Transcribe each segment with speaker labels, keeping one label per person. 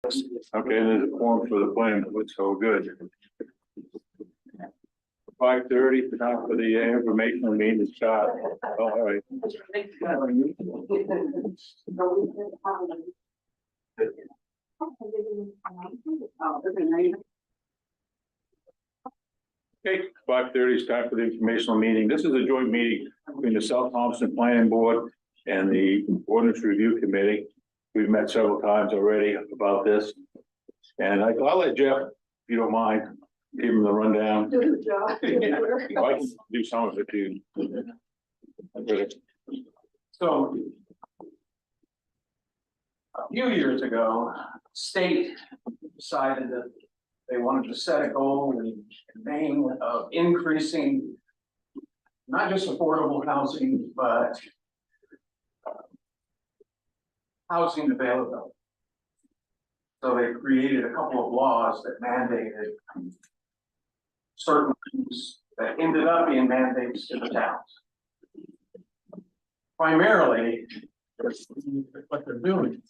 Speaker 1: Okay, and there's a form for the plan, so good. 5:30, time for the informational meeting to start. Oh, all right. Okay, 5:30 is time for the informational meeting. This is a joint meeting between the South Thompson Planning Board and the Ordinance Review Committee. We've met several times already about this. And I'll let Jeff, if you don't mind, give him the rundown.
Speaker 2: Do the job.
Speaker 1: I can do some of it too.
Speaker 3: So a few years ago, state decided that they wanted to set a goal in Maine of increasing not just affordable housing, but housing availability. So they created a couple of laws that mandated certain things that ended up being mandates to the towns. Primarily, what they're doing,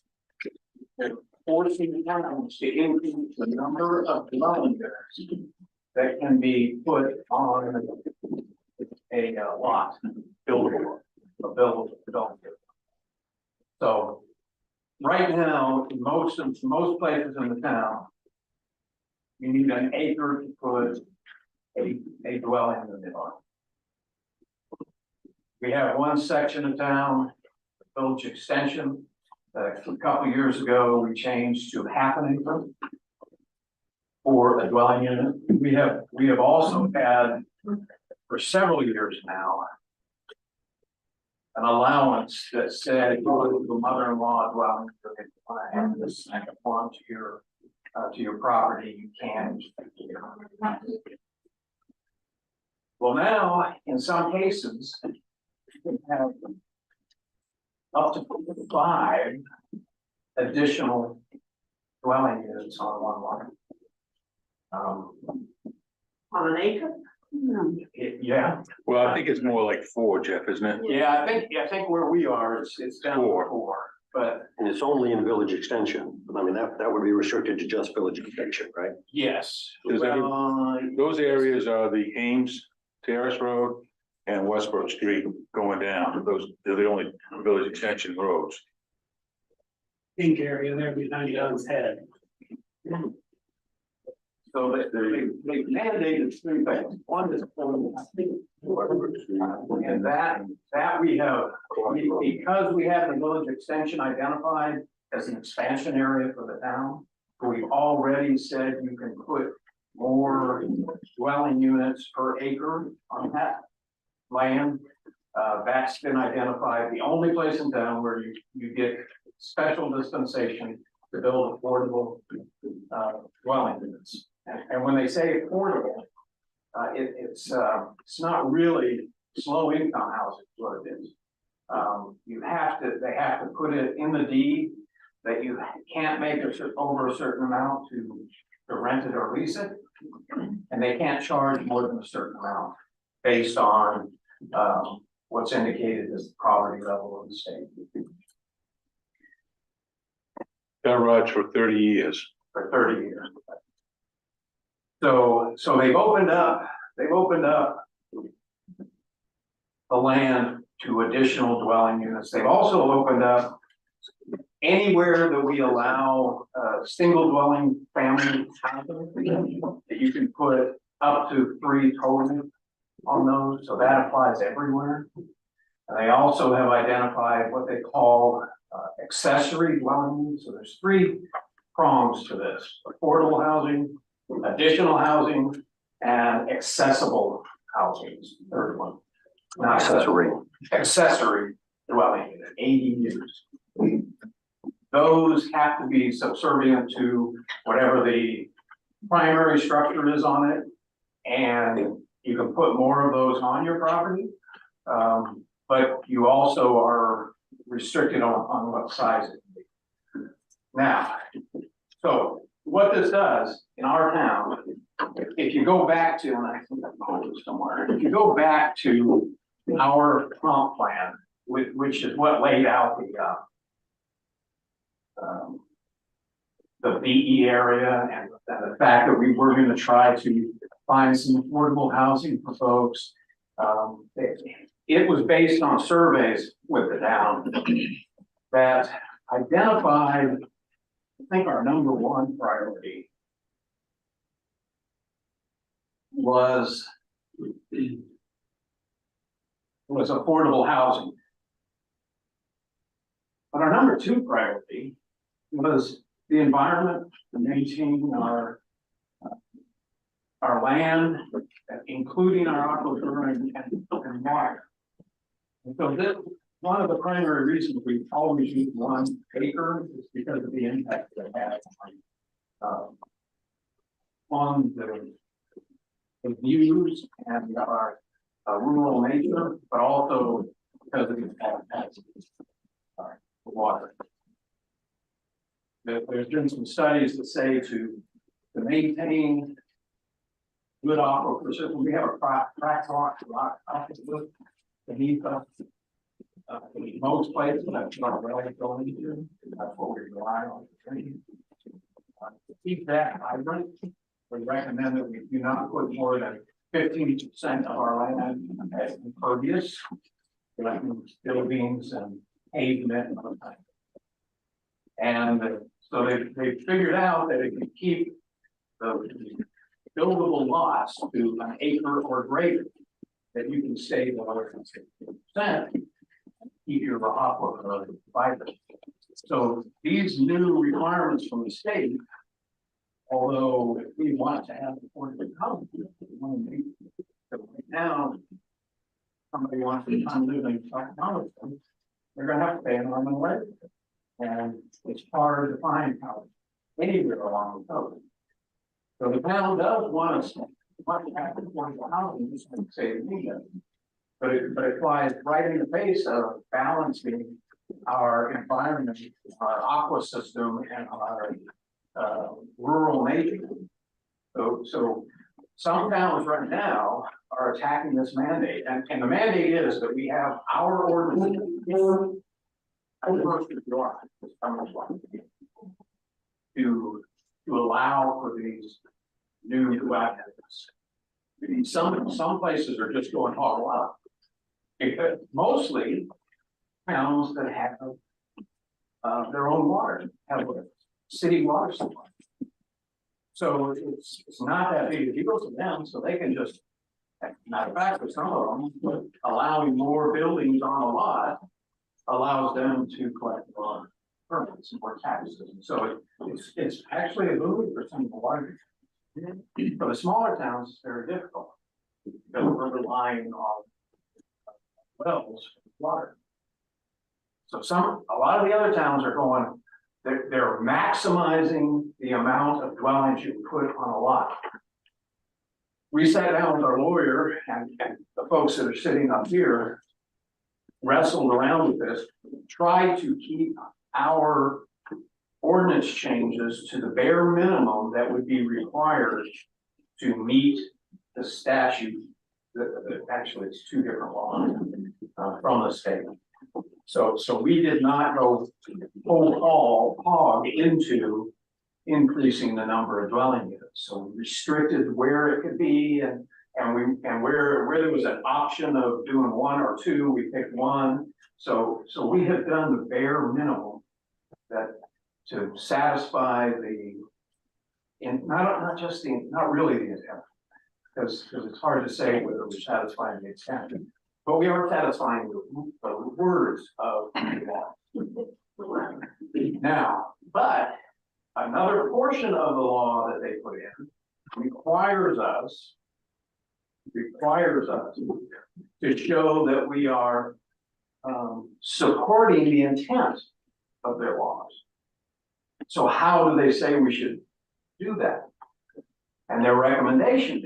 Speaker 3: they're forcing towns to increase the number of dwelling units that can be put on a lot, buildable, a buildable development. So right now, in most places in the town, you need an acre to put a dwelling unit on. We have one section of town, Village Extension, that a couple of years ago we changed to half an acre for a dwelling unit. We have also had for several years now an allowance that said if you go to the mother-in-law dwelling unit, if you want to have this second one to your property, you can. Well, now in some cases, we have up to 5 additional dwelling units on one lot.
Speaker 2: On an acre?
Speaker 3: Yeah,
Speaker 1: Well, I think it's more like 4, Jeff, isn't it?
Speaker 3: yeah, I think where we are, it's down to 4, but
Speaker 4: And it's only in Village Extension. I mean, that would be restricted to just Village Extension, right?
Speaker 3: yes.
Speaker 1: Is that-
Speaker 3: Well,
Speaker 1: Those areas are the Ames Terrace Road and Westbrook Street going down. They're the only Village Extension roads.
Speaker 5: Pink area there behind Doug's head.
Speaker 3: So they mandated 3 things. One is and that we have, because we have the Village Extension identified as an expansion area for the town, we've already said you can put more dwelling units per acre on that land. That's been identified, the only place in town where you get special dispensation to build affordable dwelling units. And when they say affordable, it's not really low income housing, is what it is. They have to put it in the deed that you can't make over a certain amount to rent it or lease it. And they can't charge more than a certain amount based on what's indicated as the poverty level of the state.
Speaker 1: That rides for 30 years.
Speaker 3: For 30 years. So they've opened up the land to additional dwelling units. They've also opened up anywhere that we allow single dwelling family housing, that you can put up to 3 total on those. So that applies everywhere. And they also have identified what they call accessory dwelling units. So there's 3 prongs to this: affordable housing, additional housing, and accessible housing. Third one. Not accessory dwelling unit, ADUs. Those have to be subservient to whatever the primary structure is on it, and you can put more of those on your property, but you also are restricted on what size it can be. Now, so what this does in our town, if you go back to, and I think I've called it somewhere, if you go back to our comp plan, which is what laid out the BE area and the fact that we were gonna try to find some affordable housing for folks. It was based on surveys with the town that identified, I think our number one priority was affordable housing. But our number two priority was the environment, maintaining our land, including our aquifer and water. And so this, one of the primary reasons we always use 1 acre is because of the impact that it has on the views and our rural nature, but also because of the habitats for water. There's been some studies that say to maintain good aquifer system, we have a crack rock aquifer beneath us. In most places, that's not really going into, that's what we rely on. To keep that vibrant, we recommend that we do not put more than 15% of our land as impervious, like buildings and pavement and other things. And so they figured out that if you keep the buildable lots to 1 acre or greater, that you can save more than 60%, keep your aquifer vibrant. So these new requirements from the state, although we want to have affordable housing, we want to make it. So right now, somebody wants to come live in South Thomaston, they're going to have to pay an arm and a leg. And it's hard to find housing anywhere along the coast. So the town does want us to have affordable housing, just like say the media. But it flies right in the face of balancing our environment, our aqua system, and our rural nature. So some towns right now are attacking this mandate, and the mandate is that we have our ordinance to allow for these new wetlands. Some places are just going hog wild. Because mostly towns that have their own water, have a city water supply. So it's not that big a deal to them, so they can just, matter of fact, for some of them, allowing more buildings on a lot allows them to collect more permits and more taxes. So it's actually a boon for some of the larger. For the smaller towns, it's very difficult because we're relying on wells for water. So a lot of the other towns are going, they're maximizing the amount of dwellings you can put on a lot. We sat down with our lawyer and the folks that are sitting up here wrestled around with this, tried to keep our ordinance changes to the bare minimum that would be required to meet the statute. Actually, it's 2 different laws from the state. So we did not go whole hog into increasing the number of dwelling units. So we restricted where it could be, and where there was an option of doing 1 or 2, we picked 1. So we have done the bare minimum that to satisfy not really the intent, because it's hard to say whether we're satisfying the intent, but we are satisfying the words of the law. Now, but another portion of the law that they put in requires us to show that we are supporting the intent of their laws. So how do they say we should do that? And their recommendation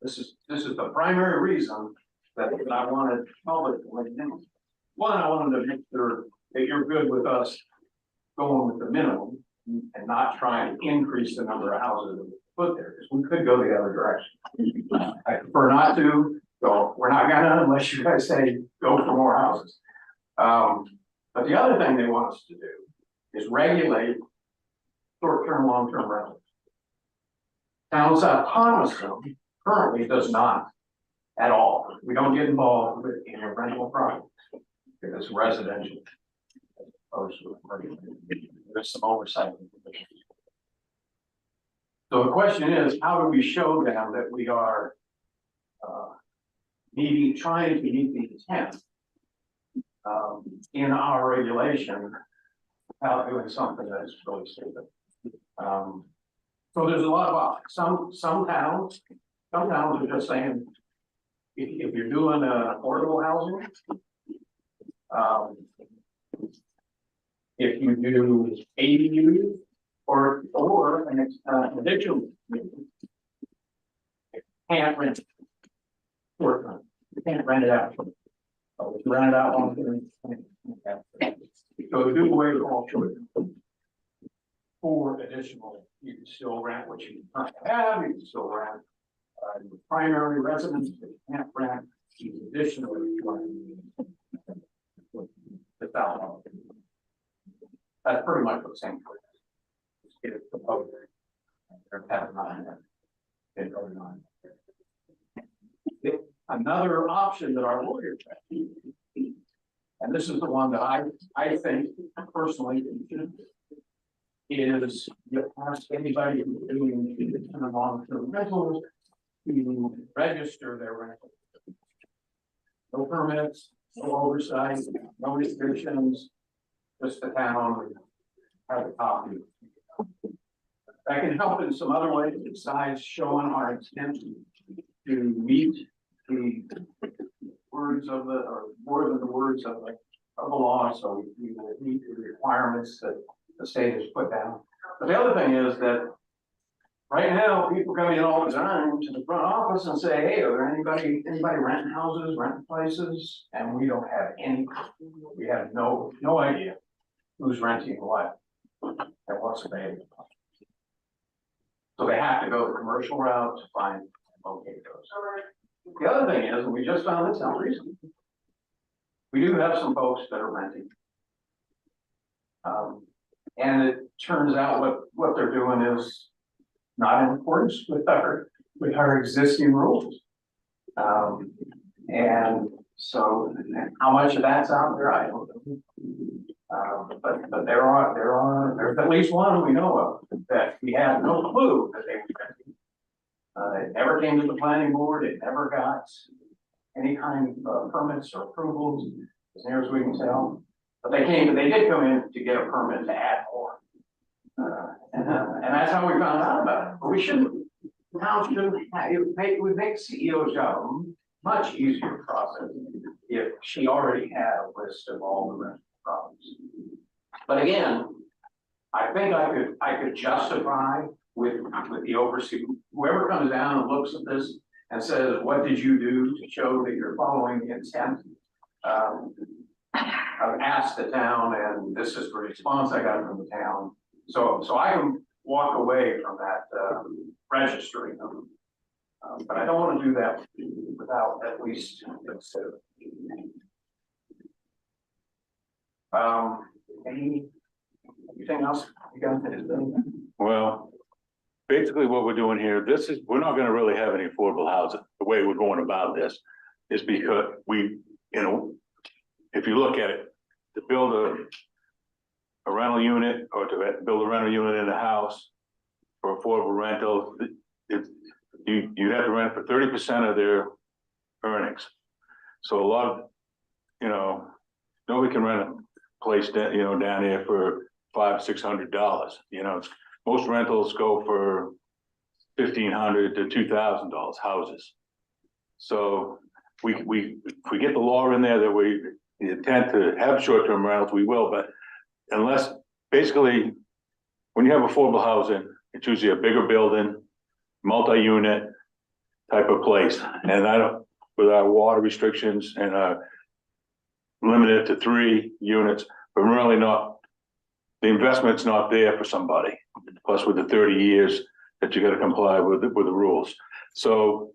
Speaker 3: is, this is the primary reason that I wanted public to let you know. One, I wanted to make sure that you're good with us going with the minimum and not trying to increase the number of houses that we put there, because we could go the other direction. I prefer not to, so we're not gonna unless you guys say go for more houses. But the other thing they want us to do is regulate short-term, long-term rentals. Town of South Thomaston currently does not at all. We don't get involved with any rental projects. It's residential. As opposed to commercial. There's some oversight. So the question is, how do we show them that we are trying to meet the intent in our regulation without doing something that's really stupid? So there's a lot of options. Some towns are just saying, if you're doing affordable housing, if you do ADU or an additional, you can't rent it. Short-term. You can't rent it out. So if you rent it out long-term, so do away with all short-term. For additional, you can still rent what you currently have, you can still rent your primary residence, but you can't rent these additional. Without. That's pretty much the same. Just get it proposed. They're having on it. Another option that our lawyers have, and this is the one that I think personally is you ask anybody who's doing long-term rentals to register their rental. No permits, no oversight, no restrictions, just the town have a copy. That can help in some other ways besides showing our intent to meet the words of the, or more than the words of the law, so we will meet the requirements that the state has put down. But the other thing is that right now, people come in all the time to the front office and say, hey, are there anybody renting houses, renting places? And we don't have any, we have no idea who's renting what and what's available. So they have to go the commercial route to find and locate those. The other thing is, and we just found this out recently, we do have some folks that are renting. And it turns out what they're doing is not in accordance with our existing rules. And so how much of that's out there, I don't know. But there's at least one we know of that we have no clue that they were renting. It never came to the planning board, it never got any kind of permits or approvals, as near as we can tell. But they did come in to get a permit to add more. And that's how we found out about it. But we shouldn't, now it would make CEO's job much easier process if she already had a list of all the rental problems. But again, I think I could justify with the overseer, whoever comes down and looks at this and says, what did you do to show that you're following the intent? I've asked the town, and this is the response I got from the town. So I can walk away from that registering them. But I don't want to do that without at least consider. Anything else you got?
Speaker 1: Well, basically what we're doing here, we're not gonna really have any affordable housing. The way we're going about this is because if you look at it, to build a rental unit or to build a rental unit in a house for affordable rental, you have to rent for 30% of their earnings. So a lot of, nobody can rent a place that, down here for $500-600. Most rentals go for $1,500 to $2,000 houses. So if we get the law in there that we intend to have short-term rentals, we will, but unless, basically, when you have affordable housing, it's usually a bigger building, multi-unit type of place. And with our water restrictions and limited to 3 units, but really not, the investment's not there for somebody. Plus with the 30 years that you got to comply with the rules. So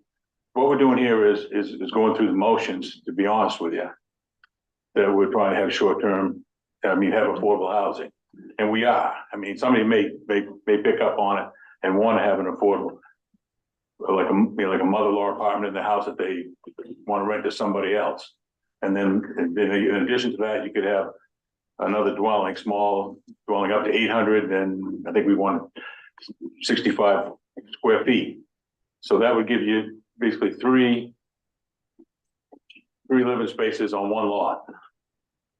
Speaker 1: what we're doing here is going through the motions, to be honest with you, that we're trying to have short-term, have affordable housing. And we are, I mean, somebody may pick up on it and want to have an affordable, like a mother-in-law apartment in the house that they want to rent to somebody else. And then in addition to that, you could have another dwelling, small dwelling up to 800, and I think we want 65 square feet. So that would give you basically three living spaces on one lot.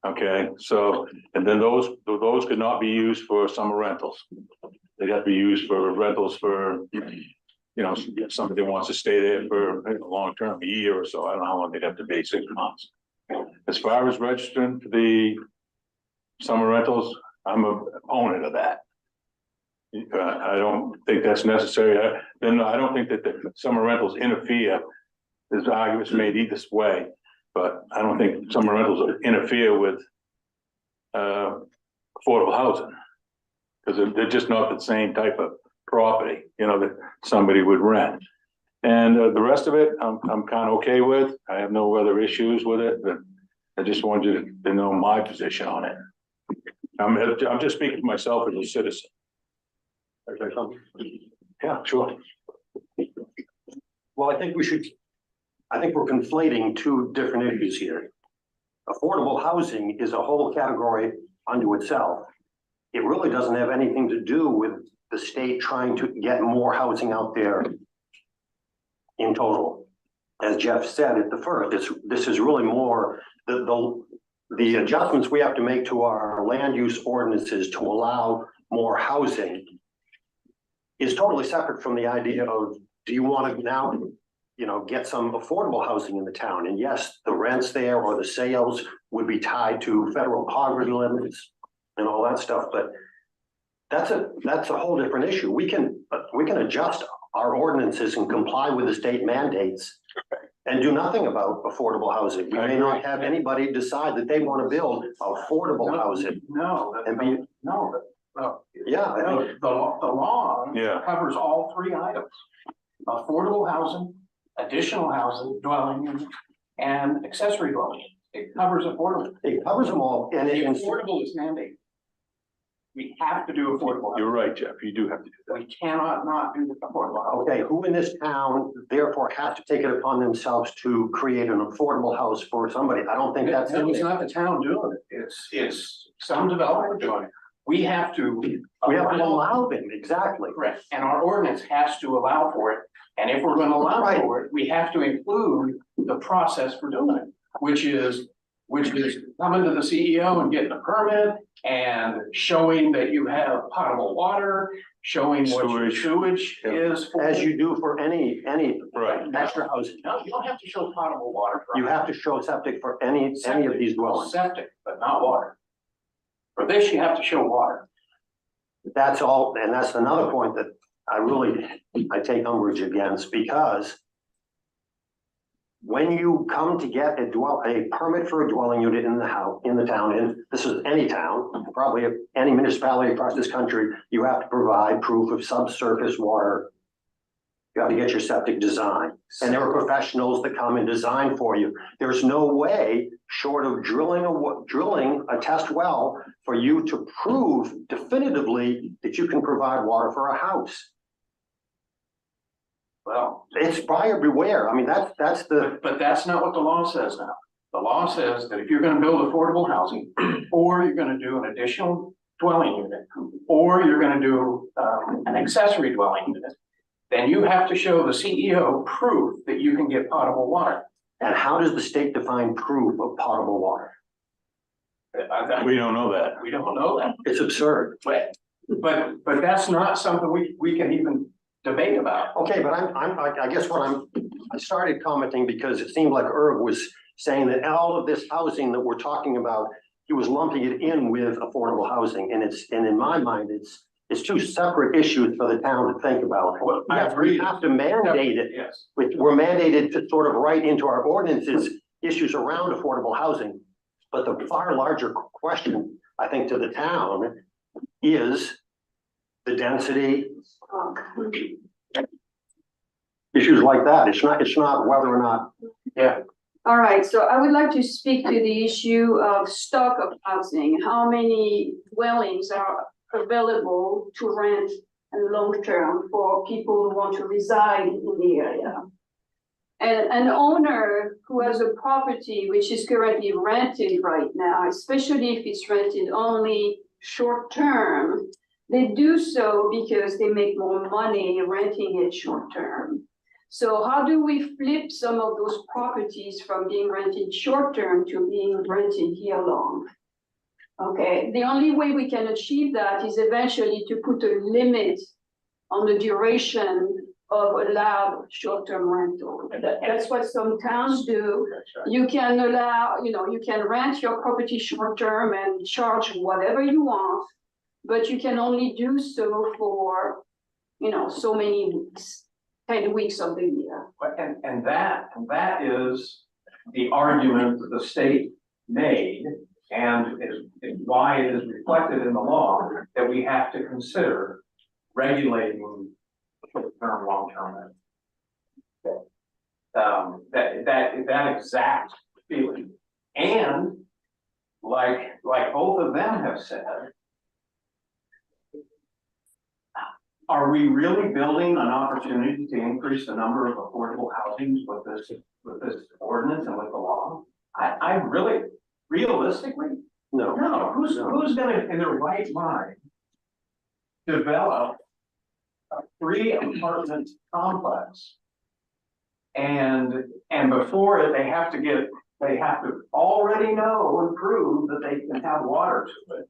Speaker 1: Okay, so, and then those could not be used for summer rentals. They'd have to be used for rentals for, somebody wants to stay there for a long term, a year or so. I don't know how long they'd have to be, 6 months. As far as registering for the summer rentals, I'm an opponent of that. I don't think that's necessary. Then I don't think that the summer rentals interfere. There's arguments made either way, but I don't think summer rentals interfere with affordable housing. Because they're just not the same type of property, that somebody would rent. And the rest of it, I'm kind of okay with. I have no other issues with it, but I just wanted you to know my position on it. I'm just speaking for myself as a citizen. Yeah, sure.
Speaker 4: Well, I think we're conflating two different issues here. Affordable housing is a whole category unto itself. It really doesn't have anything to do with the state trying to get more housing out there in total. As Jeff said at the first, this is really more the adjustments we have to make to our land use ordinances to allow more housing is totally separate from the idea of, do you want to now, get some affordable housing in the town? And yes, the rents there or the sales would be tied to federal poverty limits and all that stuff, but that's a whole different issue. We can adjust our ordinances and comply with the state mandates and do nothing about affordable housing. We may not have anybody decide that they want to build affordable housing. Yeah.
Speaker 3: The law
Speaker 1: Yeah.
Speaker 3: covers all three items: affordable housing, additional housing, dwelling unit, and accessory dwelling. It covers affordable.
Speaker 4: It covers them all, and
Speaker 3: The affordable is mandated. We have to do affordable
Speaker 1: You're
Speaker 3: housing.
Speaker 1: right, Jeff. You do have to do that.
Speaker 3: We cannot not do affordable housing.
Speaker 4: okay, who in this town therefore has to take it upon themselves to create an affordable house for somebody? I don't think that's.
Speaker 3: It's not the town doing it. It's some developer doing it. We have to.
Speaker 4: We have to allow them, exactly.
Speaker 3: Correct, and our ordinance has to allow for it, and if we're gonna allow
Speaker 4: Right.
Speaker 3: for it, we have to include the process for doing it, which is coming to the CEO and getting a permit and showing that you have potable water, showing what your sewage
Speaker 1: Yeah.
Speaker 3: is. for-
Speaker 4: As you do for any
Speaker 1: Right.
Speaker 4: extra housing.
Speaker 3: No, you don't have to show potable water. for
Speaker 4: You have to show septic for any of these dwellings.
Speaker 3: Septic, but not water. For this, you have to show water.
Speaker 4: That's all, and that's another point that I take umbrage against, because when you come to get a permit for a dwelling unit in the town, and this is any town, probably any municipality across this country, you have to provide proof of subsurface water. You have to get your septic design, and there are professionals that come and design for you. There's no way, short of drilling a test well, for you to prove definitively that you can provide water for a house.
Speaker 3: Well,
Speaker 4: It's buyer beware. I mean, that's the,
Speaker 3: but that's not what the law says now. The law says that if you're gonna build affordable housing, or you're gonna do an additional dwelling unit, or you're gonna do an accessory dwelling unit, then you have to show the CEO proof that you can get potable water.
Speaker 4: and how does the state define proof of potable water?
Speaker 1: We don't know that.
Speaker 3: We don't know that,
Speaker 4: It's absurd.
Speaker 3: but that's not something we can even debate about.
Speaker 4: Okay, but I guess I started commenting because it seemed like Irv was saying that all of this housing that we're talking about, he was lumping it in with affordable housing, and in my mind, it's two separate issues for the town to think about.
Speaker 3: I
Speaker 4: Yes,
Speaker 3: agree.
Speaker 4: we have to mandate it.
Speaker 3: Yes.
Speaker 4: We're mandated to sort of write into our ordinances issues around affordable housing. But the far larger question, I think, to the town is the density, issues like that. It's not whether or not,
Speaker 3: Yeah.
Speaker 6: All right, so I would like to speak to the issue of stock of housing. How many dwellings are available to rent and long term for people who want to reside in the area? And an owner who has a property which is currently rented right now, especially if it's rented only short term, they do so because they make more money renting it short term. So how do we flip some of those properties from being rented short term to being rented year long? Okay, the only way we can achieve that is eventually to put a limit on the duration of allowed short-term rental. That's what some towns do. You can allow, you can rent your property short-term and charge whatever you want, but you can only do so for, so many weeks. 10 weeks of the year.
Speaker 3: And that is the argument that the state made and is why it is reflected in the law that we have to consider regulating short-term, long-term rental. That exact feeling. And like both of them have said, are we really building an opportunity to increase the number of affordable housings with this ordinance and with the law? I really, realistically,
Speaker 4: No.
Speaker 3: no. Who's gonna, in their right mind, develop a 3-apartment complex? And before it, they have to already know and prove that they can have water to it.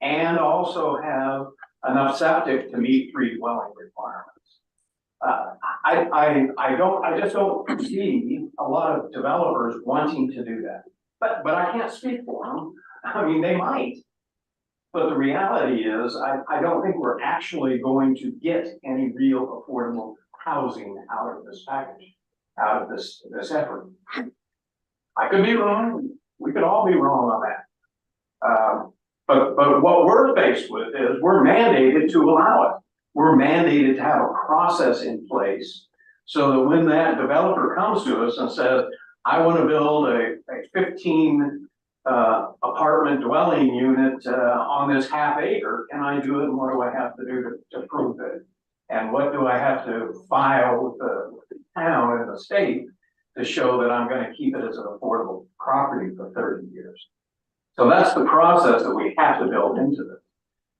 Speaker 3: And also have enough septic to meet 3 dwelling requirements. I just don't see a lot of developers wanting to do that. But I can't speak for them. I mean, they might. But the reality is, I don't think we're actually going to get any real affordable housing out of this package, out of this effort. I could be wrong. We could all be wrong on that. But what we're faced with is we're mandated to allow it. We're mandated to have a process in place so that when that developer comes to us and says, I want to build a 15 apartment dwelling unit on this half acre, can I do it? And what do I have to do to prove it? And what do I have to file with the town and the state to show that I'm going to keep it as an affordable property for 30 years? So that's the process that we have to build into this.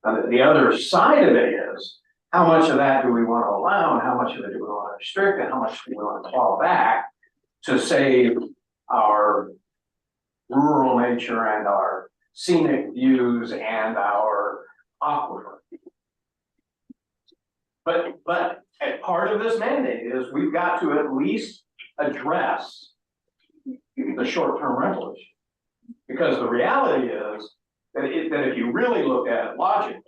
Speaker 3: And the other side of it is, how much of that do we want to allow and how much of it do we want to restrict and how much do we want to claw back to save our rural nature and our scenic views and our aquifer. But part of this mandate is we've got to at least address the short-term rental issue. Because the reality is that if you really look at it logically,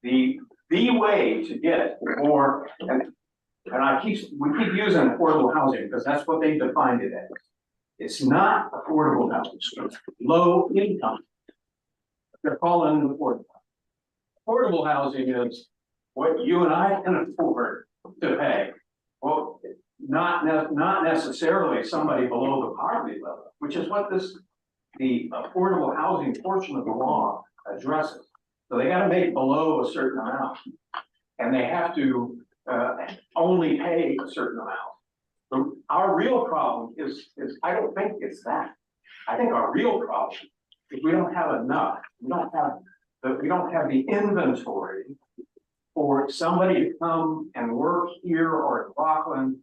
Speaker 3: the way to get more, and we keep using affordable housing because that's what they defined it as. It's not affordable housing, it's low income. They're calling it affordable. Affordable housing is what you and I can afford to pay. Well, not necessarily somebody below the poverty level, which is what the affordable housing portion of the law addresses. So they got to make below a certain amount, and they have to only pay a certain amount. Our real problem is I don't think it's that. I think our real problem is we don't have enough. We don't have the inventory for somebody to come and work here or in Rockland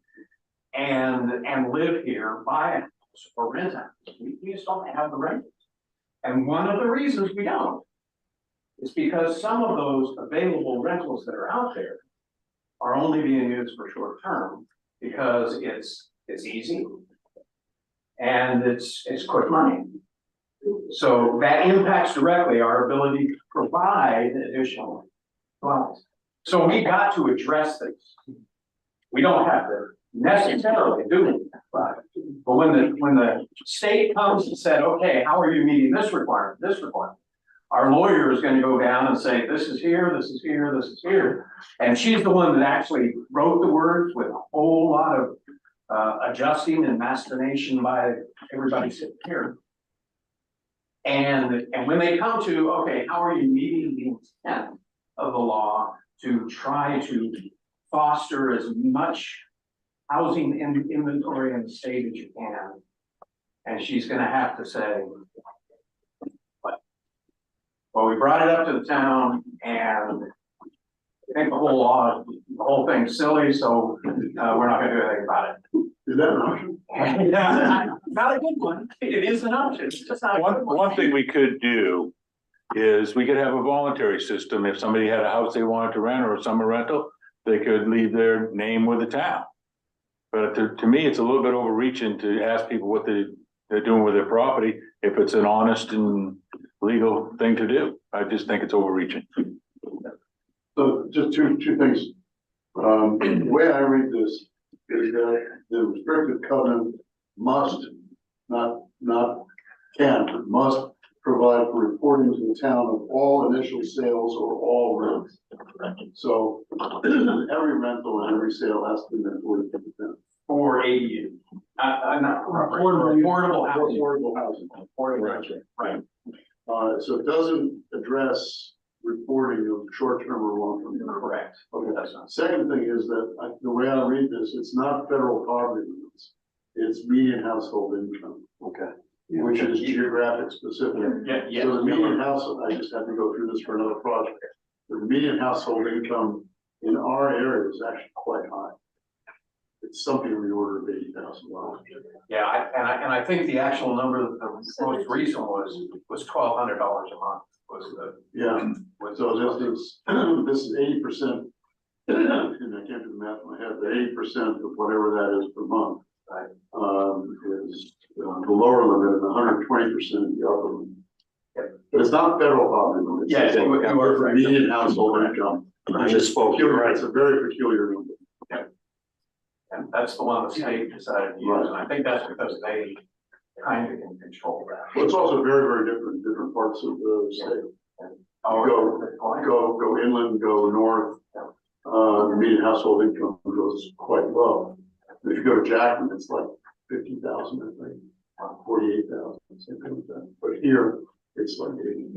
Speaker 3: and live here, buy a house or rent a house. We just don't have the rentals. And one of the reasons we don't is because some of those available rentals that are out there are only being used for short term because it's easy and it's quick money. So that impacts directly our ability to provide additional funds. So we got to address this. We don't have to necessarily do it, but when the state comes and said, okay, how are you meeting this requirement, our lawyer is going to go down and say, this is here, this is here, this is here. And she's the one that actually wrote the words with a whole lot of adjusting and masturbation by everybody sitting here. And when they come to, okay, how are you meeting the intent of the law to try to foster as much housing inventory in the state as you can? And she's gonna have to say, well, we brought it up to the town and I think the whole thing's silly, so we're not gonna do anything about it.
Speaker 7: Is that an option?
Speaker 3: Not a good one. It is an option. It's just not a good
Speaker 1: One thing we could do is we could have a voluntary system. If somebody had a house they wanted to rent or a summer rental, they could leave their name with the town. But to me, it's a little bit overreaching to ask people what they're doing with their property if it's an honest and legal thing to do. I just think it's overreaching.
Speaker 7: So just two things. The way I read this is that the restrictive covenant must, not can, but must provide for reporting to the town of all initial sales or all rents. So every rental and every sale has to be reported to the town.
Speaker 3: for ADU. Not affordable housing.
Speaker 7: Affordable housing.
Speaker 3: Affordable housing, right.
Speaker 7: So it doesn't address reporting of short-term or long-term.
Speaker 3: Correct.
Speaker 7: Okay.
Speaker 3: That's not.
Speaker 7: Second thing is that the way I read this, it's not federal poverty limits. It's median household income.
Speaker 1: Okay.
Speaker 7: Which is geographic specific.
Speaker 3: Yeah,
Speaker 7: So the median household, I just had to go through this for another project. The median household income in our area is actually quite high. It's something in the order of $80,000.
Speaker 3: Yeah, and I think the actual number, the most recent was $1,200 a month was the.
Speaker 7: Yeah,
Speaker 3: Was
Speaker 7: so this is 80%. I can't do the math in my head, but 80% of whatever that is per month.
Speaker 3: Right.
Speaker 7: Is the lower limit and 120% the upper limit. But it's not federal poverty limit. It's
Speaker 3: Yeah,
Speaker 7: just
Speaker 3: you are correct.
Speaker 7: median household income.
Speaker 4: I just spoke, you're right.
Speaker 7: It's a very peculiar number.
Speaker 3: And that's the one the state decided to use, and I think that's because they kind of can control that.
Speaker 7: Well, it's also very, very different in different parts of the state.
Speaker 3: Oh,
Speaker 7: Go inland, go north. The median household income goes quite low. If you go to Jackman, it's like 50,000, I think, 48,000, something like that. But here, it's like 80.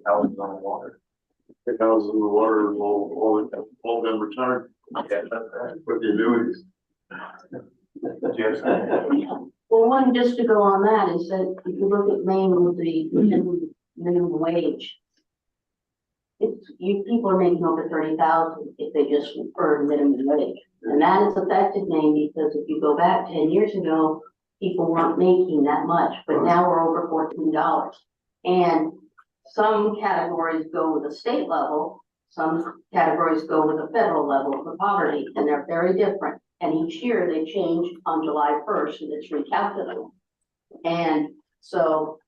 Speaker 3: houses on the water.
Speaker 7: The houses in the water, all been returned
Speaker 3: Yeah, that's right.
Speaker 7: with the annuities.
Speaker 3: Yes.
Speaker 2: Well, one, just to go on that, is that if you look at Maine with the minimum wage, people are making over 30,000 if they just earn minimum wage. And that is affected Maine because if you go back 10 years ago, people weren't making that much, but now we're over $14. And some categories go with the state level, some categories go with the federal level for poverty, and they're very different. And each year they change on July 1st and it's recalculated. And so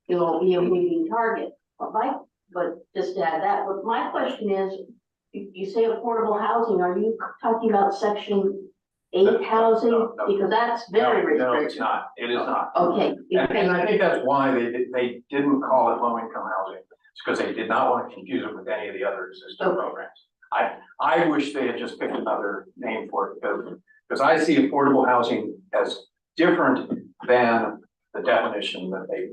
Speaker 2: it will be a moving target. But just to add that, but my question is, you say affordable housing, are you talking about section 8 housing?
Speaker 3: No.
Speaker 2: Because that's very
Speaker 3: No, it's
Speaker 2: restricted.
Speaker 3: not. It is not.
Speaker 2: Okay.
Speaker 3: And I think that's why they didn't call it low income housing. It's because they did not want to confuse it with any of the other existing
Speaker 2: Okay.
Speaker 3: programs. I wish they had just picked another name for it because I see affordable housing as different than the definition that they.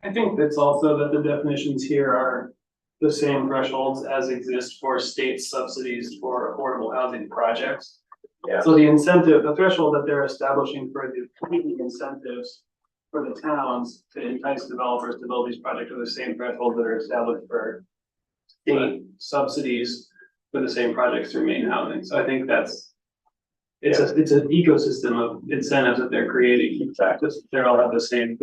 Speaker 5: I think it's also that the definitions here are the same thresholds as exist for state subsidies for affordable housing projects.
Speaker 3: Yeah.
Speaker 5: So the incentive, the threshold that they're establishing for the incentives for the towns to entice developers to build these projects are the same thresholds that are established for state subsidies for the same projects through Maine Housing. So I think it's an ecosystem of incentives that they're creating. In fact, they all have the same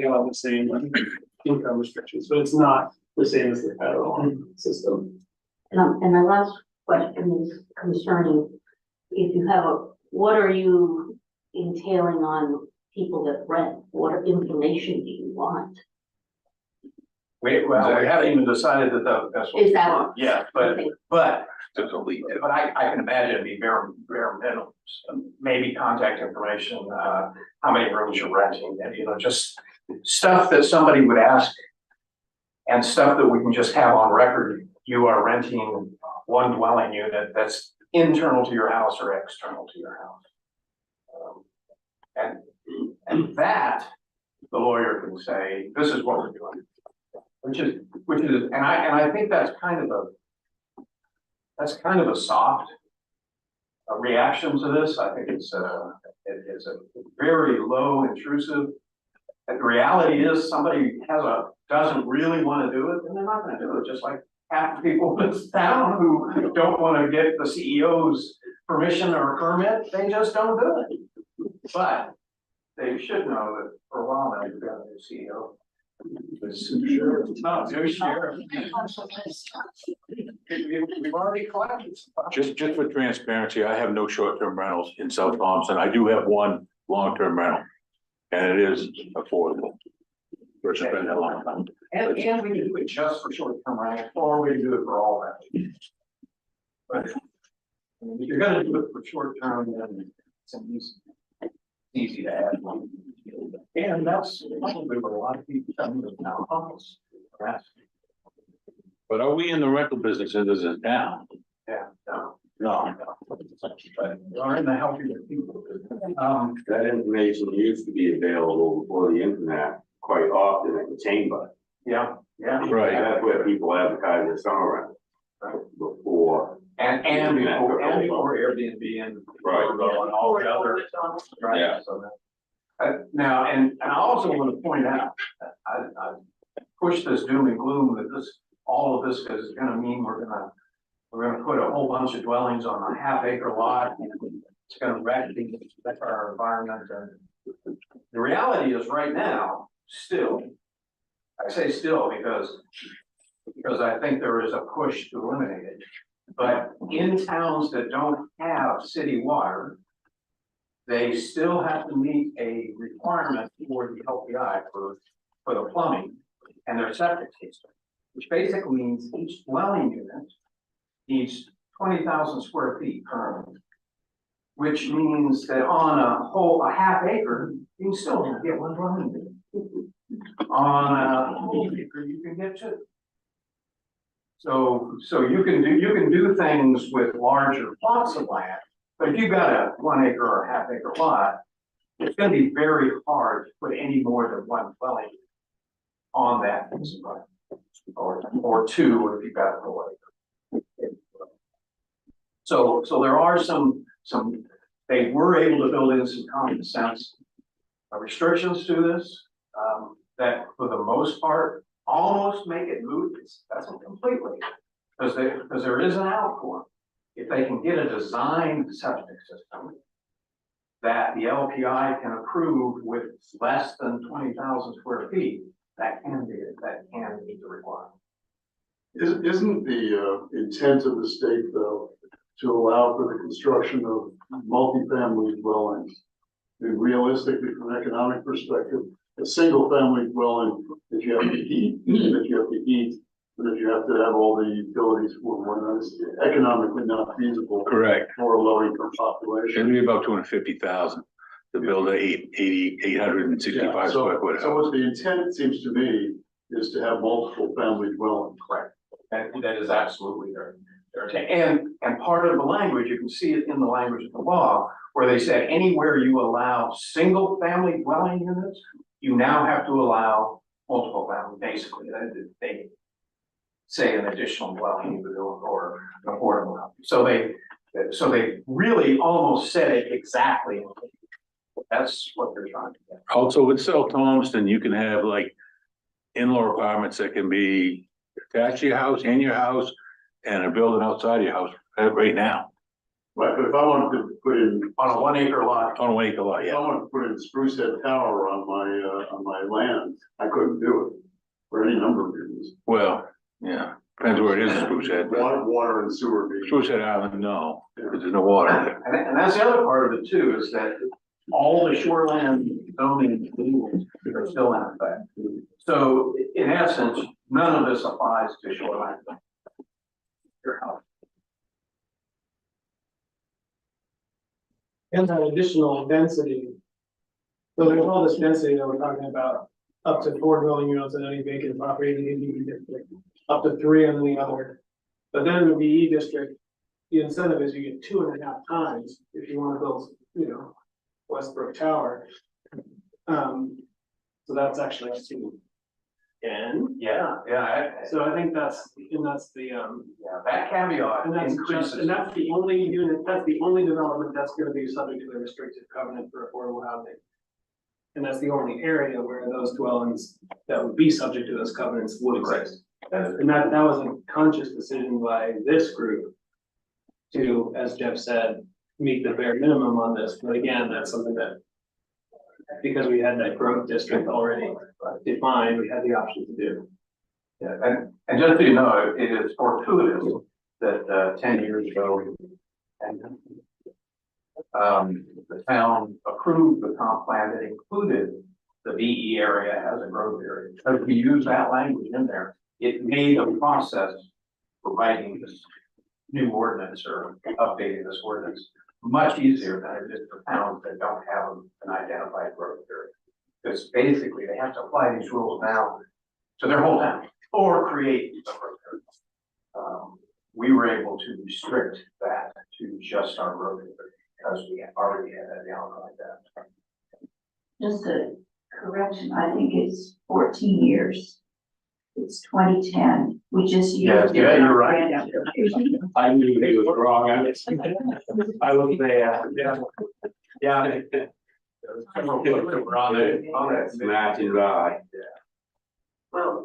Speaker 5: income restrictions, but it's not the same as the federal system.
Speaker 2: And my last question is concerning, if you have what are you entailing on people that rent? What information do you want?
Speaker 3: We haven't even decided that that's. what-
Speaker 2: Is that-
Speaker 3: Yeah,
Speaker 2: Okay.
Speaker 3: but I can imagine it'd be bare minimums, maybe contact information, how many rooms you're renting, and just stuff that somebody would ask. And stuff that we can just have on record, you are renting one dwelling unit that's internal to your house or external to your house. And that, the lawyer can say, this is what we're doing. Which is, and I think that's kind of a soft reaction to this. I think it's a very low intrusive. And the reality is somebody doesn't really want to do it, and they're not going to do it, just like half the people in this town who don't want to get the CEO's permission or permit, they just don't do it. But they should know that for a while now, you've got a new CEO. Sure. No, new sheriff. We've already collected.
Speaker 1: Just for transparency, I have no short-term rentals in South Thompson. I do have one long-term rental. And it is affordable. Versus been that long time.
Speaker 3: And we can do it just for short-term rental, or we can do it for all that. But I mean, if you're gonna do it for short-term, then it's easy to add one. And that's probably what a lot of people come to now.
Speaker 1: But are we in the rental business in this town?
Speaker 3: Yeah, no.
Speaker 1: No.
Speaker 3: But we are in the healthier people.
Speaker 8: That information used to be available over the internet quite often at the chamber.
Speaker 3: Yeah, yeah.
Speaker 1: Right.
Speaker 8: That's where people advertise their summer rent. Before.
Speaker 3: And before Airbnb and.
Speaker 8: Right.
Speaker 3: And all the other. Right.
Speaker 8: Yeah.
Speaker 3: So now, and I also want to point out, that I push this doom and gloom that all of this is gonna mean we're gonna put a whole bunch of dwellings on a half-acre lot, and it's gonna wreck our environment. And the reality is, right now, still, I say still because I think there is a push to eliminate it. But in towns that don't have city water, they still have to meet a requirement for the LPI for the plumbing and their septic system, which basically means each dwelling unit needs 20,000 square feet currently, which means that on a half acre, you can still get one dwelling unit. On a whole acre, you can get two. So you can do things with larger plots of land, but if you've got a 1 acre or a half acre lot, it's going to be very hard to put any more than one dwelling unit on that piece of land, or two if you've got a full acre. So there are some, they were able to build in some common sense restrictions to this, that for the most part, almost make it moot. That's completely, because there is an out for them. If they can get a designed septic system that the LPI can approve with less than 20,000 square feet, that can meet the requirement.
Speaker 7: Isn't the intent of the state, though, to allow for the construction of multifamily dwellings? And realistically, from an economic perspective, a single family dwelling that you have to heat, and that you have to have all the utilities for one, is economically not feasible.
Speaker 1: Correct.
Speaker 7: For a low income
Speaker 1: It'd
Speaker 7: population.
Speaker 1: be about 250,000 to build a 865
Speaker 7: Yeah,
Speaker 1: square foot
Speaker 7: so
Speaker 1: house.
Speaker 7: what the intent seems to me is to have multiple family dwellings.
Speaker 3: Correct. That is absolutely there. And part of the language, you can see it in the language of the law, where they said anywhere you allow single family dwelling units, you now have to allow multiple family, basically. They say an additional dwelling unit or an affordable house. So they really almost said it exactly. That's what they're trying to get.
Speaker 1: Also with South Thompson, you can have like in-law apartments that can be attached to your house, in your house, and a building outside of your house right now.
Speaker 7: Right, but if I wanted to put in,
Speaker 3: On a 1 acre lot.
Speaker 1: On a acre lot,
Speaker 7: if I
Speaker 1: yeah.
Speaker 7: wanted to put in Spruce Head Tower on my land, I couldn't do it for any number of reasons.
Speaker 1: Well, yeah, depends where it is in Spruce Head, but
Speaker 7: Water and sewer being.
Speaker 1: Spruce Head Island, no, because there's no water there.
Speaker 3: And that's the other part of it too, is that all the shoreland zoning rules are still in effect. So in essence, none of this applies to shoreline. Your house.
Speaker 5: And that additional density. So there's all this density that we're talking about, up to 4 dwelling units in any vacant property in the EE district, up to 3 in the other. But then in the BE district, the incentive is you get 2.5 times if you wanna build, Westbrook Tower. So that's actually up to 10.
Speaker 3: Yeah,
Speaker 5: So I think that's the,
Speaker 3: yeah, that caveat
Speaker 5: and that's
Speaker 3: increases.
Speaker 5: just, and that's the only unit, that's the only development that's gonna be subject to the restrictive covenant for affordable housing. And that's the only area where those dwellings that would be subject to those covenants would exist. And that was a conscious decision by this group to, as Jeff said, meet the bare minimum on this. But again, that's something that, because we had that growth district already defined, we had the option to do.
Speaker 3: Yeah, and just so you know, it is fortuitous that 10 years ago, the town approved the comp plan that included the VE area as a growth area. Because we use that language in there, it made a process for writing this new ordinance or updating this ordinance much easier than it is for towns that don't have an identified growth area. Because basically they have to apply these rules now to their whole town or create a growth area. We were able to restrict that to just our growth area because we already had that down like that.
Speaker 9: Just a correction, I think it's 14 years. It's 2010, we just used.
Speaker 3: Yeah,
Speaker 9: it
Speaker 3: yeah,
Speaker 9: in
Speaker 3: you're
Speaker 9: our
Speaker 3: right.
Speaker 9: grant application.
Speaker 8: I knew he was wrong. I was there.
Speaker 3: Yeah. Several folks that were on that.
Speaker 8: Matching right.
Speaker 10: Well,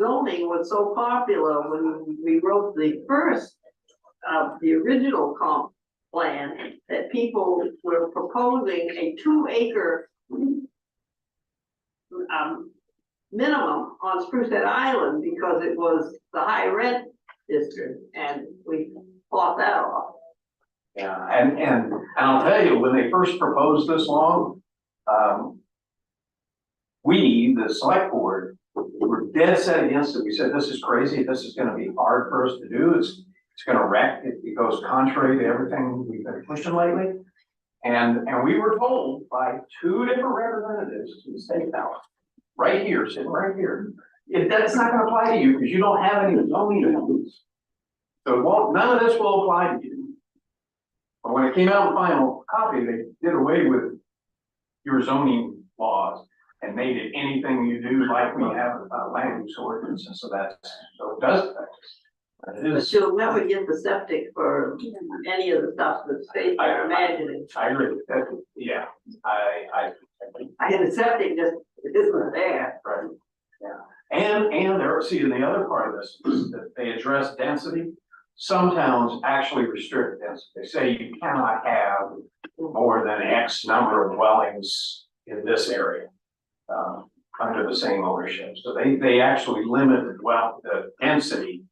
Speaker 10: zoning was so popular when we wrote the first, the original comp plan, that people were proposing a 2-acre minimum on Sprucehead Island because it was the high rent district, and we fought that off.
Speaker 3: Yeah, and I'll tell you, when they first proposed this law, we, the select board, were dead set against it. We said, this is crazy, this is gonna be hard for us to do, it's gonna wreck, it goes contrary to everything we've been pushing lately. And we were told by 2 different representatives to the state house, right here, sitting right here, that's not gonna apply to you because you don't have any zoning rules. So it won't, none of this will apply to you. But when it came out in final copy, they did away with your zoning laws and made it anything you do like we have land use ordinances. So it does affect us. And it
Speaker 10: But
Speaker 3: is,
Speaker 10: you'll never get the septic for any of the stuff that states are imagining.
Speaker 3: I agree. Yeah, I
Speaker 10: The septic just isn't there.
Speaker 3: right. Yeah. And there, see, in the other part of this is that they address density. Some towns actually restrict density. They say you cannot have more than X number of dwellings in this area under the same ownership. So they actually limit the density.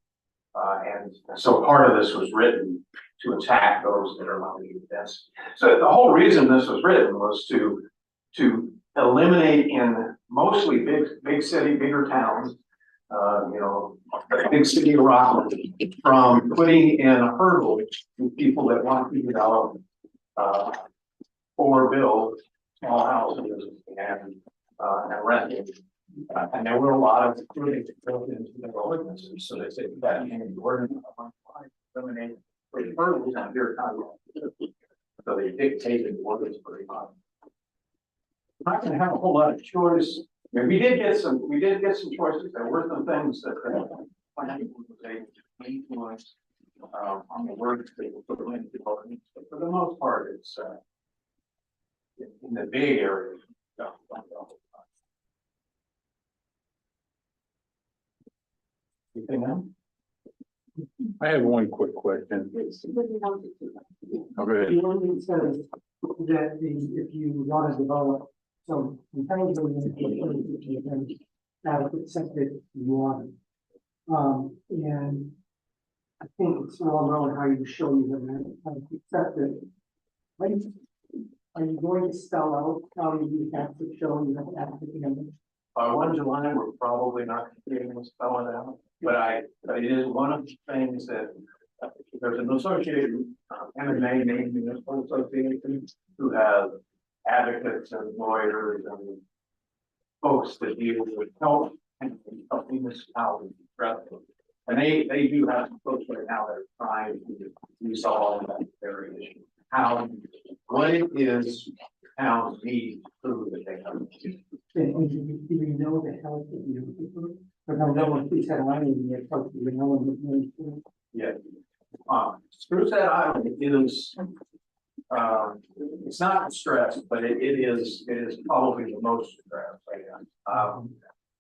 Speaker 3: And so part of this was written to attack those that are limited density. So the whole reason this was written was to eliminate in mostly big city, bigger towns, the big city of Rockland, from putting in a hurdle to people that want to develop or build small houses and rent it. And there were a lot of things built into the ordinances, so they said that in the ordinance, eliminate the hurdles on your time. So they dictated what was pretty hard. We're not gonna have a whole lot of choice. I mean, we did get some choices. There were some things that planning was able to influence on the words they were put into the ordinance, but for the most part, it's in the big areas. Anything else?
Speaker 1: I have one quick question. Okay.
Speaker 11: The ordinance says that if you want to develop some intangible adequate septic water. And I think it's well known how you show you the septic. Are you going to spell out how you have to show you have adequate image?
Speaker 3: By 1 July, we're probably not going to be able to spell it out, but it is one of the things that there's an association, MMA, Maine Municipal Association, who have advocates and lawyers and folks that deal with health and municipalities. And they do have some folks right now that are trying to resolve that very issue. What it is towns need to prove that they have.
Speaker 11: And do we know the health of the people? But I know if we said I need to talk to you, no one would know.
Speaker 3: Yeah. Spruce Head Island is, it's not stressed, but it is probably the most stressed, I guess.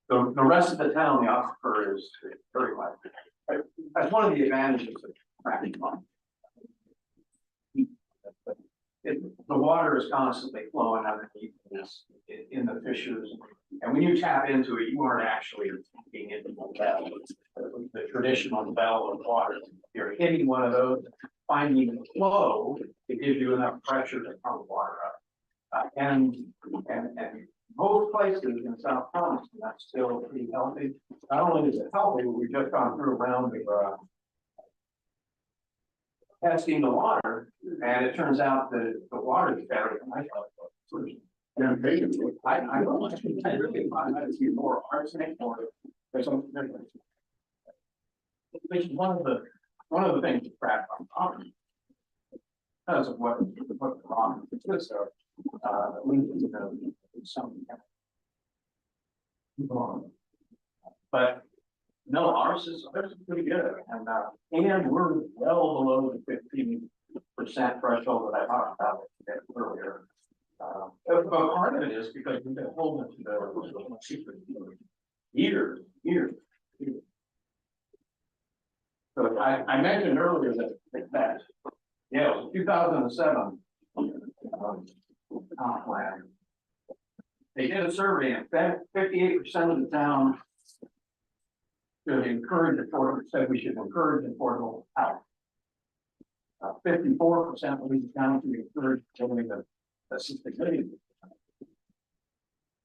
Speaker 3: The rest of the town, the aquifer is very light. That's one of the advantages of fracking. The water is constantly flowing underneath this, in the fissures. And when you tap into it, you aren't actually tapping into the well, the traditional well of water. You're hitting one of those, finding the flow, it gives you enough pressure to pump water up. And most places in South Thompson, that's still pretty healthy. Not only is it healthy, but we've just gone through a round of testing the water, and it turns out that the water is better than I thought it was. I don't, I really find I see more arsenic or there's some difference. Which is one of the things that crack on property. Because of what the problem consists of, some. But no, ours is pretty good, and we're well below the 15% threshold that I talked about earlier. But part of it is because we've been holding to the secret years. So I mentioned earlier that yeah, it was 2007 comp plan. They did a survey and 58% of the town should encourage affordable, said we should encourage affordable housing. 54% of the town should encourage building the assisted living.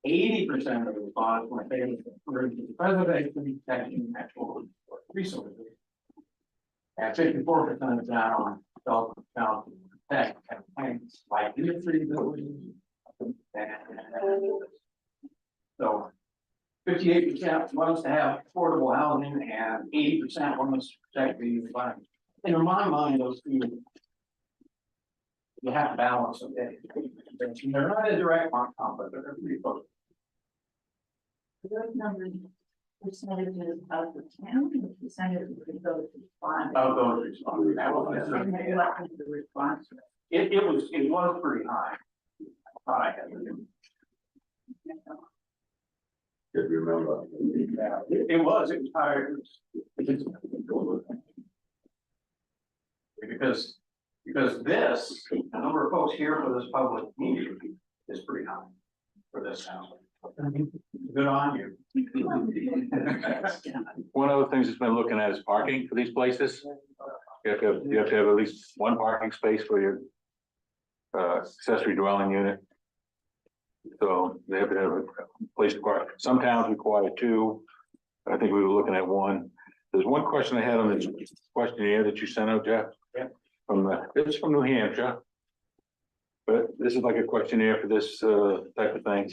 Speaker 3: 80% of the response were in favor of encouraging preservation, protection, natural resources. And 54% of the town felt the town to protect and plants like industry buildings. So 58% wants to have affordable housing and 80% wants to protect the environment. And in my mind, those two, you have to balance them. They're not a direct conflict, but they're pretty close.
Speaker 9: Those numbers, percentages of the town, percentages of those responding.
Speaker 3: Of those responding. That was
Speaker 9: The response.
Speaker 3: it was pretty high. I thought I had it.
Speaker 8: If you remember.
Speaker 3: Yeah, it was higher. Because this, the number of folks here for this public meeting is pretty high for this house. Good on you.
Speaker 1: One of the things that's been looking at is parking for these places. You have to have at least one parking space for your accessory dwelling unit. So they have to have a place to park. Some towns require two. I think we were looking at one. There's one question I had on this questionnaire that you sent out, Jeff.
Speaker 3: Yeah.
Speaker 1: It's from New Hampshire. But this is like a questionnaire for this type of thing.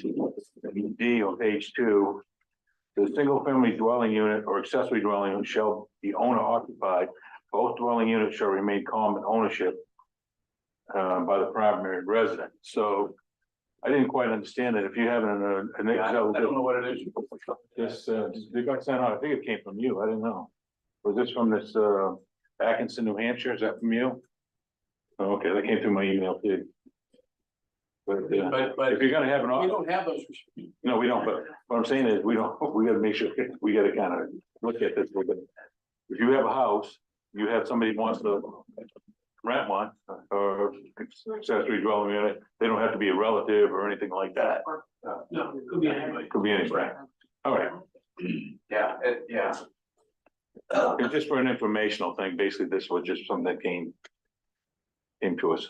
Speaker 1: D on page 2. The single family dwelling unit or accessory dwelling unit shall be owner occupied. Both dwelling units shall remain common ownership by the primary resident. So I didn't quite understand it. If you have an
Speaker 3: I don't know what it is.
Speaker 1: this they got sent out, I think it came from you. I didn't know. Was this from this Atkinson, New Hampshire? Is that from you? Oh, okay, that came through my email too. But
Speaker 3: But
Speaker 1: if you're gonna have an
Speaker 3: we don't have those.
Speaker 1: no, we don't, but what I'm saying is, we gotta make sure, we gotta kind of look at this a little bit. If you have a house, you have somebody who wants to rent one, or accessory dwelling unit, they don't have to be a relative or anything like that.
Speaker 5: No, it could be anybody.
Speaker 1: Could be anybody. All right,
Speaker 3: Yeah, yeah.
Speaker 1: it's just for an informational thing, basically, this was just something that came to us.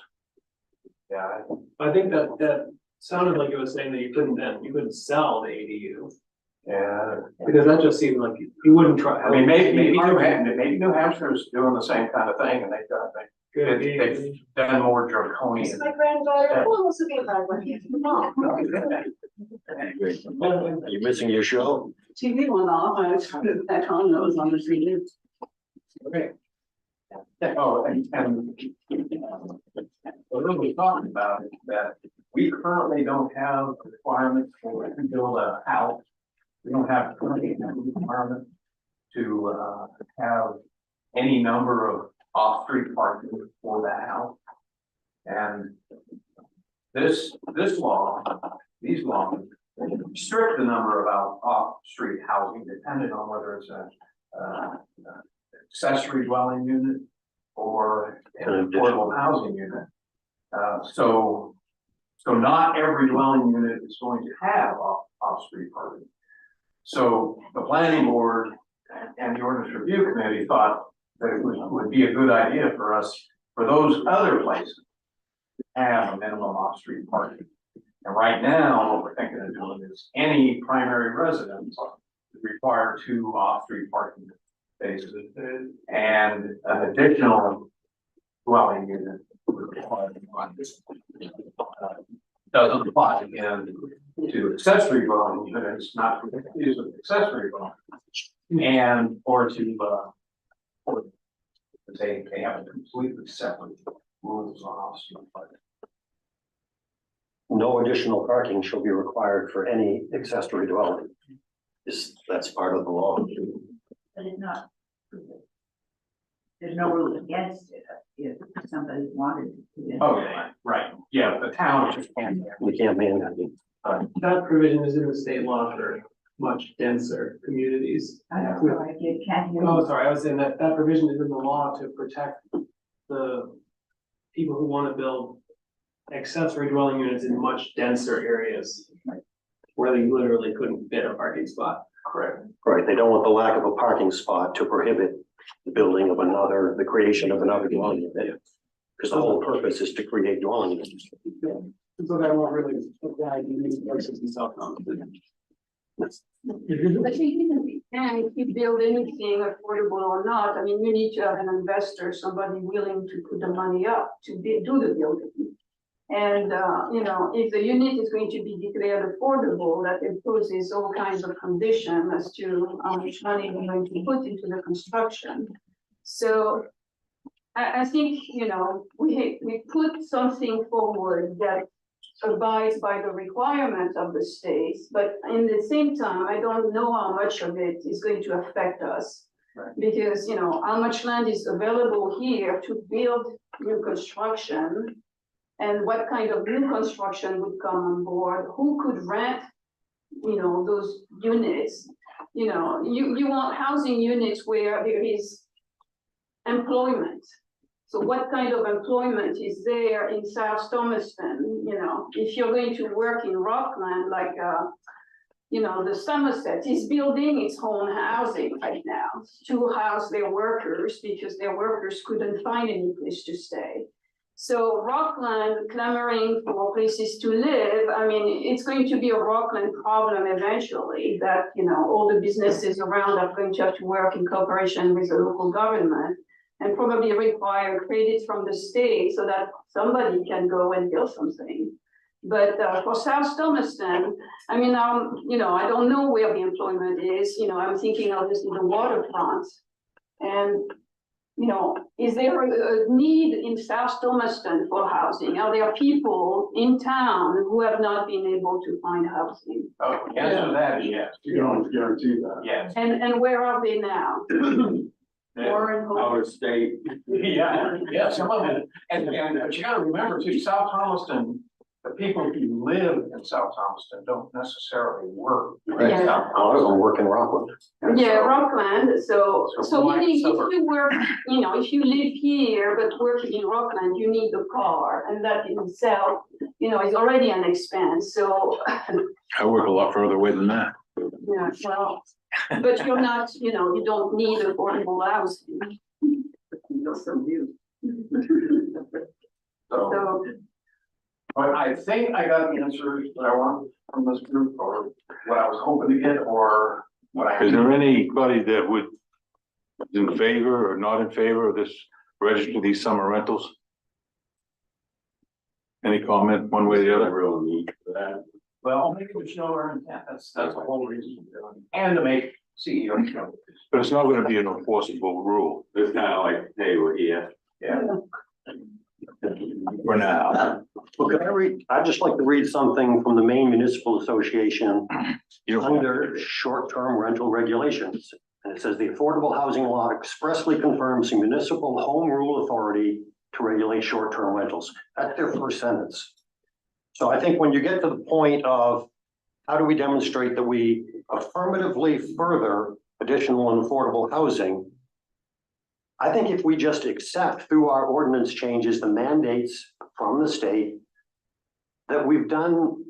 Speaker 3: Yeah.
Speaker 5: I think that sounded like it was saying that you couldn't sell the ADU.
Speaker 3: Yeah.
Speaker 5: Because that just seemed like you wouldn't try.
Speaker 3: I mean, maybe New Hampshire's doing the same kind of thing, and they've done more draconian.
Speaker 10: My granddaughter, who wants to be a Mom.
Speaker 4: Are you missing your show?
Speaker 12: TV went off, I turned it back on, it was on the TV.
Speaker 3: Oh, and what we're talking about is that we currently don't have a requirement for to build a house. We don't have currently a requirement to have any number of off-street parking for that house. And this law, these laws restrict the number of off-street housing depending on whether it's a accessory dwelling unit or an affordable housing unit. So not every dwelling unit is going to have off-street parking. So the planning board and the ordinance review committee thought that it would be a good idea for us, for those other places, to have a minimum off-street parking. And right now, what we're thinking of doing is any primary residence require 2 off-street parking spaces and an additional dwelling unit would require 1. Doesn't apply again to accessory dwelling units, not to confuse with accessory dwelling. And, or they have a completely separate rules on off-street parking.
Speaker 4: No additional parking shall be required for any accessory dwelling. That's part of the law.
Speaker 9: But it's not. There's no rule against it if somebody wanted to.
Speaker 3: Oh, yeah, right, yeah, the town just can't.
Speaker 4: We can't mandate it.
Speaker 5: That provision is in the state law for much denser communities.
Speaker 9: I don't know, I did, can't you?
Speaker 5: Oh, sorry, I was saying that provision is in the law to protect the people who want to build accessory dwelling units in much denser areas where they literally couldn't fit a parking spot.
Speaker 3: Correct.
Speaker 4: Right, they don't want the lack of a parking spot to prohibit the building of another, the creation of another dwelling unit. Because the whole purpose is to create dwelling units.
Speaker 5: So that won't really apply to these places in South Compton.
Speaker 6: But you can, if you build anything affordable or not, I mean, you need to have an investor, somebody willing to put the money up to do the building. And, you know, if the unit is going to be declared affordable, that imposes all kinds of conditions as to how much money we're going to put into the construction. So I think, you know, we put something forward that abides by the requirements of the states, but in the same time, I don't know how much of it is going to affect us.
Speaker 3: Right.
Speaker 6: Because, you know, how much land is available here to build new construction, and what kind of new construction would come on board, who could rent, you know, those units. You know, you want housing units where there is employment. So what kind of employment is there in South Thomaston? You know, if you're going to work in Rockland, like, you know, the Somerset is building its own housing right now to house their workers because their workers couldn't find any place to stay. So Rockland clamoring for places to live, I mean, it's going to be a Rockland problem eventually that, you know, all the businesses around are going to have to work in cooperation with the local government and probably require credits from the state so that somebody can go and build something. But for South Thomaston, I mean, you know, I don't know where the employment is. You know, I'm thinking obviously the waterfront. And, you know, is there a need in South Thomaston for housing? Are there people in town who have not been able to find housing?
Speaker 3: Oh, the answer to that is yes.
Speaker 7: You don't guarantee that.
Speaker 3: Yes.
Speaker 6: And where are they now? Warren,
Speaker 8: Out of state.
Speaker 3: Yeah, some of it, and but you gotta remember too, South Thomaston, the people who live in South Thomaston don't necessarily work. in
Speaker 6: Yeah.
Speaker 3: South
Speaker 4: A lot of them
Speaker 3: Thomaston.
Speaker 4: work in Rockland.
Speaker 6: Yeah, Rockland, so
Speaker 3: why
Speaker 6: meaning if
Speaker 3: suburb?
Speaker 6: you work, you know, if you live here but work in Rockland, you need a car, and that in itself, you know, is already an expense, so.
Speaker 1: I work a lot further away than that.
Speaker 6: Yeah, well, but you're not, you know, you don't need affordable housing.
Speaker 3: So,
Speaker 6: So,
Speaker 3: but I think I got the answers that I want from this group, or what I was hoping to get, or what I.
Speaker 1: Is there anybody that would is in favor or not in favor of this register these summer rentals? Any comment one way or the other?
Speaker 8: Real need for that.
Speaker 3: Well, maybe we show our intent, that's the whole reason, and to make CEO.
Speaker 1: But it's not gonna be an enforceable rule.
Speaker 8: It's not
Speaker 1: for now.
Speaker 4: Well, could I read, I'd just like to read something from the Maine Municipal Association under short-term rental regulations. And it says the Affordable Housing Law expressly confirms the municipal home rule authority to regulate short-term rentals. That's their first sentence. So I think when you get to the point of how do we demonstrate that we affirmatively further additional and affordable housing, I think if we just accept through our ordinance changes the mandates from the state that we've done,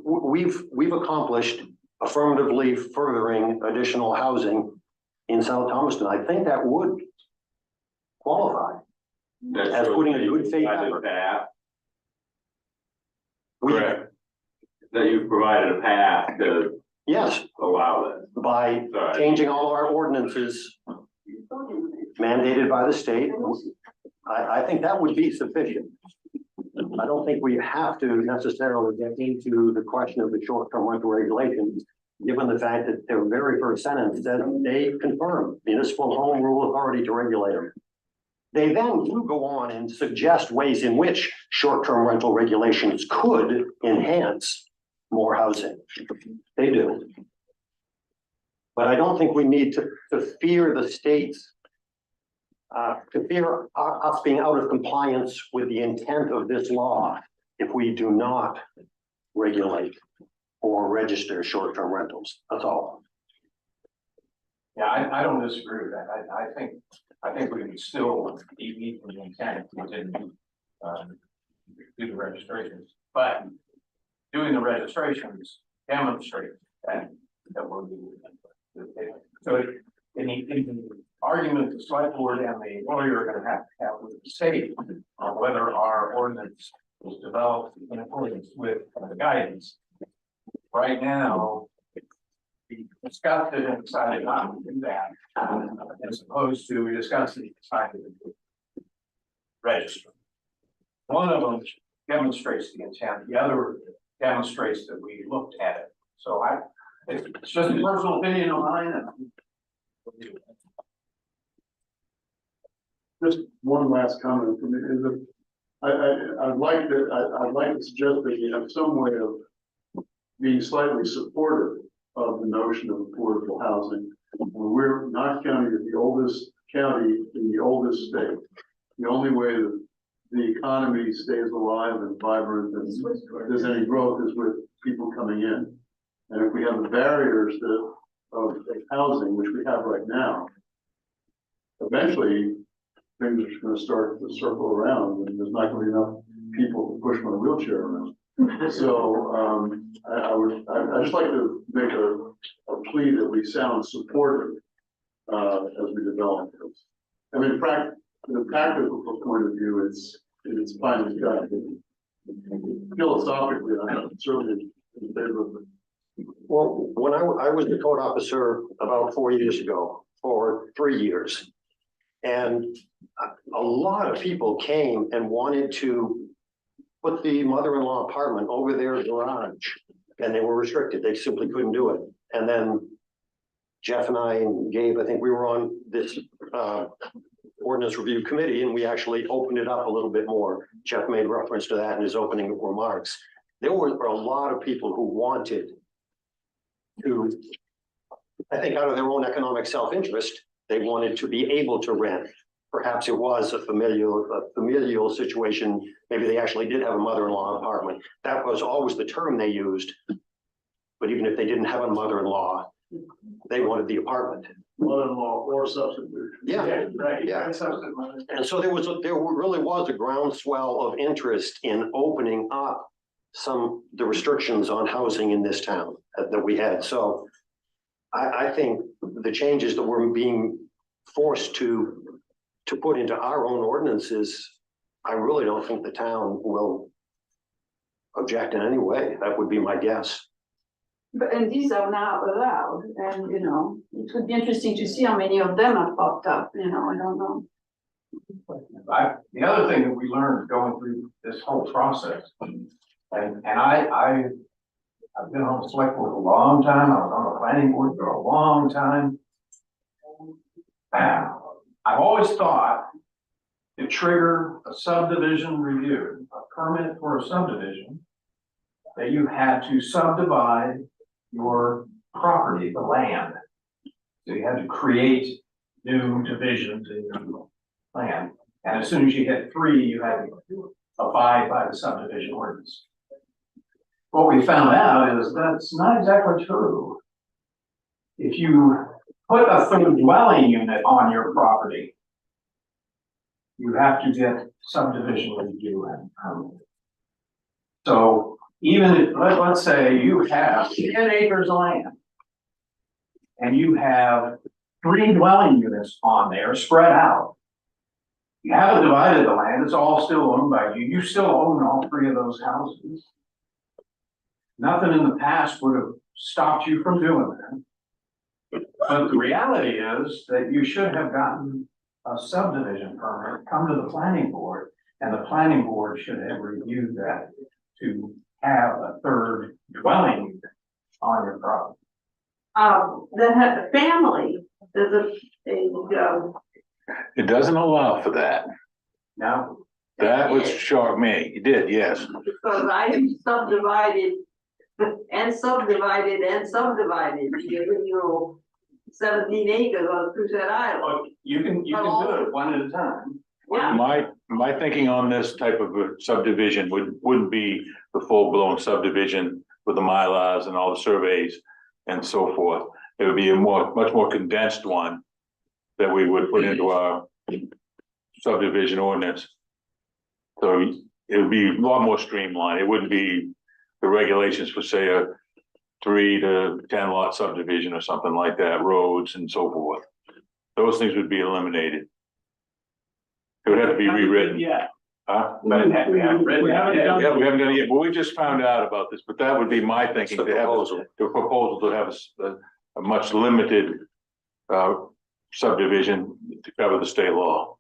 Speaker 4: we've accomplished affirmatively furthering additional housing in South Thomaston. I think that would qualify
Speaker 8: That
Speaker 4: as
Speaker 8: shows
Speaker 4: putting a
Speaker 8: that
Speaker 4: good
Speaker 8: you
Speaker 4: faith
Speaker 8: provided
Speaker 4: effort.
Speaker 8: a path,
Speaker 4: We-
Speaker 1: Correct.
Speaker 8: that you've provided a path to
Speaker 4: Yes,
Speaker 8: allow that.
Speaker 4: by
Speaker 8: Sorry.
Speaker 4: changing all our ordinances mandated by the state, I think that would be sufficient. I don't think we have to necessarily get into the question of the short-term rental regulations, given the fact that their very first sentence says they confirm municipal home rule authority to regulate them. They then do go on and suggest ways in which short-term rental regulations could enhance more housing. They do. But I don't think we need to fear the state's to fear us being out of compliance with the intent of this law if we do not regulate or register short-term rentals. That's all.
Speaker 3: Yeah, I don't disagree with that. I think we can still meet the intent, we didn't do the registrations, but doing the registrations demonstrates that we're doing it. So in the argument, the select board and the lawyer are gonna have to have with the state on whether our ordinance was developed in accordance with the guidance. Right now, we discussed it and decided not to do that, as opposed to we discussed it and decided to register. One of them demonstrates the intent, the other demonstrates that we looked at it. So it's just a personal opinion of mine.
Speaker 7: Just one last comment from me is that I'd like to suggest that you have some way of being slightly supportive of the notion of affordable housing. We're, Knox County is the oldest county in the oldest state. The only way that the economy stays alive and vibrant and there's any growth is with people coming in. And if we have the barriers of housing, which we have right now, eventually things are going to start to circle around and there's not going to be enough people to push my wheelchair around. So I just like to make a plea that we sound supportive as we develop this. I mean, from a practical point of view, it's finally got. Philosophically, I'm certainly in favor of it.
Speaker 4: Well, when I was the code officer about 4 years ago, for 3 years, and a lot of people came and wanted to put the mother-in-law apartment over their garage, and they were restricted. They simply couldn't do it. And then Jeff and I and Gabe, I think we were on this ordinance review committee, and we actually opened it up a little bit more. Jeff made reference to that in his opening remarks. There were a lot of people who wanted to, I think out of their own economic self-interest, they wanted to be able to rent. Perhaps it was a familial situation. Maybe they actually did have a mother-in-law apartment. That was always the term they used. But even if they didn't have a mother-in-law, they wanted the apartment.
Speaker 7: Mother-in-law or substitute.
Speaker 4: Yeah.
Speaker 5: Right.
Speaker 4: Yeah.
Speaker 5: That's something.
Speaker 4: And so there really was a groundswell of interest in opening up the restrictions on housing in this town that we had. So I think the changes that we're being forced to put into our own ordinances, I really don't think the town will object in any way. That would be my guess.
Speaker 6: And these are now allowed, and it would be interesting to see how many of them have popped up, I don't know.
Speaker 3: The other thing that we learned going through this whole process, and I've been on the select board a long time, I was on the planning board for a long time. I've always thought to trigger a subdivision review, a permit for a subdivision, that you had to subdivide your property, the land. So you had to create new divisions in your land. And as soon as you hit 3, you had to abide by the subdivision ordinance. What we found out is that's not exactly true. If you put a third dwelling unit on your property, you have to get subdivision review and permit. So even if, let's say you have 10 acres of land and you have 3 dwelling units on there spread out. You haven't divided the land, it's all still owned by you. You still own all 3 of those houses. Nothing in the past would have stopped you from doing that. But the reality is that you should have gotten a subdivision permit, come to the planning board, and the planning board should have reviewed that to have a third dwelling unit on your property.
Speaker 10: The family, there's
Speaker 1: It doesn't allow for that.
Speaker 3: Now,
Speaker 1: That would shock me. You did, yes.
Speaker 10: because I have subdivided and subdivided and subdivided, giving you 17 acres on Crusette Island.
Speaker 3: look, you can do it one at a time.
Speaker 10: Yeah,
Speaker 1: My thinking on this type of a subdivision wouldn't be the full-blown subdivision with the Mylars and all the surveys and so forth. It would be a much more condensed one that we would put into our subdivision ordinance. So it would be a lot more streamlined. It wouldn't be the regulations for, say, a 3 to 10 lot subdivision or something like that, roads and so forth. Those things would be eliminated. It would have to be rewritten.
Speaker 5: Yeah.
Speaker 1: Huh?
Speaker 3: But we haven't written
Speaker 5: We
Speaker 3: it
Speaker 5: haven't
Speaker 3: yet.
Speaker 5: done-
Speaker 1: Yeah, we haven't done it yet, but we just found out about this, but that would be my thinking, to have the proposal to have a much limited subdivision to cover the state law.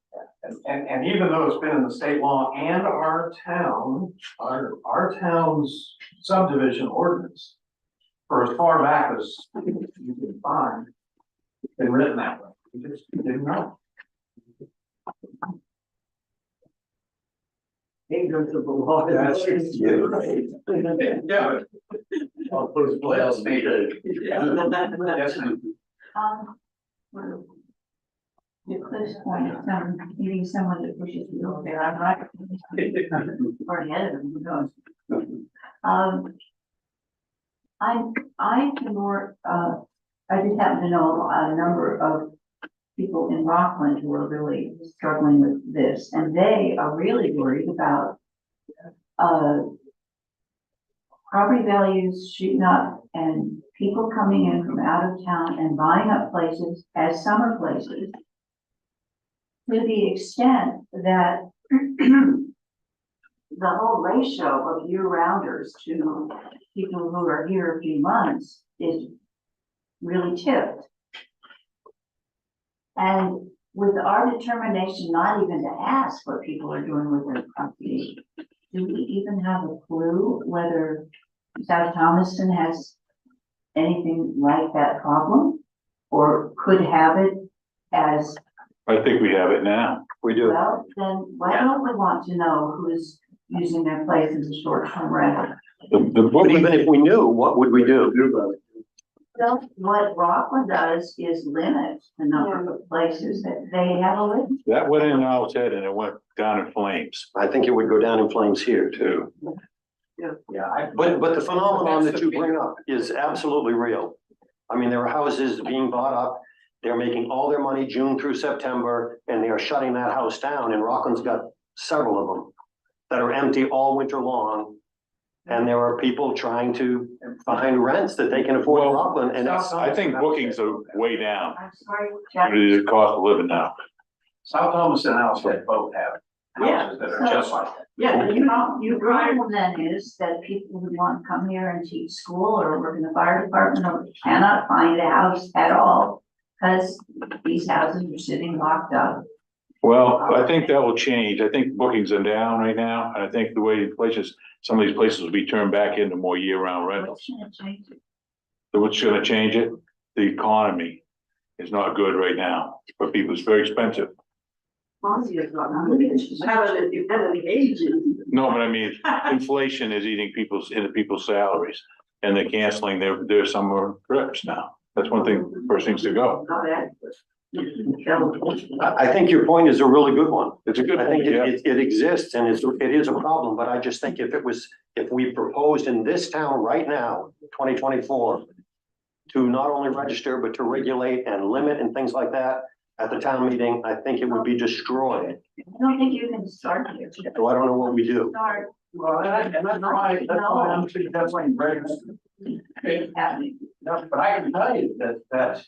Speaker 3: And even though it's been in the state law and our town's subdivision ordinance, for as far back as you can find, been written that way. We just didn't know.
Speaker 11: Ignorance of the law.
Speaker 3: That's right. Yeah. I'll put it play else needed. Yes, ma'am.
Speaker 9: To Cliff's point, meeting someone that pushes you over there, I'm right. Or ahead of them, who knows? I'm more, I just happen to know a number of people in Rockland who are really struggling with this, and they are really worried about property values shooting up and people coming in from out of town and buying up places as summer places, to the extent that the whole ratio of year-rounders to people who are here a few months is really tipped. And with our determination not even to ask what people are doing with their property, do we even have a clue whether South Thomaston has anything like that problem? Or could have it as,
Speaker 1: I think we have it now.
Speaker 4: We do.
Speaker 9: well, then why don't we want to know who's using their place as a short-term rental?
Speaker 4: But even if we knew, what would we do?
Speaker 9: Well, what Rockland does is limit the number of places that they have a limit.
Speaker 1: That went in our head and it went down in flames.
Speaker 4: I think it would go down in flames here too.
Speaker 3: Yeah.
Speaker 4: But the phenomenon that you bring up is absolutely real. I mean, there are houses being bought up. They're making all their money June through September, and they are shutting that house down, and Rockland's got several of them that are empty all winter long. And there are people trying to find rents that they can afford in
Speaker 1: Well,
Speaker 4: Rockland, and it's,
Speaker 1: I think bookings are way down
Speaker 9: I'm sorry, Jack.
Speaker 1: due to the cost of living now.
Speaker 3: South Thomas and Alfred both have houses that are just like that.
Speaker 10: yeah,
Speaker 9: The
Speaker 10: you drive,
Speaker 9: problem then is that people who want to come here and teach school or work in the fire department cannot find a house at all. Because these houses are sitting locked up.
Speaker 1: Well, I think that will change. I think bookings are down right now, and I think the way places, some of these places will be turned back into more year-round rentals.
Speaker 9: What's gonna change it?
Speaker 1: So what's gonna change it? The economy is not good right now for people. It's very expensive.
Speaker 10: Fonzie is not, having a dependent agent.
Speaker 1: No, but I mean, inflation is eating into people's salaries, and they're canceling their summer trips now. That's one thing, first things to go.
Speaker 10: Not adequate.
Speaker 4: I think your point is a really good one.
Speaker 1: It's a good
Speaker 4: I think
Speaker 1: point, yeah.
Speaker 4: it exists and it is a problem, but I just think if we proposed in this town right now, 2024, to not only register, but to regulate and limit and things like that at the town meeting, I think it would be destroyed.
Speaker 9: I don't think you can start here.
Speaker 4: So I don't know what we do.
Speaker 9: Start
Speaker 3: Well, and that's why I'm suggesting register.
Speaker 9: happening.
Speaker 3: No, but I can tell you that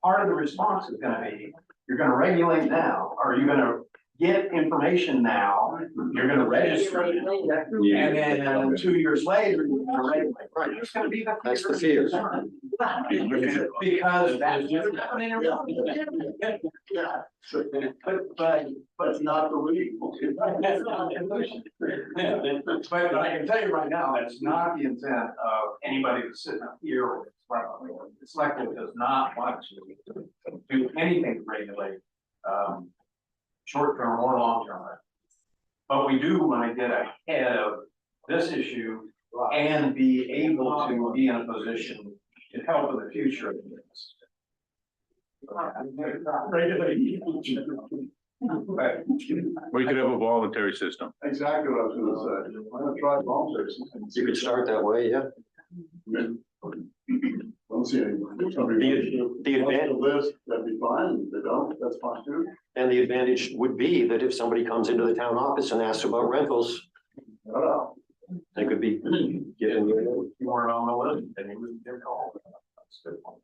Speaker 3: part of the response is gonna be, you're gonna regulate now, or you're gonna get information now, you're gonna register it. And then 2 years later, you're gonna regulate. Right, it's gonna be
Speaker 4: That's the fear.
Speaker 3: Because that's what's happening around.
Speaker 7: Yeah. So,
Speaker 3: But
Speaker 7: that's not the league.
Speaker 3: But I can tell you right now, that's not the intent of anybody that's sitting up here or the select board does not want to do anything to regulate, short-term or long-term. But we do want to get ahead of this issue and be able to be in a position to help in the future of this. But
Speaker 1: We could have a voluntary system.
Speaker 7: Exactly what I was gonna say. Why not try voluntary?
Speaker 4: You could start that way, yeah.
Speaker 7: Don't see any. If somebody
Speaker 4: The
Speaker 7: wants
Speaker 4: advantage,
Speaker 7: to list, that'd be fine. If they don't, that's fine too.
Speaker 4: and the advantage would be that if somebody comes into the town office and asks about rentals, they could be getting your.
Speaker 3: if you weren't on the list, then you wouldn't get called. That's a good point.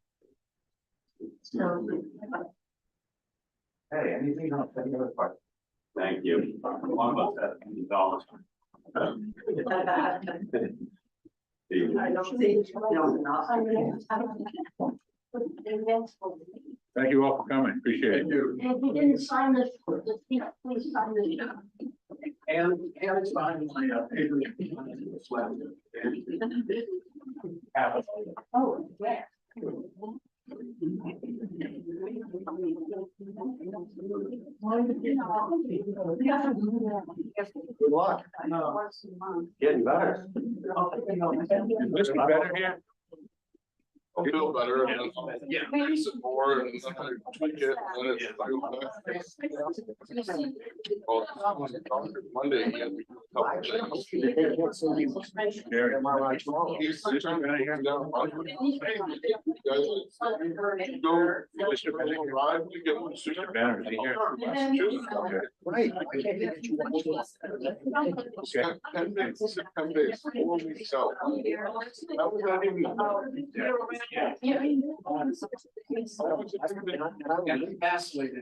Speaker 3: Hey, anything else? Any other questions?
Speaker 8: Thank you.
Speaker 3: One about that, $100.
Speaker 10: I don't think,
Speaker 1: Thank you all for coming, appreciate it.
Speaker 7: Thank you.
Speaker 2: And if you didn't sign this, please sign this.
Speaker 3: And it's fine, my paper.
Speaker 2: Oh, yeah.
Speaker 4: Good luck. Getting better.
Speaker 1: Is this better here?
Speaker 12: I'll feel better and then I'll increase it more and then I tweak it and then it's. Well, Monday again.
Speaker 1: Gary.
Speaker 12: He's trying to hand down. You guys, go,
Speaker 1: Mr. Bennett.
Speaker 12: ride to get one.
Speaker 1: Mr. Banner, is he here?
Speaker 4: Right.
Speaker 12: 10 days, 10 days, 4 weeks out. That was not even.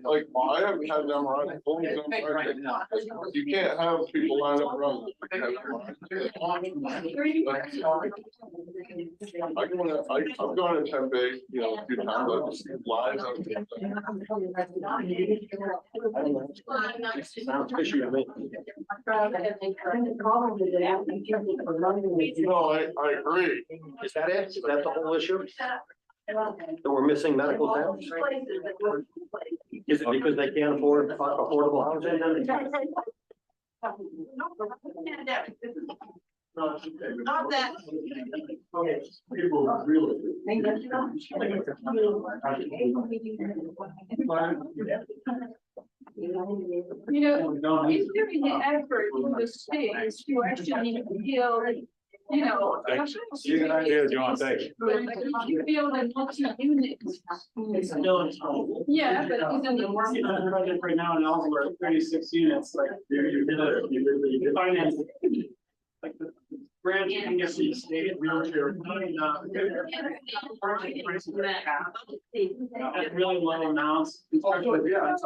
Speaker 12: Like, I haven't had them ride. You can't have people line up around. I've gone to 10 days, you know, a few times, I've seen lives.
Speaker 4: Sounds fishy to me.
Speaker 12: No, I agree.
Speaker 4: Is that it? Is that the whole issue? That we're missing medical towns? Is it because they can't afford affordable housing?
Speaker 10: Not that.
Speaker 7: People really.
Speaker 6: You know, is there any effort in the states to actually build, you know?
Speaker 1: Thanks. You got an idea, John, thanks.
Speaker 6: If you build a multi-unit. Yeah, but isn't it working?
Speaker 5: On the project right now in Ellsworth, 36 units, like, you're financing. Like the grant you can get from the state, wheelchair, at really low amounts. Especially, yeah, it's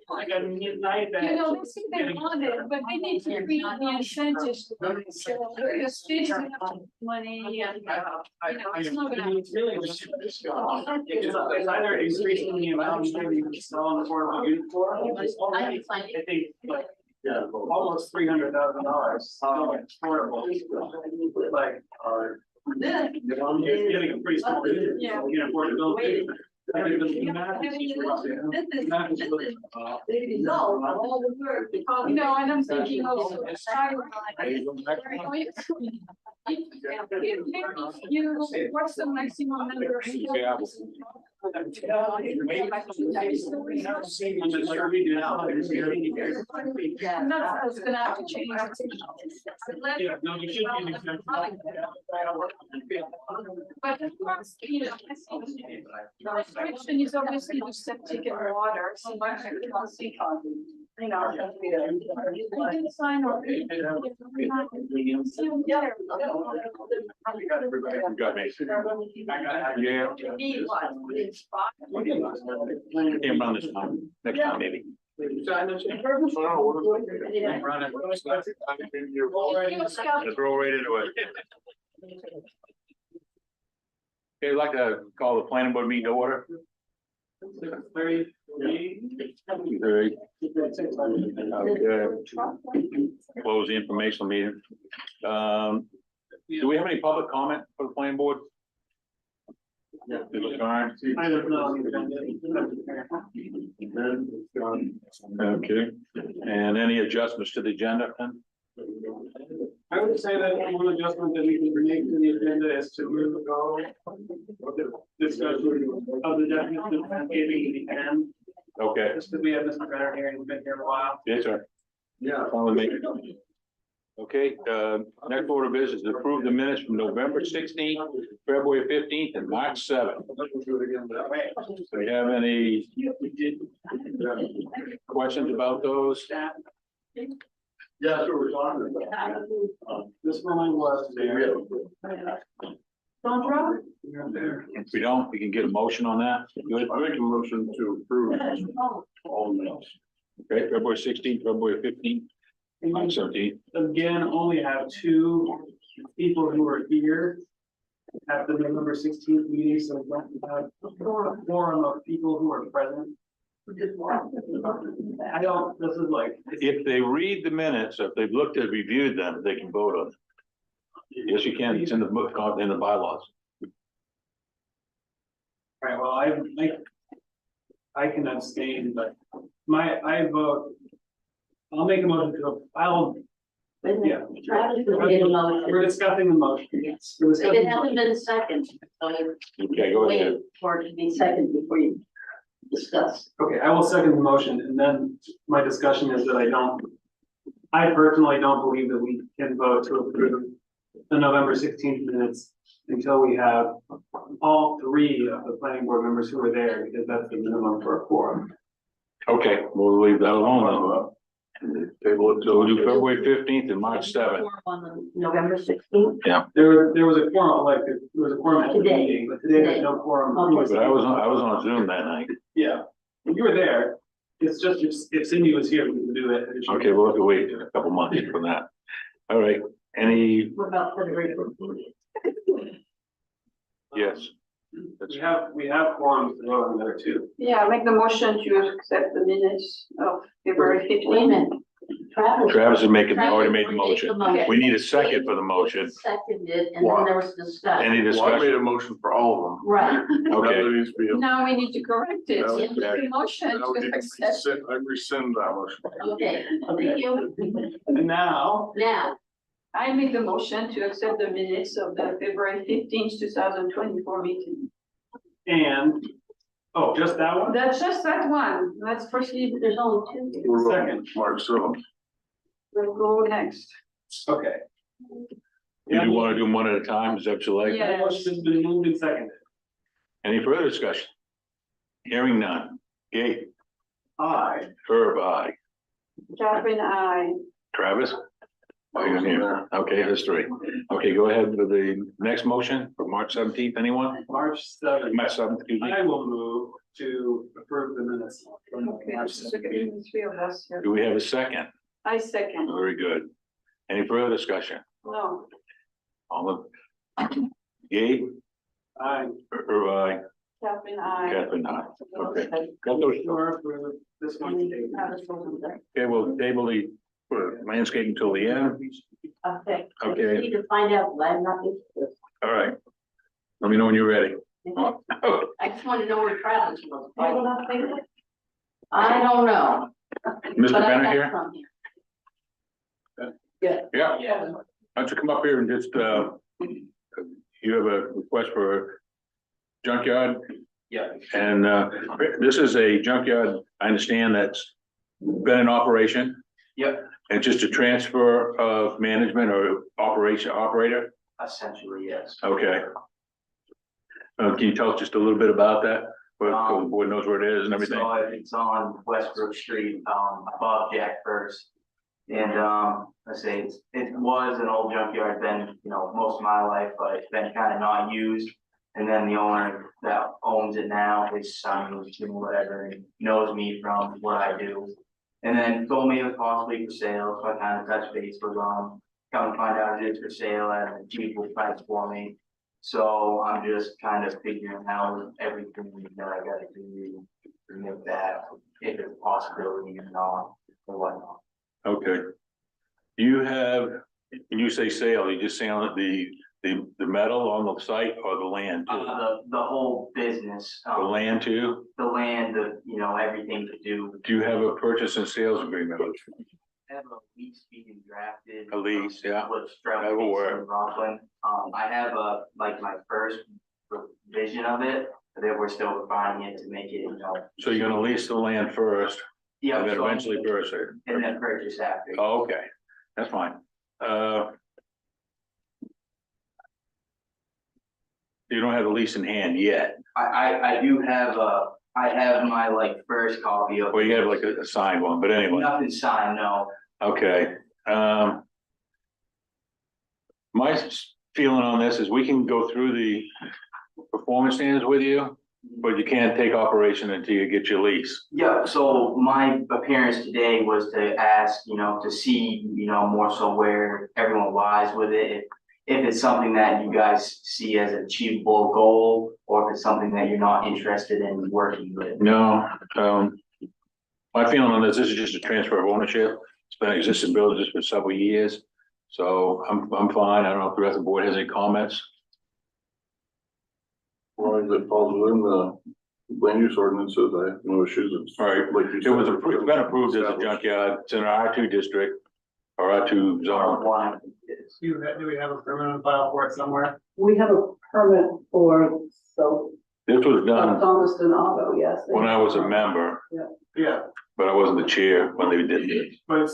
Speaker 5: like a midnight.
Speaker 6: You know, they say they want it, but they need to create the incentives. The state's gonna have money and, you know, it's not gonna.
Speaker 5: It's really just, it's either increasing the amount of you can sell an affordable unit for, I think, like, yeah, almost $300,000. Affordable. Like,
Speaker 10: This
Speaker 5: you're getting a pretty small unit, so you can afford to build it.
Speaker 10: result of all the work.
Speaker 6: You know, and I'm thinking also. What's the maximum number of?
Speaker 1: Yeah.
Speaker 6: I'm not, it's gonna have to change.
Speaker 5: Yeah, no, you should be.
Speaker 6: But of course, you know, I think the restriction is obviously the septic and water, so much you can't see. You know. You can sign or.
Speaker 1: You got me. Yeah. Can't run this time, next time maybe. Let's roll right into it. Okay, I'd like to call the planning board meeting to order. Very. Close the informational meeting. Do we have any public comment for the planning board?
Speaker 5: I don't know.
Speaker 1: Okay, and any adjustments to the agenda then?
Speaker 5: I would say that one adjustment that we can make to the agenda is to move the discussion of the definition of landscaping to the end.
Speaker 1: Okay,
Speaker 5: Just because we have Mr. Brenner here, he's been here a while.
Speaker 1: yes, sir.
Speaker 7: Yeah.
Speaker 1: Fine with me. Okay, next order of business is to approve the minutes from November 16th, February 15th, and March 7th. Do we have any questions about those?
Speaker 7: Yeah, that's what we're talking about.
Speaker 5: This one was there.
Speaker 6: Don't drop.
Speaker 1: If we don't, we can get a motion on that. Good.
Speaker 7: I make a motion to approve all minutes.
Speaker 1: Okay, February 16th, February 15th, March 17th.
Speaker 5: Again, only have two people who are here at the November 16th meeting, so we don't have a quorum of people who are present. I don't, this is like.
Speaker 1: If they read the minutes, if they've looked at, reviewed them, they can vote on it. Yes, you can. It's in the book, in the bylaws.
Speaker 5: Right, well, I can abstain, but I vote. I'll make a motion to, yeah.
Speaker 2: Travis made a motion.
Speaker 5: We're discussing the motion.
Speaker 2: Yes.
Speaker 5: We're
Speaker 2: If
Speaker 5: discussing
Speaker 2: it
Speaker 5: the
Speaker 2: hasn't
Speaker 5: motion.
Speaker 2: been seconded, so you
Speaker 1: Okay, go ahead.
Speaker 2: wait for it to be seconded before you discuss.
Speaker 5: Okay, I will second the motion, and then my discussion is that I personally don't believe that we can vote to approve the November 16th minutes until we have all three of the planning board members who are there, because that's the minimum for a quorum.
Speaker 1: Okay, we'll leave that alone then. Table it, so we'll do February 15th and March 7th.
Speaker 2: On the November 16th.
Speaker 5: There was a quorum, like, there was a quorum at the
Speaker 2: Today.
Speaker 5: meeting, but today there's no quorum.
Speaker 2: Okay.
Speaker 1: But I was on Zoom that night.
Speaker 5: Yeah, you were there. It's just, if Cindy was here, we can do it.
Speaker 1: Okay, we'll have to wait a couple months for that. All right, any,
Speaker 2: What about February 15th?
Speaker 1: yes.
Speaker 5: We have quorums to vote on there too.
Speaker 6: Yeah, make the motion to accept the minutes of February
Speaker 2: Wait a
Speaker 6: 15th.
Speaker 2: minute.
Speaker 1: Travis is making,
Speaker 2: Travis
Speaker 1: already made the
Speaker 2: made the
Speaker 1: motion.
Speaker 2: motion.
Speaker 1: We need a second for the motion.
Speaker 2: Seconded, and then there was discussion.
Speaker 1: Any
Speaker 12: Well, I made
Speaker 1: discussion?
Speaker 12: a motion for all of them.
Speaker 2: Right.
Speaker 1: Okay,
Speaker 12: That needs to be a-
Speaker 6: Now we need to correct it.
Speaker 12: That was
Speaker 6: Make the motion
Speaker 12: that would
Speaker 6: to
Speaker 12: be
Speaker 6: accept.
Speaker 12: I rescind that motion.
Speaker 2: Okay, thank you.
Speaker 5: And now,
Speaker 2: Now,
Speaker 6: I make the motion to accept the minutes of the February 15th, 2024 meeting.
Speaker 5: and, oh, just that one?
Speaker 6: That's just that one. Let's proceed.
Speaker 2: there's only two.
Speaker 12: We're
Speaker 5: Second.
Speaker 12: March 7th.
Speaker 6: We'll go next.
Speaker 5: Okay.
Speaker 1: do you want to do them one at a time? Is that what you like?
Speaker 6: Yeah.
Speaker 5: The motion has been moved and seconded.
Speaker 1: Any further discussion? Hearing none. Gabe,
Speaker 5: Aye.
Speaker 1: Herb, aye.
Speaker 6: Catherine, I.
Speaker 1: Travis? Oh, you're here. Okay, that's three. Okay, go ahead with the next motion for March 17th. Anyone?
Speaker 5: March 7th.
Speaker 1: March 7th, excuse me.
Speaker 5: I will move to approve the minutes. from
Speaker 6: Okay,
Speaker 5: March
Speaker 6: so
Speaker 5: 17th.
Speaker 6: three of us here.
Speaker 1: Do we have a second?
Speaker 6: I second.
Speaker 1: Very good. Any further discussion?
Speaker 6: No,
Speaker 1: All of Gabe,
Speaker 5: Aye.
Speaker 1: Herb, aye.
Speaker 6: Catherine, I.
Speaker 1: Catherine, aye. Okay. Got those.
Speaker 5: Sure, for this one.
Speaker 2: Travis wasn't there.
Speaker 1: Okay, we'll table the landscaping till the end.
Speaker 2: Okay. I
Speaker 1: Okay.
Speaker 2: need to find out, why I'm not used to this.
Speaker 1: All right. Let me know when you're ready.
Speaker 2: I just want to know where Travis was. I don't know.
Speaker 1: Mr.
Speaker 2: but I
Speaker 1: Bennett
Speaker 2: got
Speaker 1: here?
Speaker 2: some here.
Speaker 1: Yeah.
Speaker 10: Yeah.
Speaker 1: Why don't you come up here and just, you have a request for junkyard?
Speaker 3: Yeah.
Speaker 1: And, this is a junkyard, I understand that's been in operation.
Speaker 3: Yep,
Speaker 1: And just a transfer of management or operator?
Speaker 3: essentially, yes.
Speaker 1: Okay. Can you tell us just a little bit about that? So the board knows where it is and everything?
Speaker 3: So it's on Westbrook Street, above Jack First. And, let's say it was an old junkyard then, most of my life, but it's been kind of not used. And then the owner that owns it now, his son was doing whatever, and knows me from what I do. And then told me it was possibly for sale, so I kind of touched base with come to find out it is for sale at a achievable price for me. So I'm just kind of figuring out everything that I gotta do to make that, if it's a possibility or not, or whatnot.
Speaker 1: Okay. You have, when you say sale, you just saying the metal on the site or the land too?
Speaker 3: The whole business,
Speaker 1: The land too?
Speaker 3: the land, everything to do.
Speaker 1: Do you have a purchase and sales agreement?
Speaker 3: I have a lease being drafted.
Speaker 1: A lease, yeah.
Speaker 3: With Stroud
Speaker 1: That'll
Speaker 3: Lease
Speaker 1: work.
Speaker 3: in Rockland. I have my first vision of it, but then we're still refining it to make it,
Speaker 1: So you're gonna lease the land first
Speaker 3: Yeah,
Speaker 1: and then
Speaker 3: so-
Speaker 1: eventually purchase it?
Speaker 3: And then purchase after.
Speaker 1: Oh, okay, that's fine. You don't have the lease in hand yet.
Speaker 3: I do have I have my first copy of.
Speaker 1: Well, you have like a signed one, but anyway,
Speaker 3: Nothing signed, no.
Speaker 1: okay. My feeling on this is we can go through the performance standards with you, but you can't take operation until you get your lease.
Speaker 3: Yeah, so my appearance today was to ask, to see, more so where everyone lies with it. If it's something that you guys see as an achievable goal, or if it's something that you're not interested in working with.
Speaker 1: No, my feeling on this is just a transfer of ownership. It's been an existing building just for several years. So I'm fine. I don't know if the rest of the board has any comments.
Speaker 12: Well, it falls within the land use ordinances, I have no issues. It's
Speaker 1: All right,
Speaker 12: like you
Speaker 1: it
Speaker 12: said,
Speaker 1: was approved, been approved as a junkyard. It's in our R2 district or R2 zone.
Speaker 3: One.
Speaker 5: Do we have a permanent file for it somewhere?
Speaker 10: We have a permit for,
Speaker 1: This was done
Speaker 10: Thomas Donato, yes.
Speaker 1: when I was a member,
Speaker 5: Yeah,
Speaker 1: but I wasn't the chair when they did this.
Speaker 5: but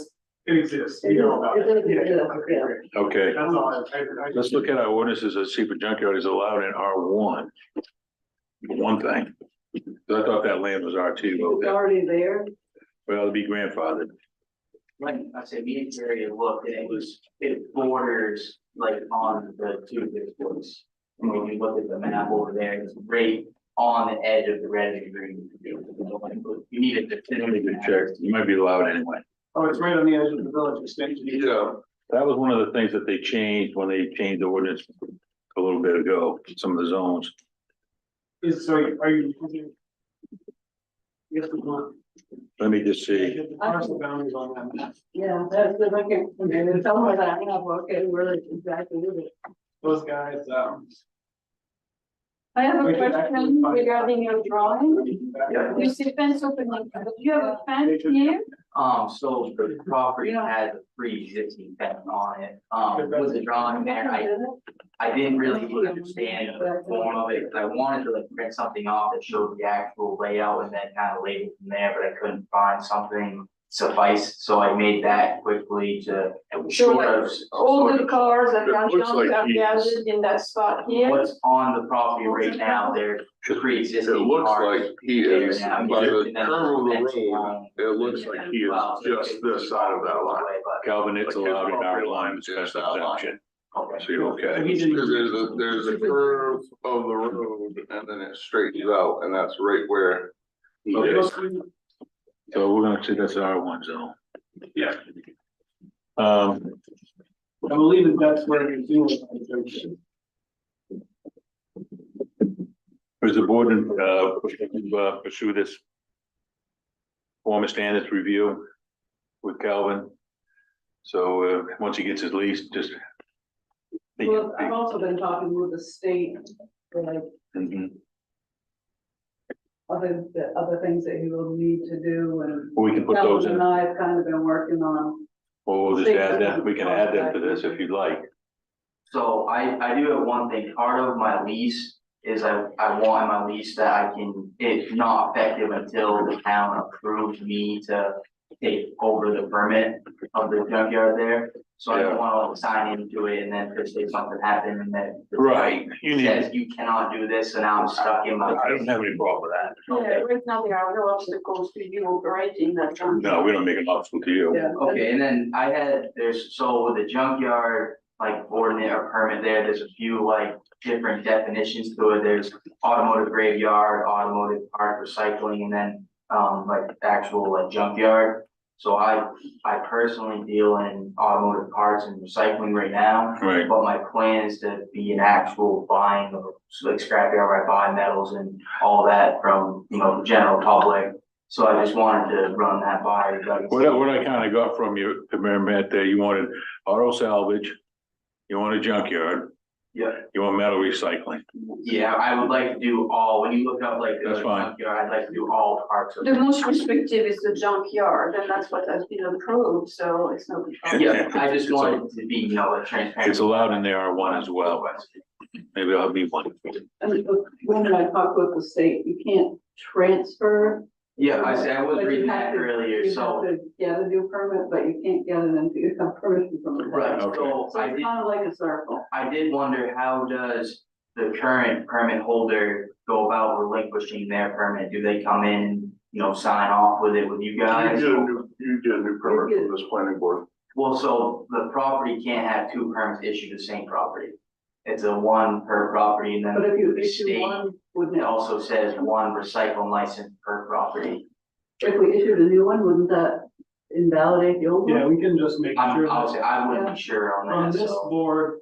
Speaker 5: it exists, you know about it.
Speaker 10: Yeah.
Speaker 1: Okay,
Speaker 5: That's all I.
Speaker 1: let's look at our ordinances and see if a junkyard is allowed in R1. One thing, 'cause I thought that land was R2.
Speaker 10: It's already there.
Speaker 1: Well, it'd be grandfathered.
Speaker 3: Like I said, me and Terry had looked and it borders on the two districts. And when you look at the map over there, it's right on the edge of the red and green. You need a
Speaker 1: Really
Speaker 3: definitive
Speaker 1: good check. You might be allowed anyway.
Speaker 5: Oh, it's right on the edge of the village extension.
Speaker 12: Yeah,
Speaker 1: That was one of the things that they changed when they changed the ordinance a little bit ago, some of the zones.
Speaker 5: Are you? Yes, we want.
Speaker 1: Let me just see.
Speaker 5: The parcel boundaries on that map.
Speaker 10: Yeah, that's the, okay, tell me that, I have, okay, where exactly is it?
Speaker 5: Those guys,
Speaker 6: I have a
Speaker 5: We can
Speaker 6: question
Speaker 5: actually-
Speaker 6: regarding your drawing.
Speaker 3: Yeah.
Speaker 6: You see fence opening, do you have a fence here?
Speaker 3: So the property has a pre-existing fence on it, with the drawing there, I didn't really understand the form of it, because I wanted to print something off that showed the actual layout and then kind of label from there, but I couldn't find something suffice, so I made that quickly to
Speaker 6: Sure,
Speaker 3: sort of.
Speaker 6: All
Speaker 3: sort
Speaker 6: the
Speaker 3: of-
Speaker 6: cars that
Speaker 12: It
Speaker 6: are
Speaker 12: looks like
Speaker 6: are
Speaker 12: he's-
Speaker 6: gathered in that spot here.
Speaker 3: What's on the property right now, they're pre-existing.
Speaker 12: it looks
Speaker 3: cars
Speaker 12: like he is,
Speaker 3: there now.
Speaker 12: by the
Speaker 3: And then
Speaker 12: curve of the
Speaker 3: fence
Speaker 12: road,
Speaker 3: line.
Speaker 12: it looks like he is
Speaker 3: Well, so
Speaker 12: just
Speaker 3: it-
Speaker 12: this side of that line.
Speaker 3: But-
Speaker 1: Calvin, it's
Speaker 12: Like his
Speaker 1: allowed in our
Speaker 12: property
Speaker 1: line,
Speaker 12: line
Speaker 1: it's
Speaker 12: is
Speaker 1: special
Speaker 12: that line.
Speaker 1: exemption.
Speaker 3: Okay.
Speaker 1: So you're okay.
Speaker 12: Because there's a curve of the road and then it straightens out and that's right where he is.
Speaker 1: So we're gonna say that's R1 zone.
Speaker 5: Yeah,
Speaker 1: Um,
Speaker 5: I believe that that's where you're doing.
Speaker 1: is the board, pursue this form of standards review with Calvin? So, once he gets his lease, just
Speaker 10: Well, I've also been talking with the state, like,
Speaker 1: Mhm.
Speaker 10: other things that he will need to do, and
Speaker 1: We can put those
Speaker 10: Calvin
Speaker 1: in,
Speaker 10: and I have kind of been working on.
Speaker 1: or we'll just add that, we can add them to this if you'd like.
Speaker 13: So I do have one thing, part of my lease is I want in my lease that I can, it's not effective until the town approves me to take over the permit of the junkyard there. So I don't wanna sign into it and then if say something happened and then.
Speaker 1: Right, you need,
Speaker 13: Says you cannot do this, and now I'm stuck in my.
Speaker 1: I don't have any problem with that.
Speaker 6: Yeah, right now there are no obstacles to you operating that junkyard.
Speaker 1: No, we don't make an obstacle to you.
Speaker 10: Yeah.
Speaker 13: Okay, and then I had, so with the junkyard, like ordinance or permit there's a few like different definitions to it. There's automotive graveyard, automotive part recycling, and then like actual like junkyard. So I personally deal in automotive parts and recycling right now.
Speaker 1: Right,
Speaker 13: But my plan is to be an actual buying of like scrapyard where I buy metals and all that from, the general public. So I just wanted to run that by you guys.
Speaker 1: what I kinda got from you, Matt, there, you wanted auto salvage, you want a junkyard,
Speaker 13: Yeah,
Speaker 1: you want metal recycling.
Speaker 13: yeah, I would like to do all, when you look up like the
Speaker 1: That's fine.
Speaker 13: junkyard, I'd like to do all parts of
Speaker 6: The
Speaker 13: it.
Speaker 6: most restrictive is the junkyard, and that's what has been approved, so it's not. a problem.
Speaker 13: Yeah, I just wanted to be, a transparent.
Speaker 1: It's allowed in the R1 as well. Maybe I'll be one.
Speaker 10: And when I talked with the state, you can't transfer.
Speaker 13: Yeah, I was
Speaker 10: But you
Speaker 13: reading
Speaker 10: have
Speaker 13: that
Speaker 10: to-
Speaker 13: earlier,
Speaker 10: You
Speaker 13: so,
Speaker 10: have to get a new permit, but you can't get it until you have permission from the. town.
Speaker 13: right,
Speaker 1: Okay.
Speaker 13: so
Speaker 10: So
Speaker 13: I
Speaker 10: it's
Speaker 13: did.
Speaker 10: kind of like a circle.
Speaker 13: I did wonder, how does the current permit holder go about relinquishing their permit? Do they come in, sign off with it with you guys?
Speaker 12: You get a new permit from this planning board.
Speaker 13: Well, so the property can't have two permits issued the same property. It's a one per property, and then
Speaker 10: But if you
Speaker 13: the
Speaker 10: issue
Speaker 13: state,
Speaker 10: one, wouldn't
Speaker 13: it
Speaker 10: it,
Speaker 13: also says one recycling license per property.
Speaker 10: if we issued a new one, wouldn't that invalidate the old
Speaker 5: Yeah,
Speaker 10: one?
Speaker 5: we can just make sure
Speaker 13: I would say,
Speaker 5: that
Speaker 13: I wouldn't be sure on
Speaker 5: on
Speaker 13: that,
Speaker 5: this
Speaker 13: so.
Speaker 5: board,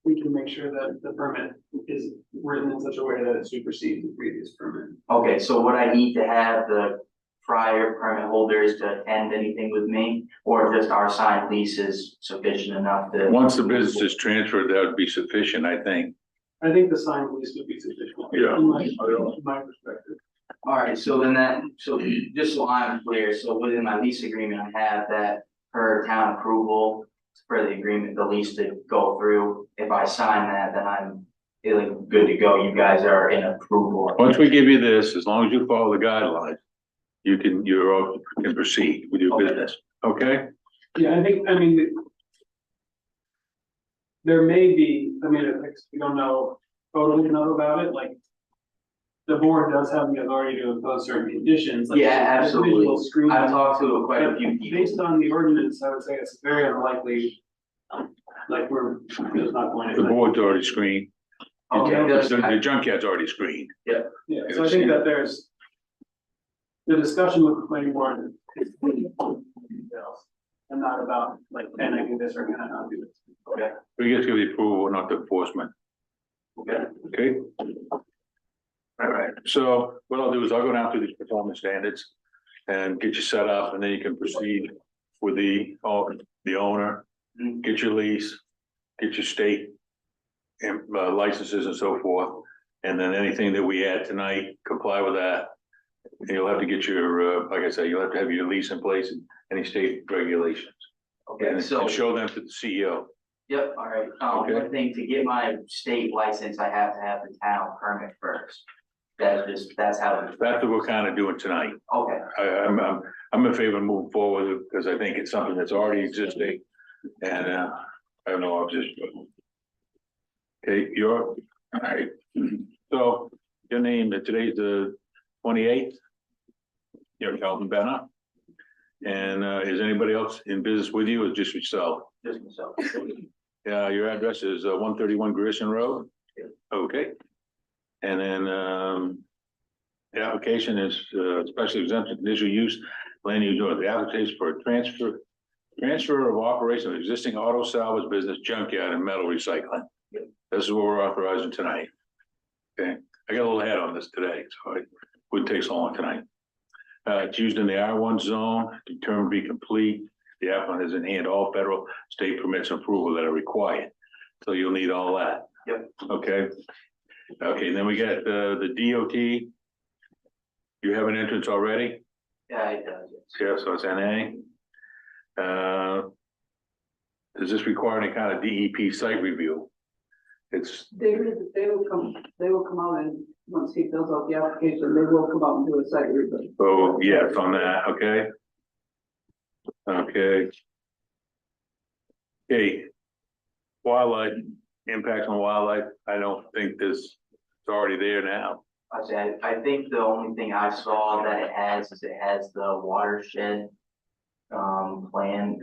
Speaker 5: we can make sure that the permit is written in such a way that it supersedes the previous permit.
Speaker 13: Okay, so would I need to have the prior permit holders to attend anything with me? Or just our signed lease is sufficient enough to?
Speaker 1: Once the business is transferred, that would be sufficient, I think.
Speaker 5: I think the signed lease would be sufficient.
Speaker 1: Yeah.
Speaker 5: In my perspective.
Speaker 13: Alright, so then so just so I'm clear, so within my lease agreement, I have that per town approval for the agreement, the lease to go through. If I sign that, then I'm feeling good to go. You guys are in approval.
Speaker 1: Once we give you this, as long as you follow the guidelines, you can proceed with your
Speaker 13: Okay.
Speaker 1: business, okay?
Speaker 5: Yeah, I mean, there may be, we don't know totally enough about it, like, the board does have the authority to impose certain conditions, like.
Speaker 13: Yeah, absolutely.
Speaker 5: visual screening.
Speaker 13: I've talked to quite a few people.
Speaker 5: Based on the ordinance, I would say it's very unlikely, like, we're just not going
Speaker 1: The
Speaker 5: to.
Speaker 1: board's already screened,
Speaker 13: Okay,
Speaker 1: the junkyard's already screened.
Speaker 5: Yeah, so I think that there's the discussion with the planning board is details and not about like, can I do this or can I not do this?
Speaker 13: Okay.
Speaker 1: We just give the approval, not the enforcement,
Speaker 13: Okay.
Speaker 1: okay? All right, so what I'll do is I'll go down through these performance standards and get you set up, and then you can proceed with the owner, get your lease, get your state and licenses and so forth. And then anything that we add tonight, comply with that. And you'll have to get your, like I said, you'll have to have your lease in place and any state regulations.
Speaker 13: Okay,
Speaker 1: And
Speaker 13: so.
Speaker 1: show them to the CEO.
Speaker 13: Yep, all right.
Speaker 1: Okay.
Speaker 13: One thing, to get my state license, I have to have the town permit first. That's how it.
Speaker 1: That's what we're kind of doing tonight.
Speaker 13: Okay,
Speaker 1: I'm in favor of moving forward because I think it's something that's already existing. And, I don't know, I'll just. Okay, all right. So your name, today's the 28th. You're Calvin Benna. And, is anybody else in business with you or just yourself?
Speaker 13: just myself.
Speaker 1: Yeah, your address is 131 Grierson Road? Okay. And then, the application is, special exemption conditional use, land use, or the application for a transfer of operation of existing auto salvage business junkyard and metal recycling. This is what we're authorizing tonight. Okay, I got a little ahead on this today, so it wouldn't take so long tonight. It's used in the R1 zone, determined to be complete. The applicant has in hand all federal, state permits and approval that are required. So you'll need all that.
Speaker 13: Yep.
Speaker 1: Okay. Okay, then we got the DOT. You have an entrance already?
Speaker 13: Yeah, it does, yes.
Speaker 1: Yeah, so it's NA. Does this require any kind of DEP site review? It's,
Speaker 6: They will come out and once he fills out the application, they will come out and do a site review.
Speaker 1: oh, yes, on that, okay? Okay. Okay. Wildlife, impact on wildlife, I don't think this, it's already there now.
Speaker 13: I think the only thing I saw that it has is it has the watershed plan.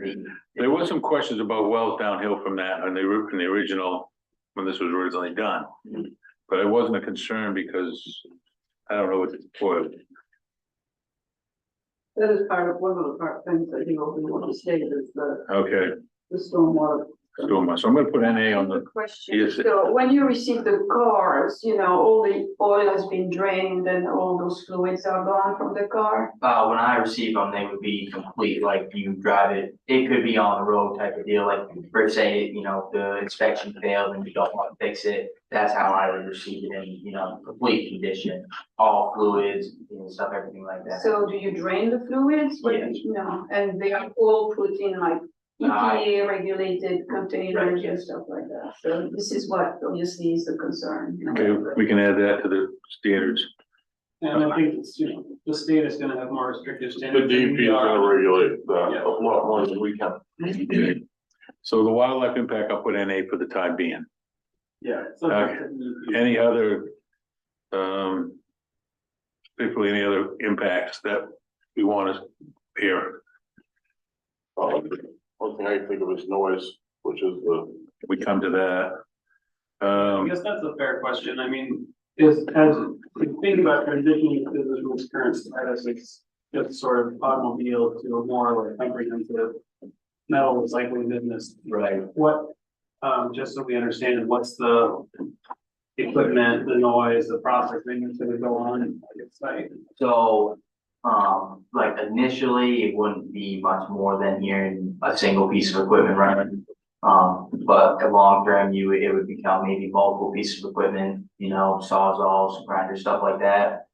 Speaker 1: There was some questions about wells downhill from that in the original, when this was originally done. But it wasn't a concern because I don't know what it's for.
Speaker 6: That is one of the things that he will want to state is
Speaker 1: Okay,
Speaker 6: the stormwater.
Speaker 1: so I'm gonna put NA on the,
Speaker 6: Question,
Speaker 1: Yes.
Speaker 6: so when you receive the cars, all the oil has been drained and all those fluids are gone from the car?
Speaker 13: When I receive them, they would be complete, like you drive it, it could be on the road type of deal, like per se, the inspection failed and you don't want to fix it. That's how I would receive it in, complete condition, all fluids, stuff, everything like that.
Speaker 6: So do you drain the fluids?
Speaker 13: Yes.
Speaker 6: No, and they are all put in like EPA regulated containers and stuff like that. So this is what obviously is the concern.
Speaker 1: okay, we can add that to the standards.
Speaker 5: And I think it's, the state is gonna have more restrictive
Speaker 12: The
Speaker 5: standards. than
Speaker 12: DEP
Speaker 5: we
Speaker 12: is
Speaker 5: are.
Speaker 12: gonna regulate that
Speaker 5: Yeah.
Speaker 12: a lot more than we can.
Speaker 1: So the wildlife impact, I'll put NA for the time being.
Speaker 5: Yeah. so
Speaker 1: Okay. Any other, particularly any other impacts that we want to hear?
Speaker 12: One thing I can think of is noise, which is
Speaker 1: We come to that.
Speaker 5: I guess that's a fair question. I mean, as we think about transitioning to this current status, it's just sort of automobile to a more like comprehensive metal recycling business.
Speaker 13: Right.
Speaker 5: What, just so we understand, what's the equipment, the noise, the processing that's gonna go on at the site?
Speaker 13: So, like initially, it wouldn't be much more than hearing a single piece of equipment running. But at long term, it would become maybe multiple pieces of equipment, sawzalls, grinders, stuff like that.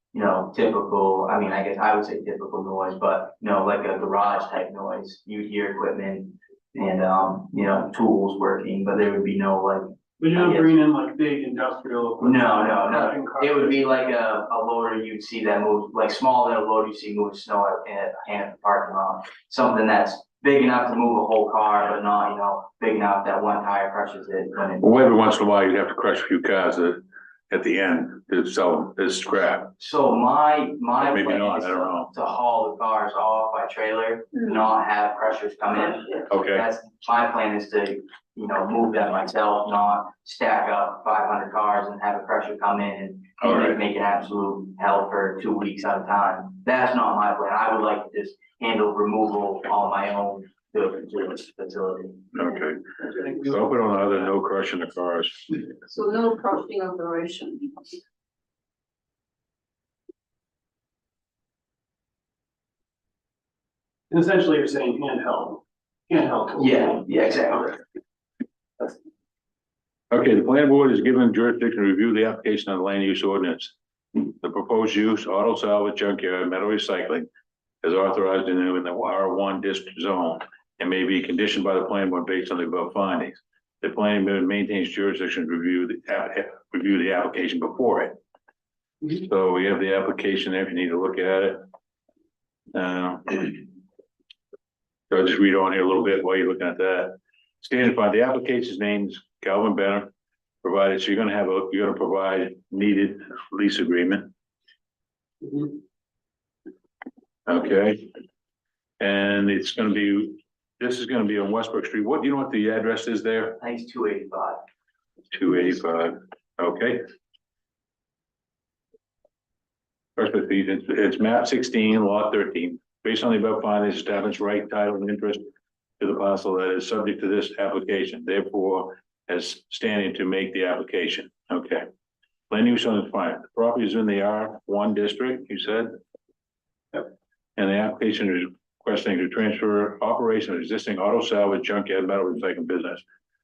Speaker 13: Typical, I guess I would say typical noise, but, like a garage type noise, you'd hear equipment and, tools working, but there would be no like.
Speaker 5: But you're
Speaker 13: I
Speaker 5: not
Speaker 13: guess-
Speaker 5: bringing in like big industrial equipment.
Speaker 13: No. It would be like a loader you'd see that move, like small little loader you see move snow at the parking lot. Something that's big enough to move a whole car, but not, big enough that one tire crushes it.
Speaker 1: Well, every once in a while, you'd have to crush a few cars at the end to sell them as scrap.
Speaker 13: So my
Speaker 1: Maybe
Speaker 13: plan
Speaker 1: not,
Speaker 13: is
Speaker 1: I don't know.
Speaker 13: to haul the cars off by trailer, not have crushers come in.
Speaker 1: Okay,
Speaker 13: That's, my plan is to, move them myself, not stack up 500 cars and have a crusher come in
Speaker 1: All
Speaker 13: and
Speaker 1: right.
Speaker 13: make an absolute hell for 2 weeks at a time. That's not my plan. I would like to just handle removal on my own to this facility.
Speaker 1: okay. So I'll put on the other, no crushing the cars.
Speaker 6: So no crushing operation.
Speaker 5: And essentially, you're saying handheld tools.
Speaker 13: Yeah, exactly.
Speaker 1: Okay, the planning board is given jurisdiction to review the application of the land use ordinance. The proposed use, auto salvage, junkyard, metal recycling is authorized in the R1 district zone and may be conditioned by the planning board based on the above findings. The planning board maintains jurisdiction to review the application before it. So we have the application there if you need to look at it. So I'll just read on here a little bit while you're looking at that. Standard by the application's name is Calvin Benner, provided, so you're gonna provide needed lease agreement. Okay. And it's gonna be, this is gonna be on Westbrook Street. What, do you know what the address is there?
Speaker 13: I think it's 285.
Speaker 1: 285, okay. First, it's map 16, lot 13. Based on the above findings, establish right, title, and interest to the parcel that is subject to this application, therefore, as standing to make the application. Okay. Land use on the front. The property is in the R1 district, you said?
Speaker 5: Yep.
Speaker 1: And the application is requesting to transfer operation of existing auto salvage junkyard metal recycling business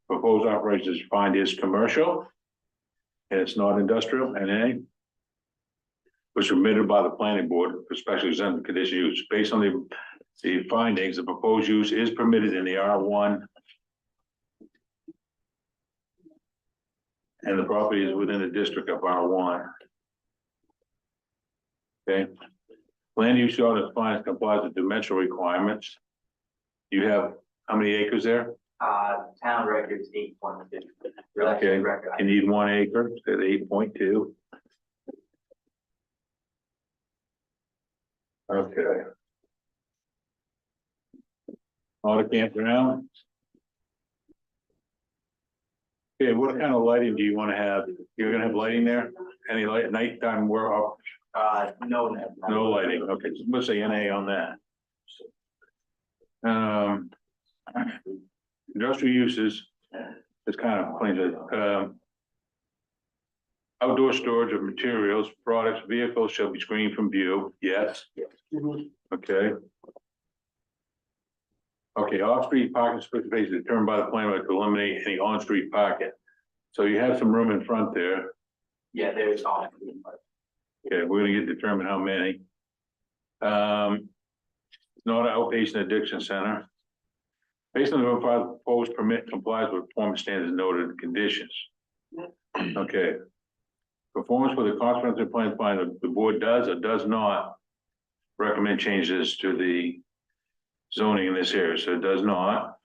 Speaker 1: Proposed operations defined as commercial. And it's not industrial, NA. Was permitted by the planning board for special exempt conditional use. Based on the findings, the proposed use is permitted in the R1. And the property is within the district of R1. Okay. Land use ordinance defines complies with dimensional requirements. You have how many acres there?
Speaker 13: Town records 8.2.
Speaker 1: Okay,
Speaker 13: Record.
Speaker 1: you need 1 acre, so 8.2. Okay. Auto campground. Okay, what kind of lighting do you want to have? You're gonna have lighting there? Any light, nighttime, we're up,
Speaker 13: No.
Speaker 1: no lighting, okay, so let's say NA on that. Industrial uses, it's kind of plain, outdoor storage of materials, products, vehicles shall be screened from view, yes. Okay. Okay, off-street parking space determined by the planner to eliminate any on-street parking. So you have some room in front there.
Speaker 13: Yeah, there's all.
Speaker 1: Okay, we're gonna get determined how many. Not an outpatient addiction center. Based on the proposed permit complies with performance standards noted in conditions. Okay. Performance for the comprehensive plan find the board does or does not recommend changes to the zoning in this area, so it does not.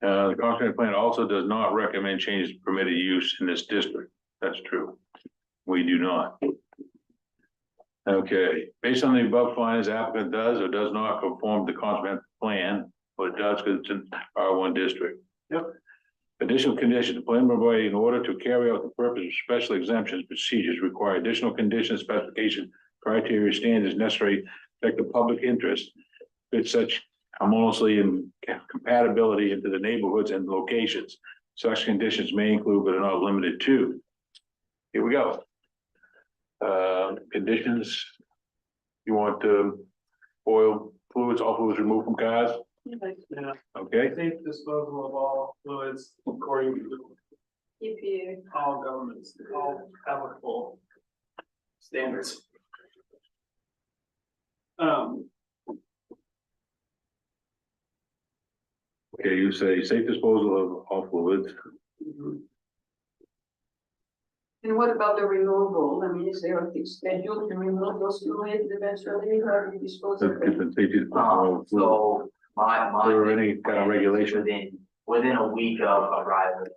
Speaker 1: The comprehensive plan also does not recommend changes to permitted use in this district. That's true. We do not. Okay, based on the above findings, applicant does or does not conform to the comprehensive plan, but it does because it's in R1 district.
Speaker 5: Yep.
Speaker 1: Additional conditions, the plan provided in order to carry out the purpose of special exemptions procedures require additional conditions, specification, criteria, standards necessary to affect the public interest. Fit such harmoniously and compatibility into the neighborhoods and locations. Such conditions may include but are not limited to. Here we go. Conditions. You want oil, fluids, all fluids removed from cars?
Speaker 5: Yeah,
Speaker 1: Okay,
Speaker 5: safe disposal of all fluids according to
Speaker 6: EPA.
Speaker 5: all governments, all applicable standards.
Speaker 1: okay, you say safe disposal of all fluids.
Speaker 6: And what about the removal? I mean, is there a fixed schedule to remove those fluids eventually, how do you dispose of them?
Speaker 1: Safety disposal of fluids.
Speaker 13: So my.
Speaker 1: Is there any kind of regulation?
Speaker 13: Within a week of arrival.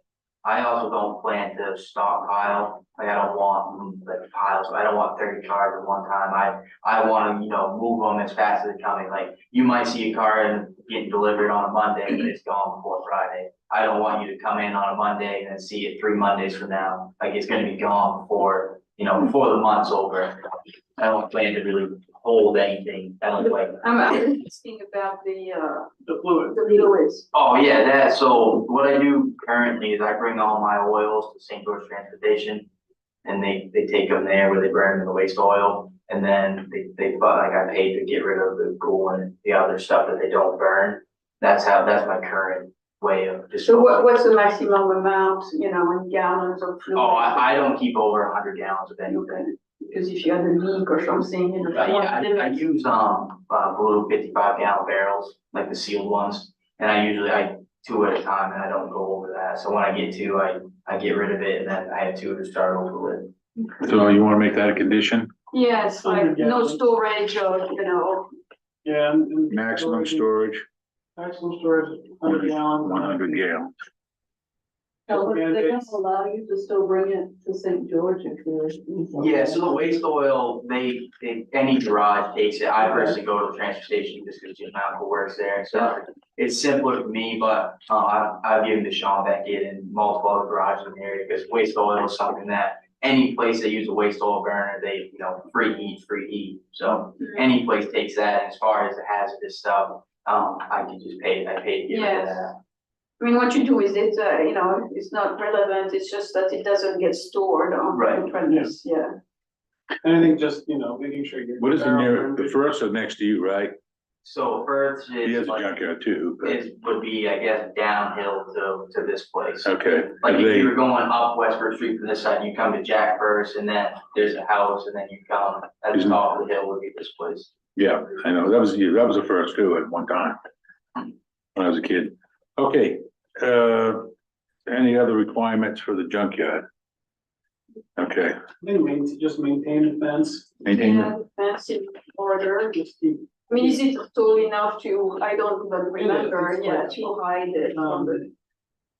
Speaker 13: I also don't plan to stockpile, like I don't want like piles, I don't want 30 cars at one time. I want to, move them as fast as they're coming. Like you might see a car and getting delivered on a Monday, but it's gone before Friday. I don't want you to come in on a Monday and then see it 3 Mondays from now. Like it's gonna be gone before, before the month's over. I don't plan to really hold anything. I don't like.
Speaker 6: I'm asking about the
Speaker 5: fluid.
Speaker 6: the fluids.
Speaker 13: Oh, yeah, so what I do currently is I bring all my oils to St. George Transportation. And they take them there where they burn in the waste oil. And then I pay to get rid of the glue and the other stuff that they don't burn. That's my current way of just.
Speaker 6: So what's the maximum amount, in gallons of fluid?
Speaker 13: Oh, I don't keep over 100 gallons of anything.
Speaker 6: Because if you had a leak or something,
Speaker 13: I use blue 55-gallon barrels, like the sealed ones, and I 2 at a time, and I don't go over that. So when I get 2, I get rid of it, and then I have 2 to start over with.
Speaker 1: So you want to make that a condition?
Speaker 6: Yes, like no
Speaker 5: 100
Speaker 6: storage or,
Speaker 5: Yeah. And
Speaker 1: Maximum storage,
Speaker 5: Maximum storage, 100 gallons.
Speaker 1: 100 gallons.
Speaker 10: They're gonna allow you to still bring it to St. George if you're.
Speaker 13: Yeah, so the waste oil, any garage takes it. I personally go to the transfer station just because Jim Malcolm works there, so it's simpler for me, but I've given to Sean Beckett and multiple other garages in the area, because waste oil is something that any place that use a waste oil burner, they, free heat. So any place takes that. As far as the hazardous stuff, I can just pay to get rid of that.
Speaker 6: I mean, what you do is it's not relevant, it's just that it doesn't get stored on the premise, yeah.
Speaker 5: And I think just, making sure you're.
Speaker 1: What is the first or next to you, right?
Speaker 13: So Firth
Speaker 1: He has
Speaker 13: is
Speaker 1: a
Speaker 13: like,
Speaker 1: junkyard too, but,
Speaker 13: would be, I guess, downhill to this place.
Speaker 1: okay.
Speaker 13: Like
Speaker 1: Have
Speaker 13: if
Speaker 1: they-
Speaker 13: you were going up Westford Street from this side, you come to Jack first, and then there's a house, and then you come at the
Speaker 1: Isn't-
Speaker 13: top of the hill would be this place.
Speaker 1: Yeah, I know, that was the first too at one time. When I was a kid. Okay, any other requirements for the junkyard? Okay,
Speaker 5: Just maintain the fence.
Speaker 1: maintain
Speaker 6: Yeah, the fence in order.
Speaker 5: Just keep,
Speaker 6: I mean, is it tall enough to, I don't even remember,
Speaker 5: it's
Speaker 6: yeah,
Speaker 5: quite
Speaker 6: to hide it from the.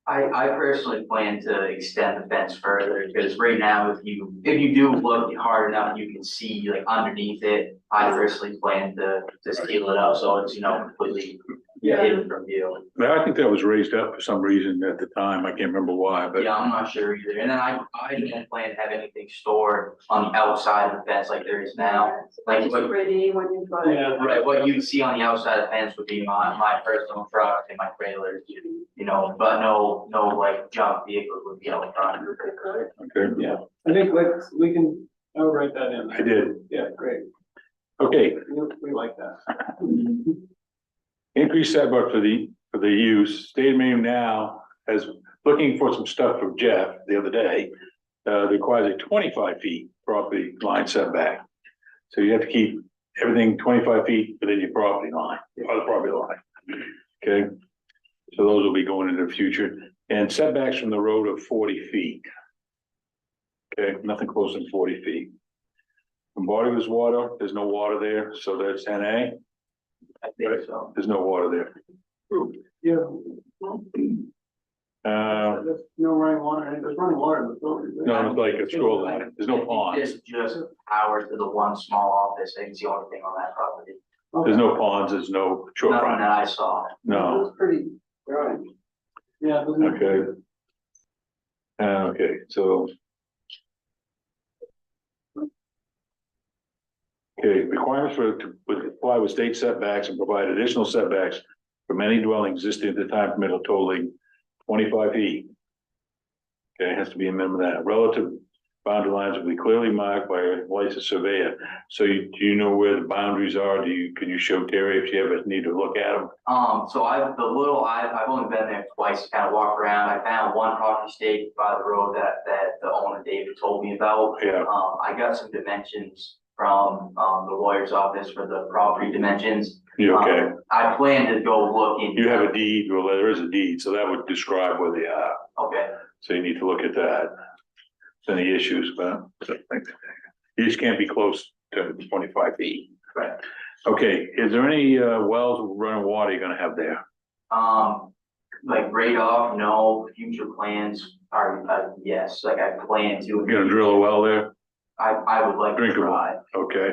Speaker 13: I personally plan to extend the fence further, because right now, if you do look hard enough, you can see like underneath it. I personally plan to seal it up, so it's, completely hidden from view.
Speaker 1: I think that was raised up for some reason at the time, I can't remember why, but.
Speaker 13: Yeah, I'm not sure either, and then I don't plan to have anything stored on the outside of the fence like there is now. Like,
Speaker 6: It's pretty when you drive.
Speaker 5: yeah.
Speaker 13: right, what you see on the outside of the fence would be my personal truck and my trailers, but no like junk vehicles would be out front.
Speaker 1: Okay,
Speaker 5: Yeah, I think I'll write that in.
Speaker 1: I did,
Speaker 5: Yeah, great.
Speaker 1: okay,
Speaker 5: We like that.
Speaker 1: increased setback for the use, State of Maine now is looking for some stuff from Jeff the other day. Requires a 25 feet property line setback. So you have to keep everything 25 feet within your property line, or the property line. Okay, so those will be going into the future, and setbacks from the road of 40 feet. Okay, nothing closer than 40 feet. From body was water, there's no water there, so that's NA,
Speaker 13: I think so.
Speaker 1: there's no water there.
Speaker 5: Yeah.
Speaker 1: Uh,
Speaker 5: There's no running water, there's running water in the building.
Speaker 1: no, it's like a shoreline, there's no ponds,
Speaker 13: It's just power to the one small office, I think it's the only thing on that property.
Speaker 1: there's no ponds, there's no
Speaker 13: Nothing that
Speaker 1: shorefront,
Speaker 13: I saw.
Speaker 1: no,
Speaker 5: It's pretty dry. Yeah. it doesn't-
Speaker 1: okay. Okay, so. Okay, requirements to comply with state setbacks and provide additional setbacks from any dwelling existing at the time permitted totaling 25 feet. Okay, it has to be a minimum of that. Relative boundary lines will be clearly marked by a licensed surveyor. So do you know where the boundaries are? Can you show Terry if you ever need to look at them?
Speaker 13: So I've only been there twice, kind of walk around. I found one coffee stake by the road that the owner David told me about.
Speaker 1: Yeah.
Speaker 13: I got some dimensions from, the lawyer's office for the property dimensions.
Speaker 1: You okay?
Speaker 13: I plan to go look into.
Speaker 1: You have a deed, well, there is a deed, so that would describe where they are.
Speaker 13: Okay,
Speaker 1: So you need to look at that. If any issues, but you just can't be close to 25 feet.
Speaker 13: right.
Speaker 1: Okay, is there any wells with running water you're gonna have there?
Speaker 13: Like right off, no, future plans are, yes, like I plan to.
Speaker 1: You're gonna drill a well there?
Speaker 13: I would like to
Speaker 1: Drinkable.
Speaker 13: try.
Speaker 1: Okay.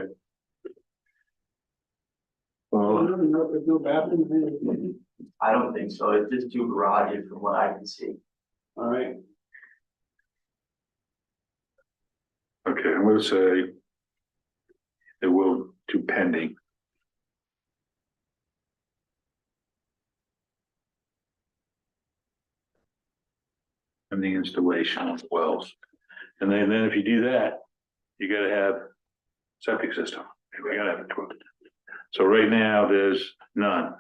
Speaker 1: Well,
Speaker 5: There's no bathroom there.
Speaker 13: I don't think so. It's just two garages from what I can see.
Speaker 5: All right.
Speaker 1: okay, I'm gonna say it will to pending. And the installation of wells. And then if you do that, you gotta have septic system. You gotta have it. So right now, there's none.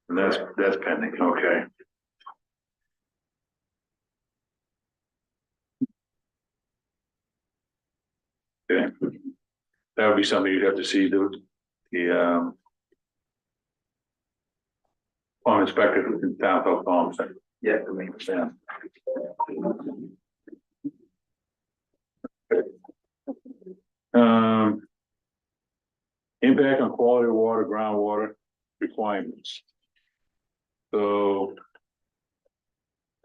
Speaker 1: And that's pending, okay. Okay. That would be something you'd have to see the farm inspector in town of farms.
Speaker 13: Yeah.
Speaker 1: To make sense. Impact on quality of water, groundwater requirements. So,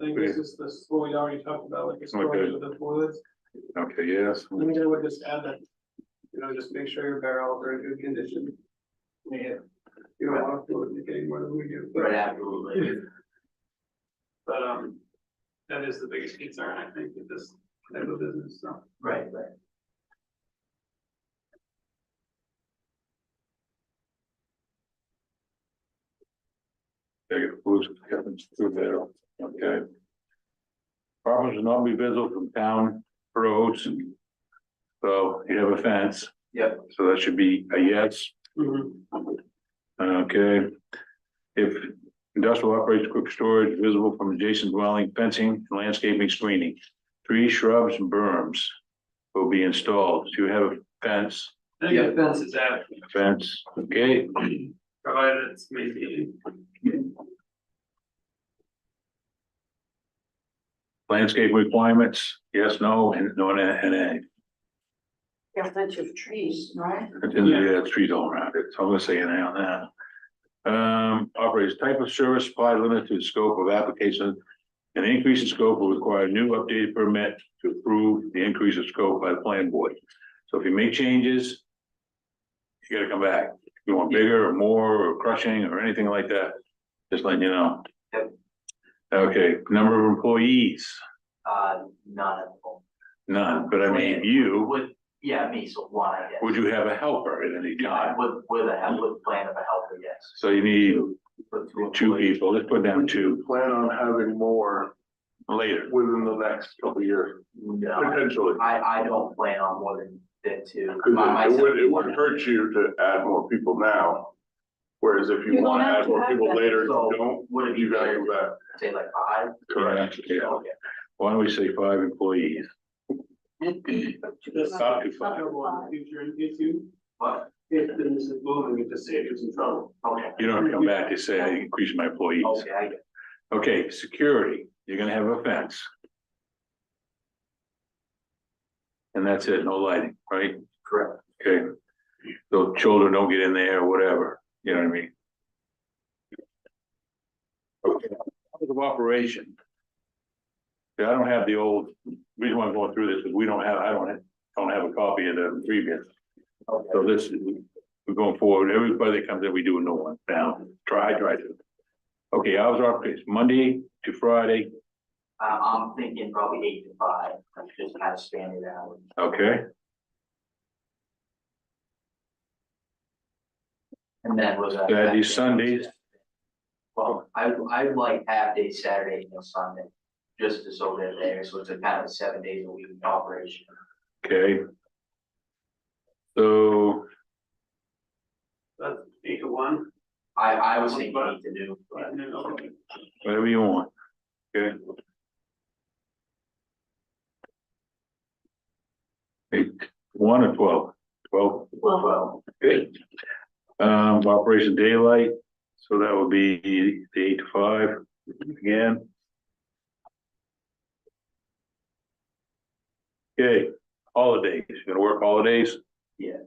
Speaker 5: I think this is what we already talked about, like the storage of the fluids.
Speaker 1: okay, yes,
Speaker 5: I think I would just add that, just make sure your barrels are in good condition. Yeah. You don't want fluid leaking more than we do. but-
Speaker 13: Right, absolutely.
Speaker 5: But, that is the biggest concern, I think, with this type of business, so.
Speaker 13: Right.
Speaker 1: take it, through there, okay. Properties will not be visible from town roads. So you have a fence.
Speaker 13: Yep.
Speaker 1: So that should be a yes.
Speaker 5: Mhm.
Speaker 1: Okay. If industrial operates quick storage visible from adjacent dwelling, fencing, landscaping, screening, trees, shrubs, and berms will be installed. So you have a fence,
Speaker 5: I think the fence is out,
Speaker 1: okay?
Speaker 5: provided it's maintained.
Speaker 1: Landscape requirements, yes, no, and no, and a.
Speaker 9: There are plenty of trees, right?
Speaker 1: Yeah, trees all around it, so I'm gonna say an A on that. Operates type of service supply limited to the scope of application. An increase in scope will require a new updated permit to approve the increase of scope by the planning board. So if you make changes, you gotta come back. If you want bigger or more or crushing or anything like that, just letting you know.
Speaker 13: Yep.
Speaker 1: Okay, number of employees,
Speaker 13: None of them.
Speaker 1: none, but I mean, you,
Speaker 13: With, yeah, me, so one, I guess.
Speaker 1: would you have a helper at any time?
Speaker 13: With a plan of a helper, yes.
Speaker 1: So you need
Speaker 13: With
Speaker 1: two
Speaker 13: employees.
Speaker 1: people, let's put down two
Speaker 12: Plan on having more
Speaker 1: later.
Speaker 12: within the next couple of years,
Speaker 13: No,
Speaker 12: potentially.
Speaker 13: I don't plan on more than two.
Speaker 12: Cause it wouldn't hurt you to add more people now. Whereas if
Speaker 6: You
Speaker 12: you
Speaker 6: don't
Speaker 12: wanna
Speaker 6: have
Speaker 12: add
Speaker 6: to
Speaker 12: more
Speaker 6: have
Speaker 12: people
Speaker 6: that.
Speaker 12: later,
Speaker 13: So,
Speaker 12: you don't,
Speaker 13: would it be
Speaker 12: you gotta
Speaker 13: better
Speaker 12: go back.
Speaker 13: to say like 5?
Speaker 1: Correct, yeah.
Speaker 13: Okay.
Speaker 1: Why don't we say 5 employees?
Speaker 5: Just
Speaker 1: Up to
Speaker 5: stop
Speaker 1: 5.
Speaker 5: trouble in the future in case you,
Speaker 13: But,
Speaker 5: if business is moving, you just save you some trouble.
Speaker 13: okay.
Speaker 1: You don't have to come back to say I increased my employees.
Speaker 13: Okay, I get it.
Speaker 1: Okay, security, you're gonna have a fence. And that's it, no lighting, right?
Speaker 13: Correct.
Speaker 1: Okay. So children don't get in there or whatever, you know what I mean? Okay, hours of operation. Yeah, I don't have the old, reason why I'm going through this is we don't have, I don't have a copy of the previous. So this, we're going forward, everybody that comes in, we do a new one now, try to. Okay, hours of operation, Monday to Friday,
Speaker 13: I'm thinking probably 8 to 5, just kind of standard hours.
Speaker 1: okay?
Speaker 13: And then was that?
Speaker 1: Saturdays, Sundays.
Speaker 13: Well, I like half day Saturday and Sunday, just to so they're there, so it's a kind of 7 days a week operation.
Speaker 1: Okay. So,
Speaker 5: That's 8 to 1.
Speaker 13: I was thinking 8 to do, but
Speaker 5: And then, okay.
Speaker 1: whatever you want, okay? 8, 1 or 12? 12,
Speaker 2: Well,
Speaker 1: good. Operation daylight, so that would be the 8 to 5 again. Okay, holidays, you gonna work holidays
Speaker 13: yeah,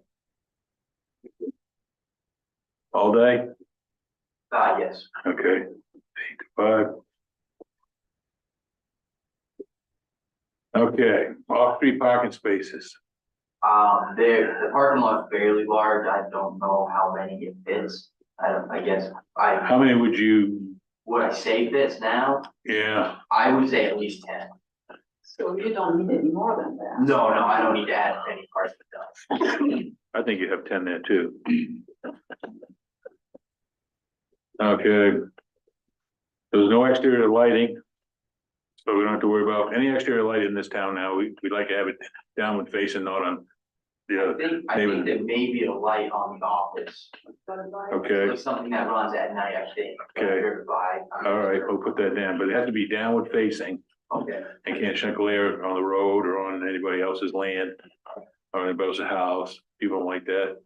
Speaker 1: all day?
Speaker 13: yes.
Speaker 1: Okay, 8 to 5. Okay, off-street parking spaces.
Speaker 13: The parking lot's fairly large, I don't know how many it fits, I guess,
Speaker 1: How many would you,
Speaker 13: would I say fits now?
Speaker 1: yeah,
Speaker 13: I would say at least 10.
Speaker 6: So you don't need any more than that.
Speaker 13: No, I don't need to add any parts of it.
Speaker 1: I think you have 10 there too. Okay. There's no exterior lighting. So we don't have to worry about any exterior light in this town now. We'd like to have it downward facing, not on the other.
Speaker 13: I think there may be a light on the office,
Speaker 1: Okay,
Speaker 13: like something that runs at night, I think.
Speaker 1: Okay.
Speaker 13: By.
Speaker 1: all right, we'll put that down, but it has to be downward facing
Speaker 13: Okay,
Speaker 1: and can't shed glare on the road or on anybody else's land or anybody else's house. People don't like that.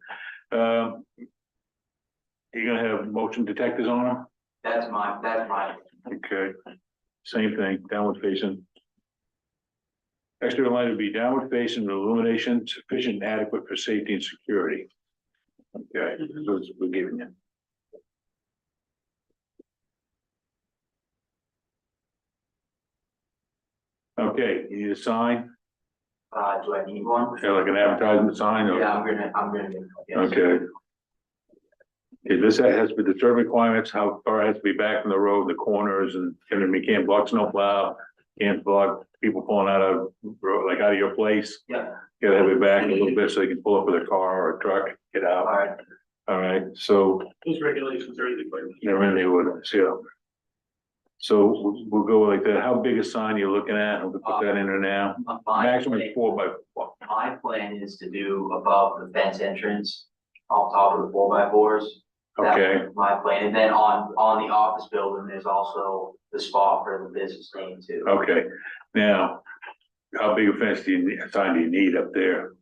Speaker 1: You're gonna have motion detectors on them?
Speaker 13: that's my,
Speaker 1: Okay, same thing, downward facing. Exterior light would be downward facing, illumination sufficient and adequate for safety and security. Okay, so it's, we're giving you. Okay, you need a sign,
Speaker 13: do I need one?
Speaker 1: like an advertisement sign or?
Speaker 13: Yeah, I'm gonna get one, yes.
Speaker 1: Okay. Okay, this has to be the term requirements, how far it has to be back from the road, the corners, and we can't block snowplow, can't block people pulling out of, road, like out of your place.
Speaker 13: Yeah,
Speaker 1: Gotta have it back a little bit so they can pull up with a car or a truck, get out.
Speaker 13: all right,
Speaker 1: All right, so
Speaker 5: Those regulations are easy for you.
Speaker 1: they're in the ordinance, yeah. So we'll go like that. How big a sign you looking at? We'll put that in there now. Maximum is 4 by 4.
Speaker 13: My plan is to do above the fence entrance, on top of the 4x4s. That
Speaker 1: Okay,
Speaker 13: was my plan, and then on the office building, there's also the spot for the business name too.
Speaker 1: okay. Now, how big a fence sign do you need up there?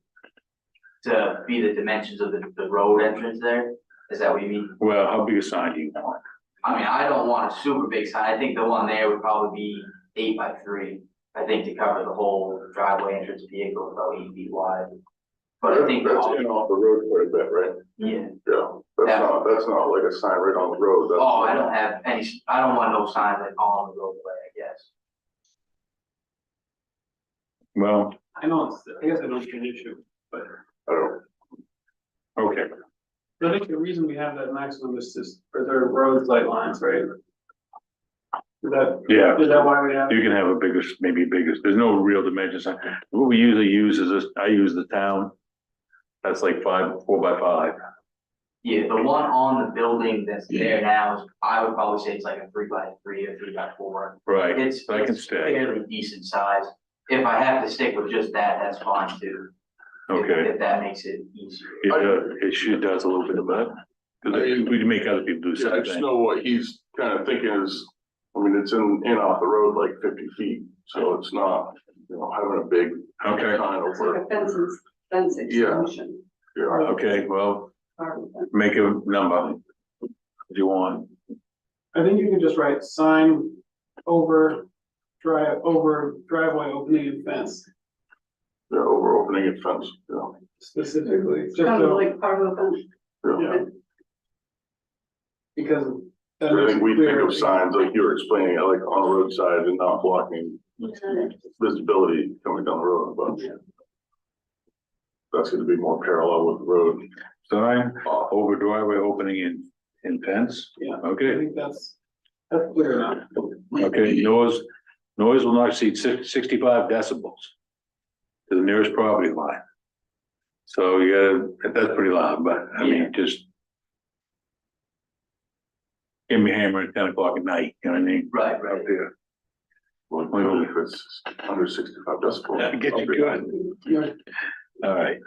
Speaker 13: To be the dimensions of the road entrance there, is that what you mean?
Speaker 1: Well, how big a sign do you want?
Speaker 13: I mean, I don't want a super big sign, I think the one there would probably be 8 by 3. I think to cover the whole driveway entrance vehicle, about 8 feet wide. But I think,
Speaker 12: That's in off the road quite a bit, right?
Speaker 13: yeah,
Speaker 12: Yeah, that's not like a sign right on the road. That's-
Speaker 13: oh, I don't have any, I don't want no signs like on the roadway, I guess.
Speaker 1: Well,
Speaker 5: I guess I don't see an issue, but
Speaker 12: I don't,
Speaker 1: okay,
Speaker 5: I think the reason we have that maximum is to preserve road sight lines, right?
Speaker 1: yeah.
Speaker 5: Is that why we have?
Speaker 1: You can have a bigger, maybe bigger, there's no real dimension sign. What we usually use is this, I use the town. That's like 4 by 5.
Speaker 13: Yeah, the one on the building that's there now is, I would probably say it's like a 3 by 3 or 3 by 4.
Speaker 1: Right,
Speaker 13: It's
Speaker 1: I can
Speaker 13: it's
Speaker 1: stay.
Speaker 13: fairly decent size. If I have to stick with just that, that's fine too.
Speaker 1: Okay.
Speaker 13: If that makes it easier.
Speaker 1: It does a little bit of that. Cause we make other people do the
Speaker 12: yeah, I
Speaker 1: same
Speaker 12: just
Speaker 1: thing.
Speaker 12: know what he's kind of thinking is, I mean, it's in off the road like 50 feet, so it's not, having a big
Speaker 1: Okay,
Speaker 12: sign
Speaker 6: It's like
Speaker 12: over.
Speaker 6: a fence
Speaker 12: Yeah.
Speaker 6: extension.
Speaker 12: Yeah,
Speaker 1: okay, well,
Speaker 6: Part of it.
Speaker 1: make a number. If you want,
Speaker 5: I think you can just write sign over driveway opening and fence
Speaker 12: yeah, over opening and fence,
Speaker 5: specifically, just
Speaker 6: Kind of
Speaker 5: so,
Speaker 6: like part of the fence.
Speaker 12: yeah.
Speaker 5: because. that
Speaker 12: I
Speaker 5: makes
Speaker 12: think
Speaker 5: it
Speaker 12: we think
Speaker 5: clear.
Speaker 12: of signs like you were explaining, like on the roadside and not blocking visibility coming down the road, but that's gonna be more parallel with the road.
Speaker 1: sign over driveway opening in fence?
Speaker 5: Yeah. I
Speaker 1: Okay,
Speaker 5: think that's clear enough.
Speaker 1: okay, noise will not exceed 65 decibels to the nearest property line. So you gotta, that's pretty loud, but I mean, just give me a hammer at 10 o'clock at night, you know what I mean?
Speaker 13: Right,
Speaker 1: Out
Speaker 13: right.
Speaker 1: there.
Speaker 12: Well, if it's under 65 decibels.
Speaker 1: Get you good. All right.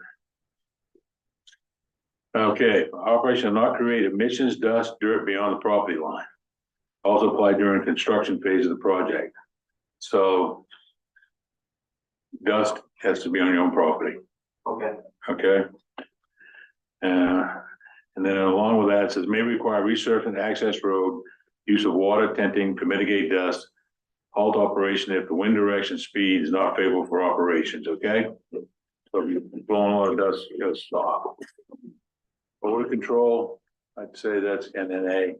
Speaker 1: Okay, operation will not create emissions, dust, dirt beyond the property line. Also apply during construction phase of the project. So dust has to be on your own property,
Speaker 13: Okay,
Speaker 1: okay? And then along with that, it says may require resurfacing access road, use of water tenting to mitigate dust. Halt operation if the wind direction speed is not favorable for operations, okay? So if you're blowing a lot of dust, you gotta stop. Odor control, I'd say that's NNA.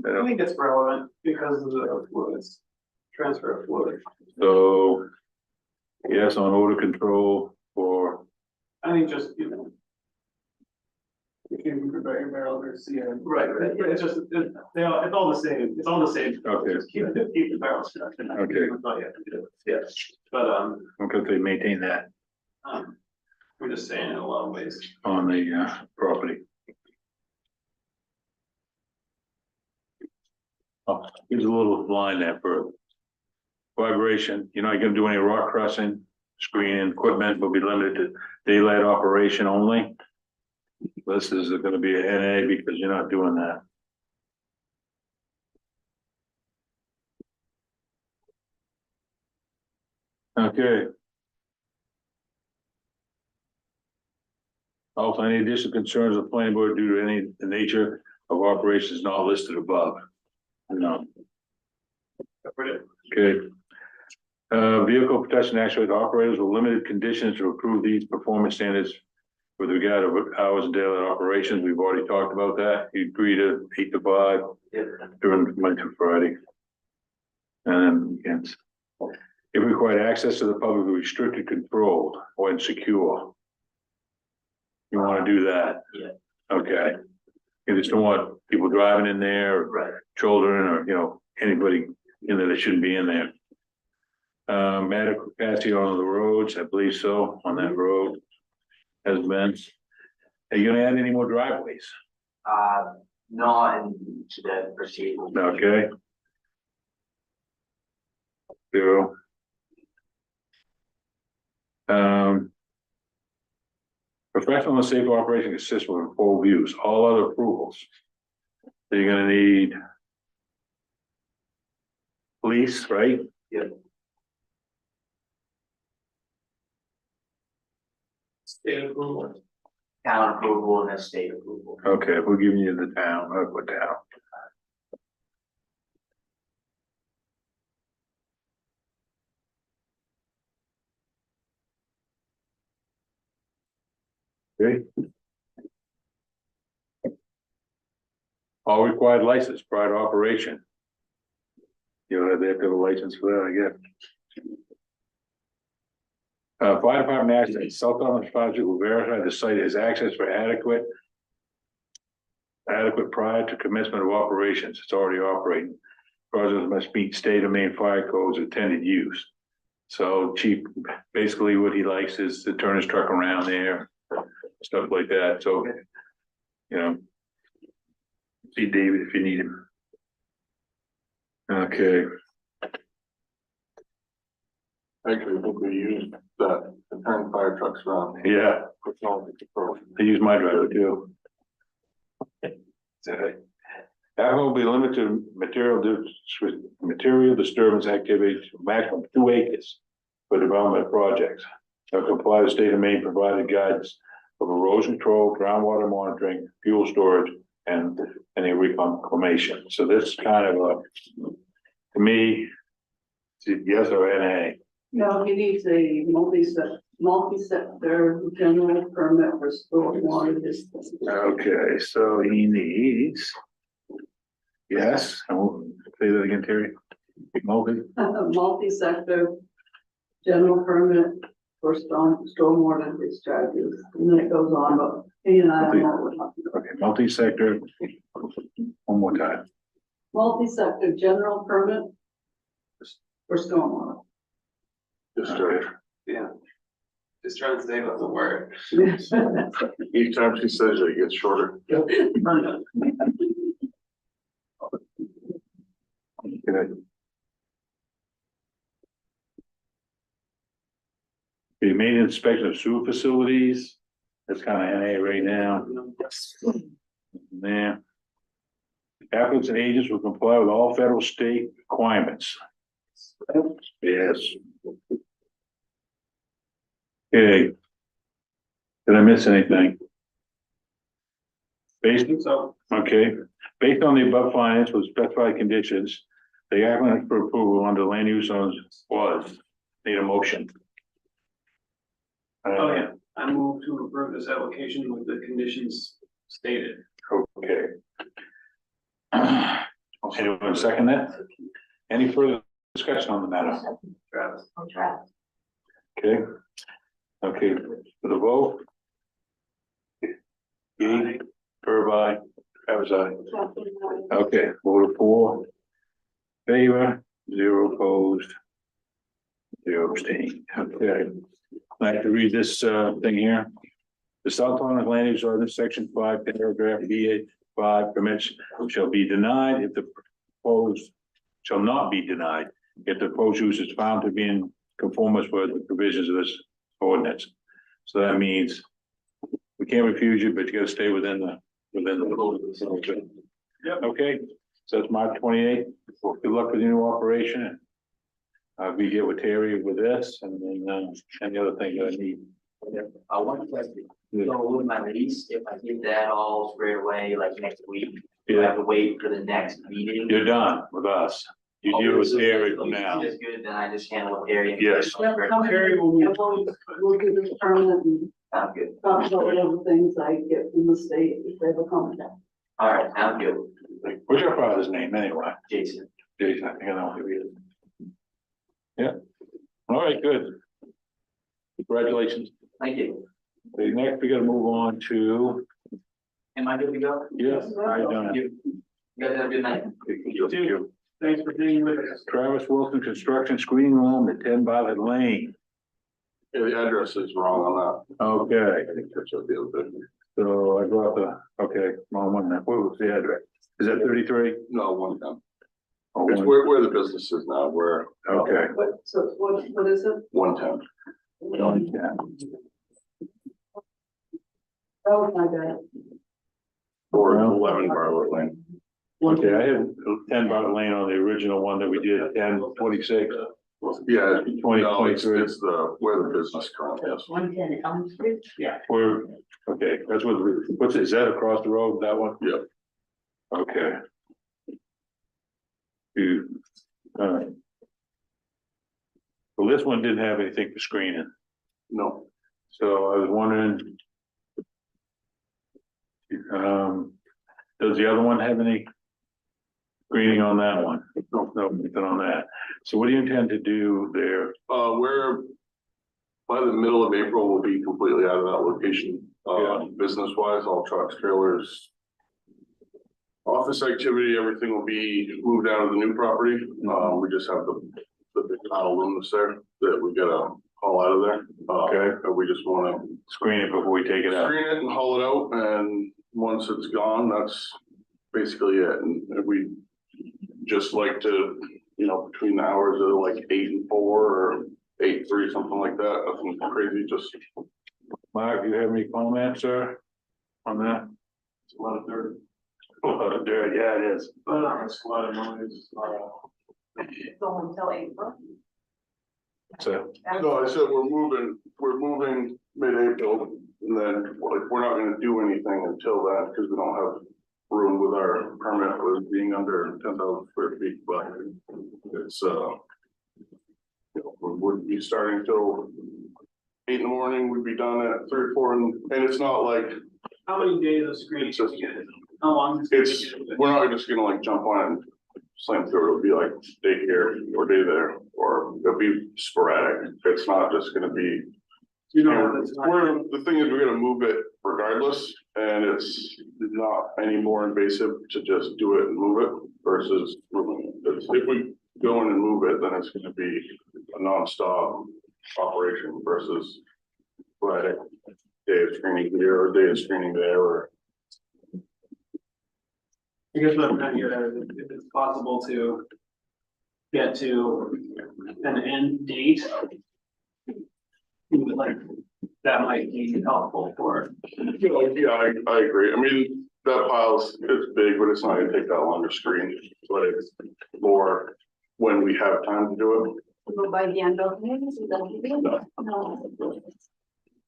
Speaker 5: I think it's relevant because of the fluids, transfer of fluid.
Speaker 1: So, yes, on odor control for,
Speaker 5: I think just, if you prepare your barrel or see it.
Speaker 13: Right.
Speaker 5: It's just, it's all the same, it's all the same.
Speaker 1: Okay.
Speaker 5: Just keep the barrel stuff.
Speaker 1: Okay.
Speaker 5: That's all you have to do. Yes. But,
Speaker 1: okay, they maintain that
Speaker 5: we're just saying in a lot of ways.
Speaker 1: on the property. Oh, here's a little line there for vibration, you're not gonna do any rock crushing, screening, equipment will be limited to daylight operation only. This is gonna be a NA because you're not doing that. Okay. Also, any additional concerns of the planning board due to any the nature of operations not listed above? No. Okay. Vehicle protection actuator operators with limited conditions to approve these performance standards with regard to hours and daily operations. We've already talked about that. You agree to 8 to 5 during Monday through Friday. And then weekends. It required access to the public with restricted, controlled, or insecure. You wanna do that?
Speaker 13: Yeah.
Speaker 1: Okay. You just don't want people driving in there, or
Speaker 13: right.
Speaker 1: children, or, anybody in there that shouldn't be in there. Adequate capacity on the roads, I believe so, on that road. Has been. Are you gonna add any more driveways?
Speaker 13: Not in the proceeding.
Speaker 1: Okay. 0. Professional and safe operation consists of full views, all other approvals So you're gonna need police, right?
Speaker 5: State approval.
Speaker 13: Town approval and then state approval.
Speaker 1: Okay, we're giving you the town, I'll put down. Okay. All required license prior to operation. You know, they have to have a license for that, I guess. Fire department acts, South Island Project will verify the site has access for adequate prior to commencement of operations. It's already operating. Projects must meet state and main fire codes intended use. So chief, basically what he likes is to turn his truck around there, stuff like that. So, you know, see David if you need him. Okay.
Speaker 12: Actually, I think we used that to turn fire trucks around.
Speaker 1: Yeah,
Speaker 12: For quality control.
Speaker 1: I use my driver too. That will be limited to material disturbance activities, maximum 2 acres for development projects. Shall comply with state of Maine provided guidance of erosion control, groundwater monitoring, fuel storage, and any reclamation. So this kind of to me, it's yes or NA.
Speaker 10: No, he needs a multi-sector general permit for stormwater distance.
Speaker 1: Okay, so he needs. Yes, I won't say that again, Terry.
Speaker 10: Multi-sector general permit for stormwater discharges, and then it goes on, but he and I don't know what we're talking about.
Speaker 1: Okay, multi-sector. One more time.
Speaker 10: Multi-sector general permit for stormwater.
Speaker 12: Yeah.
Speaker 5: Just trying to save us a word.
Speaker 12: Each time she says it, it gets shorter.
Speaker 1: Good. The main inspection of sewer facilities, that's kind of NA right now. There. Applicants and agents will comply with all federal state requirements. Yes. Okay. Did I miss anything? Based, okay, based on the above findings with specified conditions, the applicant for approval under land use zones was, need a motion.
Speaker 5: Oh, yeah, I move to approve this application with the conditions stated.
Speaker 1: Okay. Anyone second that? Any further discussion on the matter?
Speaker 5: Travis.
Speaker 2: Oh, Travis.
Speaker 1: Okay. Okay, for the vote. Gay, Burbine, Travis, aye. Okay, vote of 4. Favor, 0 opposed. 0 abstained. Okay. I have to read this thing here. The South Island Land Use Ordinance, Section 5, paragraph B5 permits shall be denied if the proposed shall not be denied if the proposed use is found to be in conformance with the provisions of this ordinance. So that means we can't refuse you, but you gotta stay within the okay.
Speaker 5: Yep.
Speaker 1: Okay, so it's March 28th. Well, good luck with your new operation. I'll be here with Terry with this and then any other thing that I need.
Speaker 13: One question, so with my lease, if I get that all squared away like next week, do I
Speaker 1: Yeah,
Speaker 13: have to wait for the next meeting?
Speaker 1: you're done with us. You deal with Terry from now.
Speaker 13: If it's good, then I just handle with Terry.
Speaker 1: Yes.
Speaker 10: Terry will, we'll do this permit and
Speaker 13: Sounds good.
Speaker 10: talk about whatever things I get from the state if they ever come down.
Speaker 13: All right, sounds good.
Speaker 1: What's your father's name anyway?
Speaker 13: Jason.
Speaker 1: Jason, I think I know who he is. Yeah. All right, good. Congratulations.
Speaker 13: Thank you.
Speaker 1: Okay, next, we gotta move on to,
Speaker 13: Am I good to go?
Speaker 1: yes, I done it.
Speaker 13: You guys have a good night.
Speaker 1: You.
Speaker 5: Thanks for being with us.
Speaker 1: Travis Wilson Construction Screening Room at 10 Violet Lane.
Speaker 12: Yeah, the address is wrong on
Speaker 1: Okay,
Speaker 12: that. I think that's what the other bit.
Speaker 1: so I brought the, okay, wrong one, what was the address? Is that 33?
Speaker 12: No, 110.
Speaker 1: Oh,
Speaker 12: It's
Speaker 1: one-
Speaker 12: where the business is now, where
Speaker 1: Okay.
Speaker 10: What is it?
Speaker 12: 110.
Speaker 1: Yeah.
Speaker 10: Oh, my God.
Speaker 12: Or 11 Bartlett Lane.
Speaker 1: Okay, I have 10 Bartlett Lane on the original one that we did, 1026.
Speaker 12: Yeah,
Speaker 1: 20,
Speaker 12: no, it's
Speaker 1: 23.
Speaker 12: the, where the business currently is.
Speaker 2: 110 Elm Street.
Speaker 1: Where, okay, that's what, is that across the road, that one?
Speaker 12: Yep.
Speaker 1: Okay. Alright. Well, this one didn't have anything for screening,
Speaker 12: No,
Speaker 1: so I was wondering. Does the other one have any screening on that one? No, nothing on that. So what do you intend to do there?
Speaker 12: we're, by the middle of April, we'll be completely out of that location. Business wise, all trucks, trailers. Office activity, everything will be moved out of the new property. We just have the big metal looms there that we gotta haul out of there.
Speaker 1: Okay.
Speaker 12: And we just wanna
Speaker 1: Screen it before we take it out.
Speaker 12: screen it and haul it out, and once it's gone, that's basically it. And we just like to, you know, between the hours of like 8 and 4 or 8, 3, something like that, nothing crazy, just.
Speaker 1: Mark, you have any comments, sir, on that?
Speaker 5: It's a lot of dirt,
Speaker 1: A lot of dirt, yeah, it is.
Speaker 5: but it's a lot of noise.
Speaker 9: Go until April.
Speaker 1: So,
Speaker 12: No, I said we're moving mid-April, and then like, we're not gonna do anything until then, because we don't have room with our permit with being under 10,000 square feet, but it's, you know, we wouldn't be starting till 8 in the morning, we'd be done at 3 or 4, and it's not like,
Speaker 5: How many days of screening?
Speaker 12: It's just-
Speaker 5: How long? is it?
Speaker 12: it's, we're not just gonna like jump on it and slam through, it'll be like day here or day there, or it'll be sporadic, it's not just gonna be.
Speaker 5: You know, that's not-
Speaker 12: The thing is, we're gonna move it regardless, and it's not any more invasive to just do it and move it versus moving it. If we go in and move it, then it's gonna be a nonstop operation versus sporadic day of screening here or day of screening there, or.
Speaker 5: I guess what I'm trying to get at is if it's possible to get to an end date. Like, that might be helpful for.
Speaker 12: Yeah, I agree. I mean, that pile's, it's big, but it's not gonna take that long to screen, but it's more when we have time to do
Speaker 6: So by the end of May, is that what you do? No.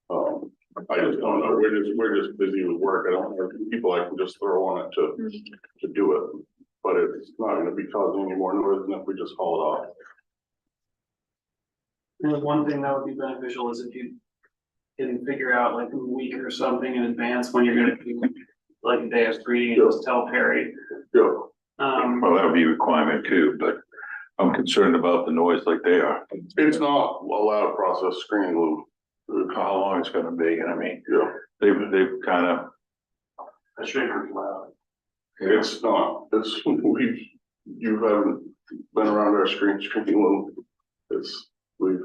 Speaker 12: it. I just don't know. We're just busy with work. I don't have people I can just throw on it to do it. But it's not gonna be causing any more noise than if we just haul it off.
Speaker 5: And one thing that would be beneficial is if you can figure out like a week or something in advance when you're gonna do like a day of screening and just tell Perry.
Speaker 12: Yeah.
Speaker 1: well, that would be a requirement too, but I'm concerned about the noise like they are.
Speaker 12: It's not a loud process screening loom.
Speaker 1: How long it's gonna be, and I mean,
Speaker 12: Yeah,
Speaker 1: they've kind of.
Speaker 5: A shaker's loud.
Speaker 12: it's not, you haven't been around our screening loom. We've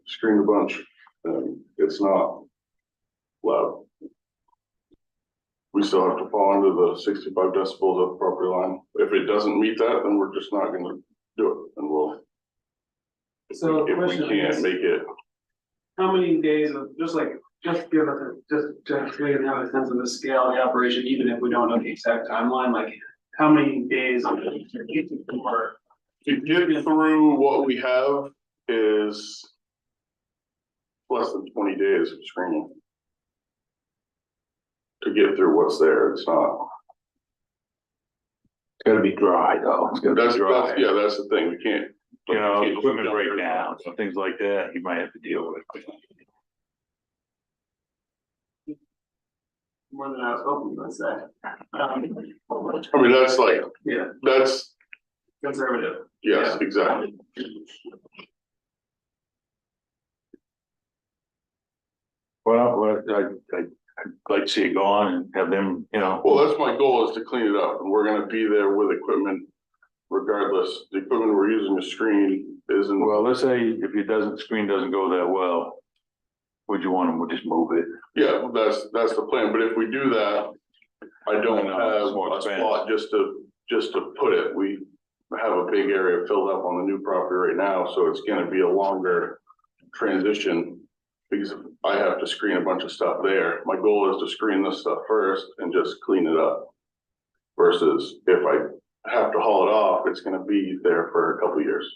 Speaker 12: screened a bunch, and it's not loud. We still have to fall under the 65 decibels of the property line. If it doesn't meet that, then we're just not gonna do it, and we'll.
Speaker 5: So the
Speaker 12: If we
Speaker 5: question
Speaker 12: can't
Speaker 5: is,
Speaker 12: make it,
Speaker 5: how many days of, just give us just so we can have a sense of the scale of the operation, even if we don't know the exact timeline, like how many days of work?
Speaker 12: to get through what we have is less than 20 days of screening. To get through what's there, it's not.
Speaker 1: It's gotta be dry though. It's gotta be dry.
Speaker 12: Yeah, that's the thing, we can't.
Speaker 1: You know,
Speaker 12: we can't
Speaker 1: equipment
Speaker 12: jump there.
Speaker 1: breakdowns and things like that, you might have to deal with.
Speaker 5: More than I was hoping to say.
Speaker 12: I mean, that's like,
Speaker 5: Yeah,
Speaker 12: that's,
Speaker 5: conservative.
Speaker 12: yes, exactly.
Speaker 1: Well, I'd like to see it gone and have them, you know.
Speaker 12: Well, that's my goal, is to clean it up, and we're gonna be there with equipment regardless. The equipment we're using to screen isn't,
Speaker 1: Well, let's say if it doesn't, screen doesn't go that well, would you want them, we'll just move it?
Speaker 12: yeah, that's the plan, but if we do that, I don't
Speaker 1: I know, it's
Speaker 12: have
Speaker 1: more
Speaker 12: a
Speaker 1: expensive.
Speaker 12: spot just to put it. We have a big area filled up on the new property right now, so it's gonna be a longer transition. Because I have to screen a bunch of stuff there. My goal is to screen this stuff first and just clean it up. Versus if I have to haul it off, it's gonna be there for a couple of years.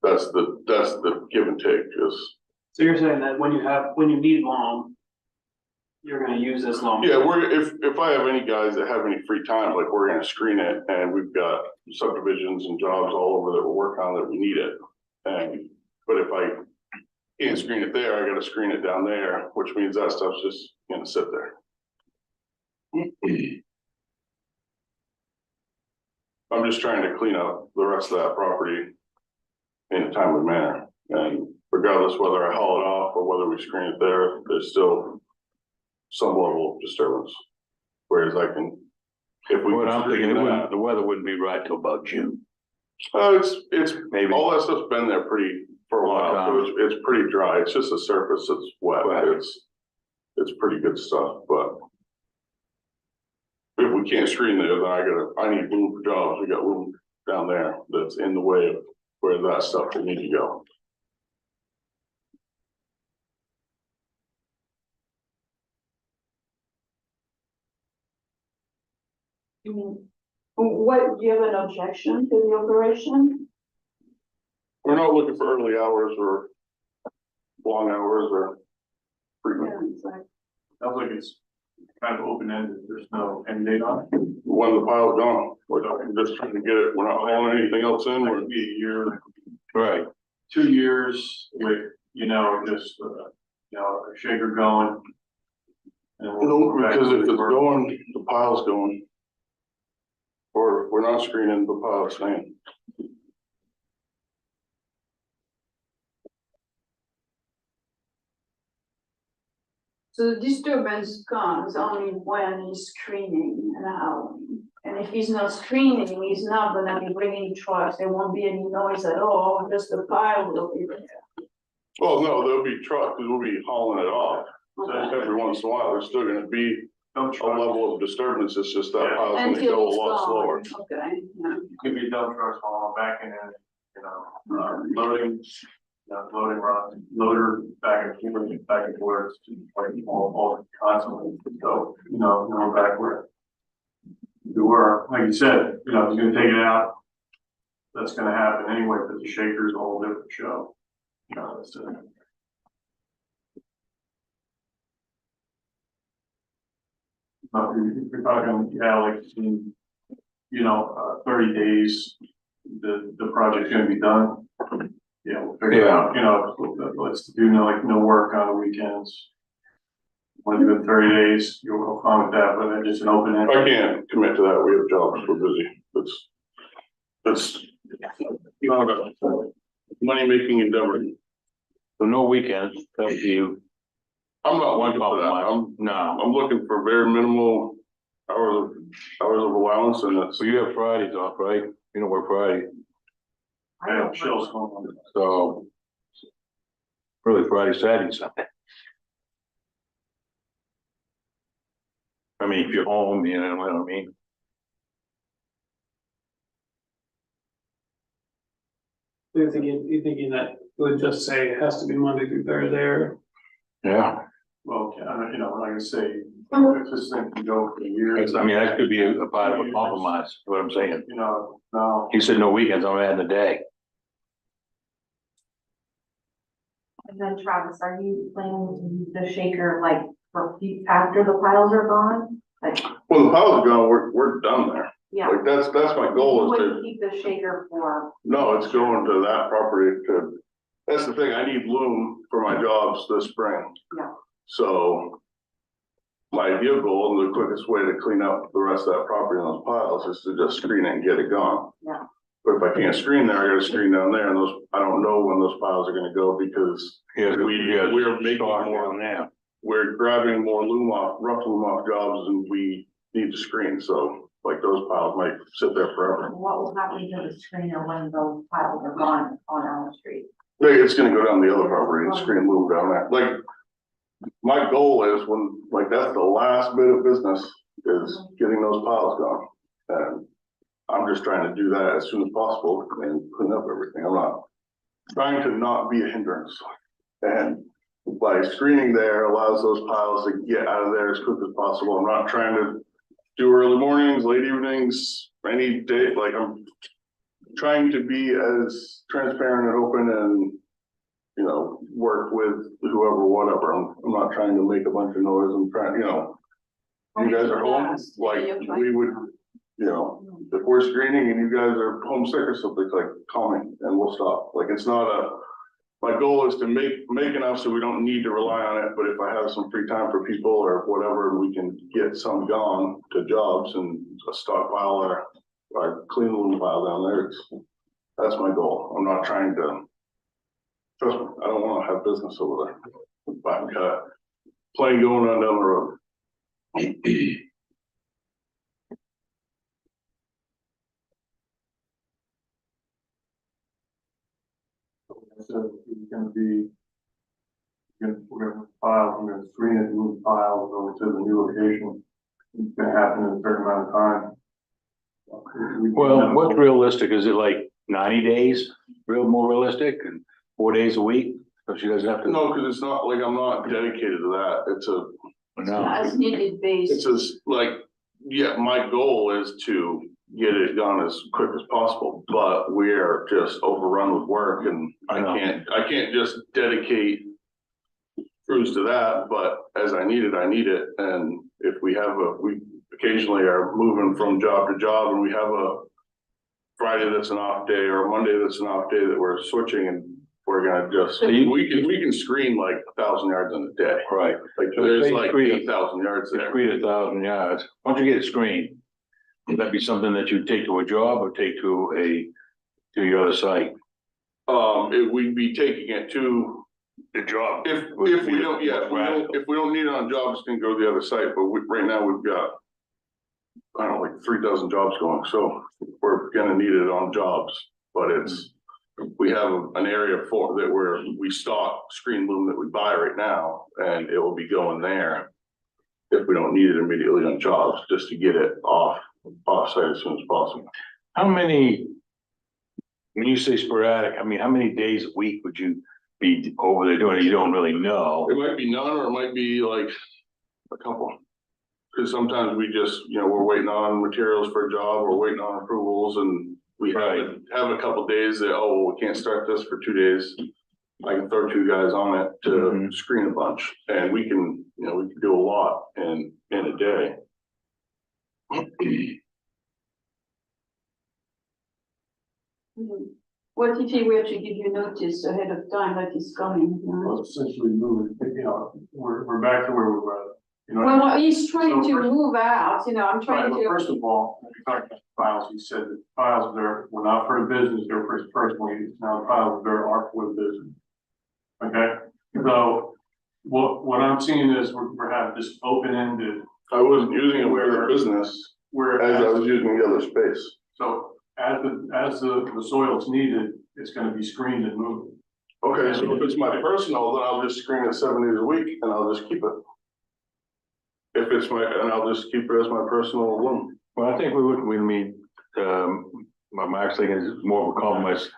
Speaker 12: That's the give and take, is,
Speaker 5: So you're saying that when you need loam, you're gonna use this loam?
Speaker 12: yeah, if I have any guys that have any free time, like we're gonna screen it, and we've got subdivisions and jobs all over that we're working on that we need it. But if I can't screen it there, I gotta screen it down there, which means that stuff's just gonna sit there. I'm just trying to clean up the rest of that property in a timely manner, and regardless whether I haul it off or whether we screen it there, there's still some level of disturbance. Whereas I can, if we.
Speaker 1: What I'm
Speaker 12: screen
Speaker 1: thinking,
Speaker 12: that-
Speaker 1: the weather wouldn't be right till about June.
Speaker 12: It's,
Speaker 1: Maybe.
Speaker 12: all that stuff's been there for a while, so it's pretty dry, it's just a surface that's wet, it's pretty good stuff, but. If we can't screen there, then I need room for jobs, we got room down there that's in the way of where that stuff will need to go.
Speaker 6: What, do you have an objection to the operation?
Speaker 12: We're not looking for early hours or long hours or frequent.
Speaker 5: Sounds like it's kind of open-ended, there's no end date on it.
Speaker 12: When the pile's gone, we're just trying to get it, we're not hauling anything else in,
Speaker 5: It could be a year,
Speaker 1: Right.
Speaker 5: 2 years with, just, a shaker going. And we'll go back
Speaker 12: because
Speaker 5: to
Speaker 12: if
Speaker 5: the
Speaker 12: it's
Speaker 5: work.
Speaker 12: going, the pile's going. Or if we're not screening, the pile's staying.
Speaker 6: So the disturbance comes only when he's screening and howling. And if he's not screening, he's not gonna be bringing trucks, there won't be any noise at all, just the pile will be there.
Speaker 12: Well, no, there'll be trucks, because we'll be hauling it off.
Speaker 6: Okay.
Speaker 12: Every once in a while, there's still gonna be
Speaker 5: Dump
Speaker 12: a
Speaker 5: trucks,
Speaker 12: level of disturbance, it's just that pile's gonna go
Speaker 6: Until
Speaker 12: a
Speaker 6: it's
Speaker 12: lot slower.
Speaker 6: gone, okay, yeah.
Speaker 5: could be dump trucks hauling back in, loading, loading rock, loader back and forth, like all constantly, so, going back where we were, like you said, he's gonna take it out. That's gonna happen anyway, but the shaker's a whole different show. It's we're talking, like, 30 days, the project's gonna be done. Yeah, we'll figure it out, let's do no work on the weekends. Want to do it in 30 days, you're fine with that, but then just an open end.
Speaker 12: I can't commit to that, we have jobs, we're busy, it's not a money-making endeavor.
Speaker 1: So no weekends, up to you.
Speaker 12: I'm not looking for that,
Speaker 1: No.
Speaker 12: I'm looking for very minimal hours of allowance, and that's.
Speaker 1: So you have Fridays off, right? You don't work Friday,
Speaker 5: I have chills going on.
Speaker 1: so. Really Friday, Saturday, Sunday. I mean, if you're home, you know what I mean?
Speaker 5: You're thinking that it would just say it has to be Monday through Thursday, or?
Speaker 1: Yeah.
Speaker 5: Well, like I say, if this thing can go for years.
Speaker 1: I mean, that could be a part of a compromise, is what I'm saying.
Speaker 5: No.
Speaker 1: He said no weekends, I'm adding a day.
Speaker 9: And then Travis, are you planning to use the shaker like after the piles are gone? Like,
Speaker 12: When the pile's gone, we're done there,
Speaker 9: yeah.
Speaker 12: like, that's my
Speaker 9: You
Speaker 12: goal is to.
Speaker 9: wouldn't keep the shaker for,
Speaker 12: No, it's going to that property that's the thing, I need loom for my jobs this spring.
Speaker 9: Yeah.
Speaker 12: So. My ideal goal and the quickest way to clean up the rest of that property on those piles is to just screen it and get it gone.
Speaker 9: Yeah.
Speaker 12: But if I can't screen there, I gotta screen down there, and I don't know when those piles are gonna go, because we're making more
Speaker 1: on there.
Speaker 12: we're grabbing more loom off, rough loom off jobs than we need to screen, so like those piles might sit there forever.
Speaker 9: what will happen to the screener when those piles are gone on Elm Street?
Speaker 12: It's gonna go down the other property and screen loom down there, like. My goal is that's the last bit of business is getting those piles gone. And I'm just trying to do that as soon as possible and clean up everything. I'm not trying to not be a hindrance. And by screening there allows those piles to get out of there as quick as possible. I'm not trying to do early mornings, late evenings, any day, like I'm trying to be as transparent and open and, you know, work with whoever, whatever. I'm not trying to make a bunch of noise. I'm trying, you know, you guys are home, like, we would, you know, if we're screening and you guys are homesick or something, like, call me and we'll stop. Like, it's not my goal is to make enough so we don't need to rely on it, but if I have some free time for people or whatever, we can get some gone to jobs and stockpile our clean room pile down there. That's my goal. I'm not trying to, trust me, I don't wanna have business over there. But I've got plenty going on down the road.
Speaker 7: So it's gonna be, we're gonna file, we're gonna screen it, move files over to the new location. It's gonna happen in a certain amount of time.
Speaker 1: Well, what's realistic? Is it like 90 days? More realistic and 4 days a week? So she doesn't have to.
Speaker 12: No, cause it's not like I'm not dedicated to that. It's
Speaker 1: No.
Speaker 6: As needed basis.
Speaker 12: just like, yeah, my goal is to get it done as quick as possible, but we're just overrun with work and I
Speaker 1: know.
Speaker 12: can't just dedicate crews to that, but as I need it. And if we occasionally are moving from job to job and we have a Friday that's an off day or a Monday that's an off day that we're switching and we're gonna just, we can screen like 1,000 yards in a day.
Speaker 1: Right.
Speaker 12: Like there's like 8,000 yards there.
Speaker 1: Screen 1,000 yards. Once you get it screened, would that be something that you take to a job or take to your other site?
Speaker 12: We'd be taking it to
Speaker 1: The job.
Speaker 12: if we don't, yeah, if we don't need it on jobs, it's gonna go to the other site, but right now we've got, I don't know, like 3,000 jobs going, so we're gonna need it on jobs, but we have an area for that we stock screen loom that we buy right now, and it will be going there if we don't need it immediately on jobs, just to get it off site as soon as possible.
Speaker 1: How many, when you say sporadic, I mean, how many days a week would you be over there doing it? You don't really know.
Speaker 12: It might be none, or it might be like a couple. Cause sometimes we just, you know, we're waiting on materials for a job, we're waiting on approvals, and we have a couple days that, we can't start this for 2 days. I can throw 2 guys on it to screen a bunch, and we can do a lot in a day.
Speaker 6: What if he were to give you notice ahead of time that he's coming? You know?
Speaker 7: Well, essentially moving, you know, we're back to where we were, you know.
Speaker 6: Well, he's trying
Speaker 7: So
Speaker 6: to
Speaker 7: first-
Speaker 6: move out, you know, I'm
Speaker 7: Right,
Speaker 6: trying
Speaker 7: well,
Speaker 6: to.
Speaker 7: first of all, when you talk about files, you said that files were not for a business, they're for his personal use. Now files are for the business. Okay, so what I'm seeing is we're having this open-ended.
Speaker 12: I wasn't using it for the business, as I was using the other space.
Speaker 7: So as the soil's needed, it's gonna be screened and moved.
Speaker 12: Okay, so if it's my personal, then I'll just screen it 7 days a week and I'll just keep it. If it's I'll just keep it as my personal loom.
Speaker 1: Well, I think we mean, Mark's thinking is more of a compromise.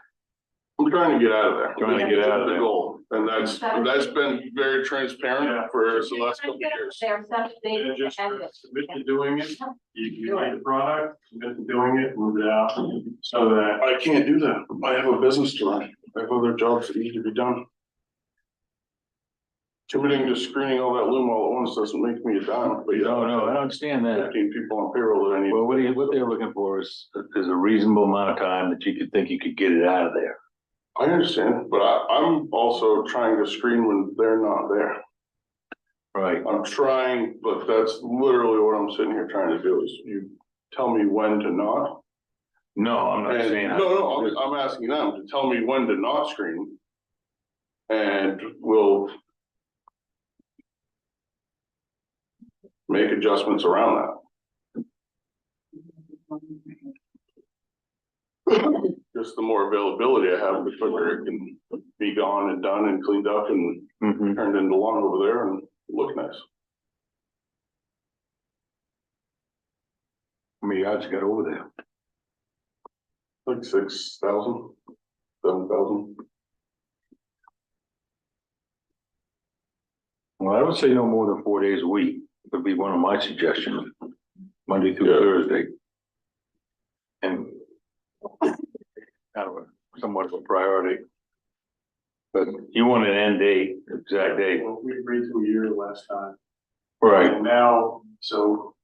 Speaker 12: I'm trying to get out of there.
Speaker 1: Trying to get out of
Speaker 12: The
Speaker 1: there.
Speaker 12: goal, and that's been very transparent for the last couple of years.
Speaker 2: There's such things
Speaker 7: And just
Speaker 2: as end it.
Speaker 7: submit to doing it, you need the product, submit to doing it, move it out, so that.
Speaker 12: I can't do that. I have a business to run. I have other jobs that need to be done. Committing to screening all that loom all at once doesn't make me a dime, but
Speaker 1: No, I don't understand that.
Speaker 12: 15 people on payroll that I need.
Speaker 1: Well, what they're looking for is a reasonable amount of time that you could think you could get it out of there.
Speaker 12: I understand, but I'm also trying to screen when they're not there.
Speaker 1: Right.
Speaker 12: I'm trying, but that's literally what I'm sitting here trying to do is you tell me when to not.
Speaker 1: No, I'm not
Speaker 12: And,
Speaker 1: saying.
Speaker 12: no, I'm asking them to tell me when to not screen. And we'll make adjustments around that. Just the more availability I have, the quicker it can be gone and done and cleaned up and
Speaker 1: Mhm.
Speaker 12: turned into lawn over there and look nice.
Speaker 1: How many yards you got over there?
Speaker 12: Like 6,000, 7,000.
Speaker 1: Well, I would say no more than 4 days a week would be one of my suggestions. Monday through
Speaker 12: Yeah.
Speaker 1: Thursday. And kind of a somewhat of a priority. But you want an end date, exact date,
Speaker 5: Well, we agreed to a year last time.
Speaker 1: right?
Speaker 5: And now, so,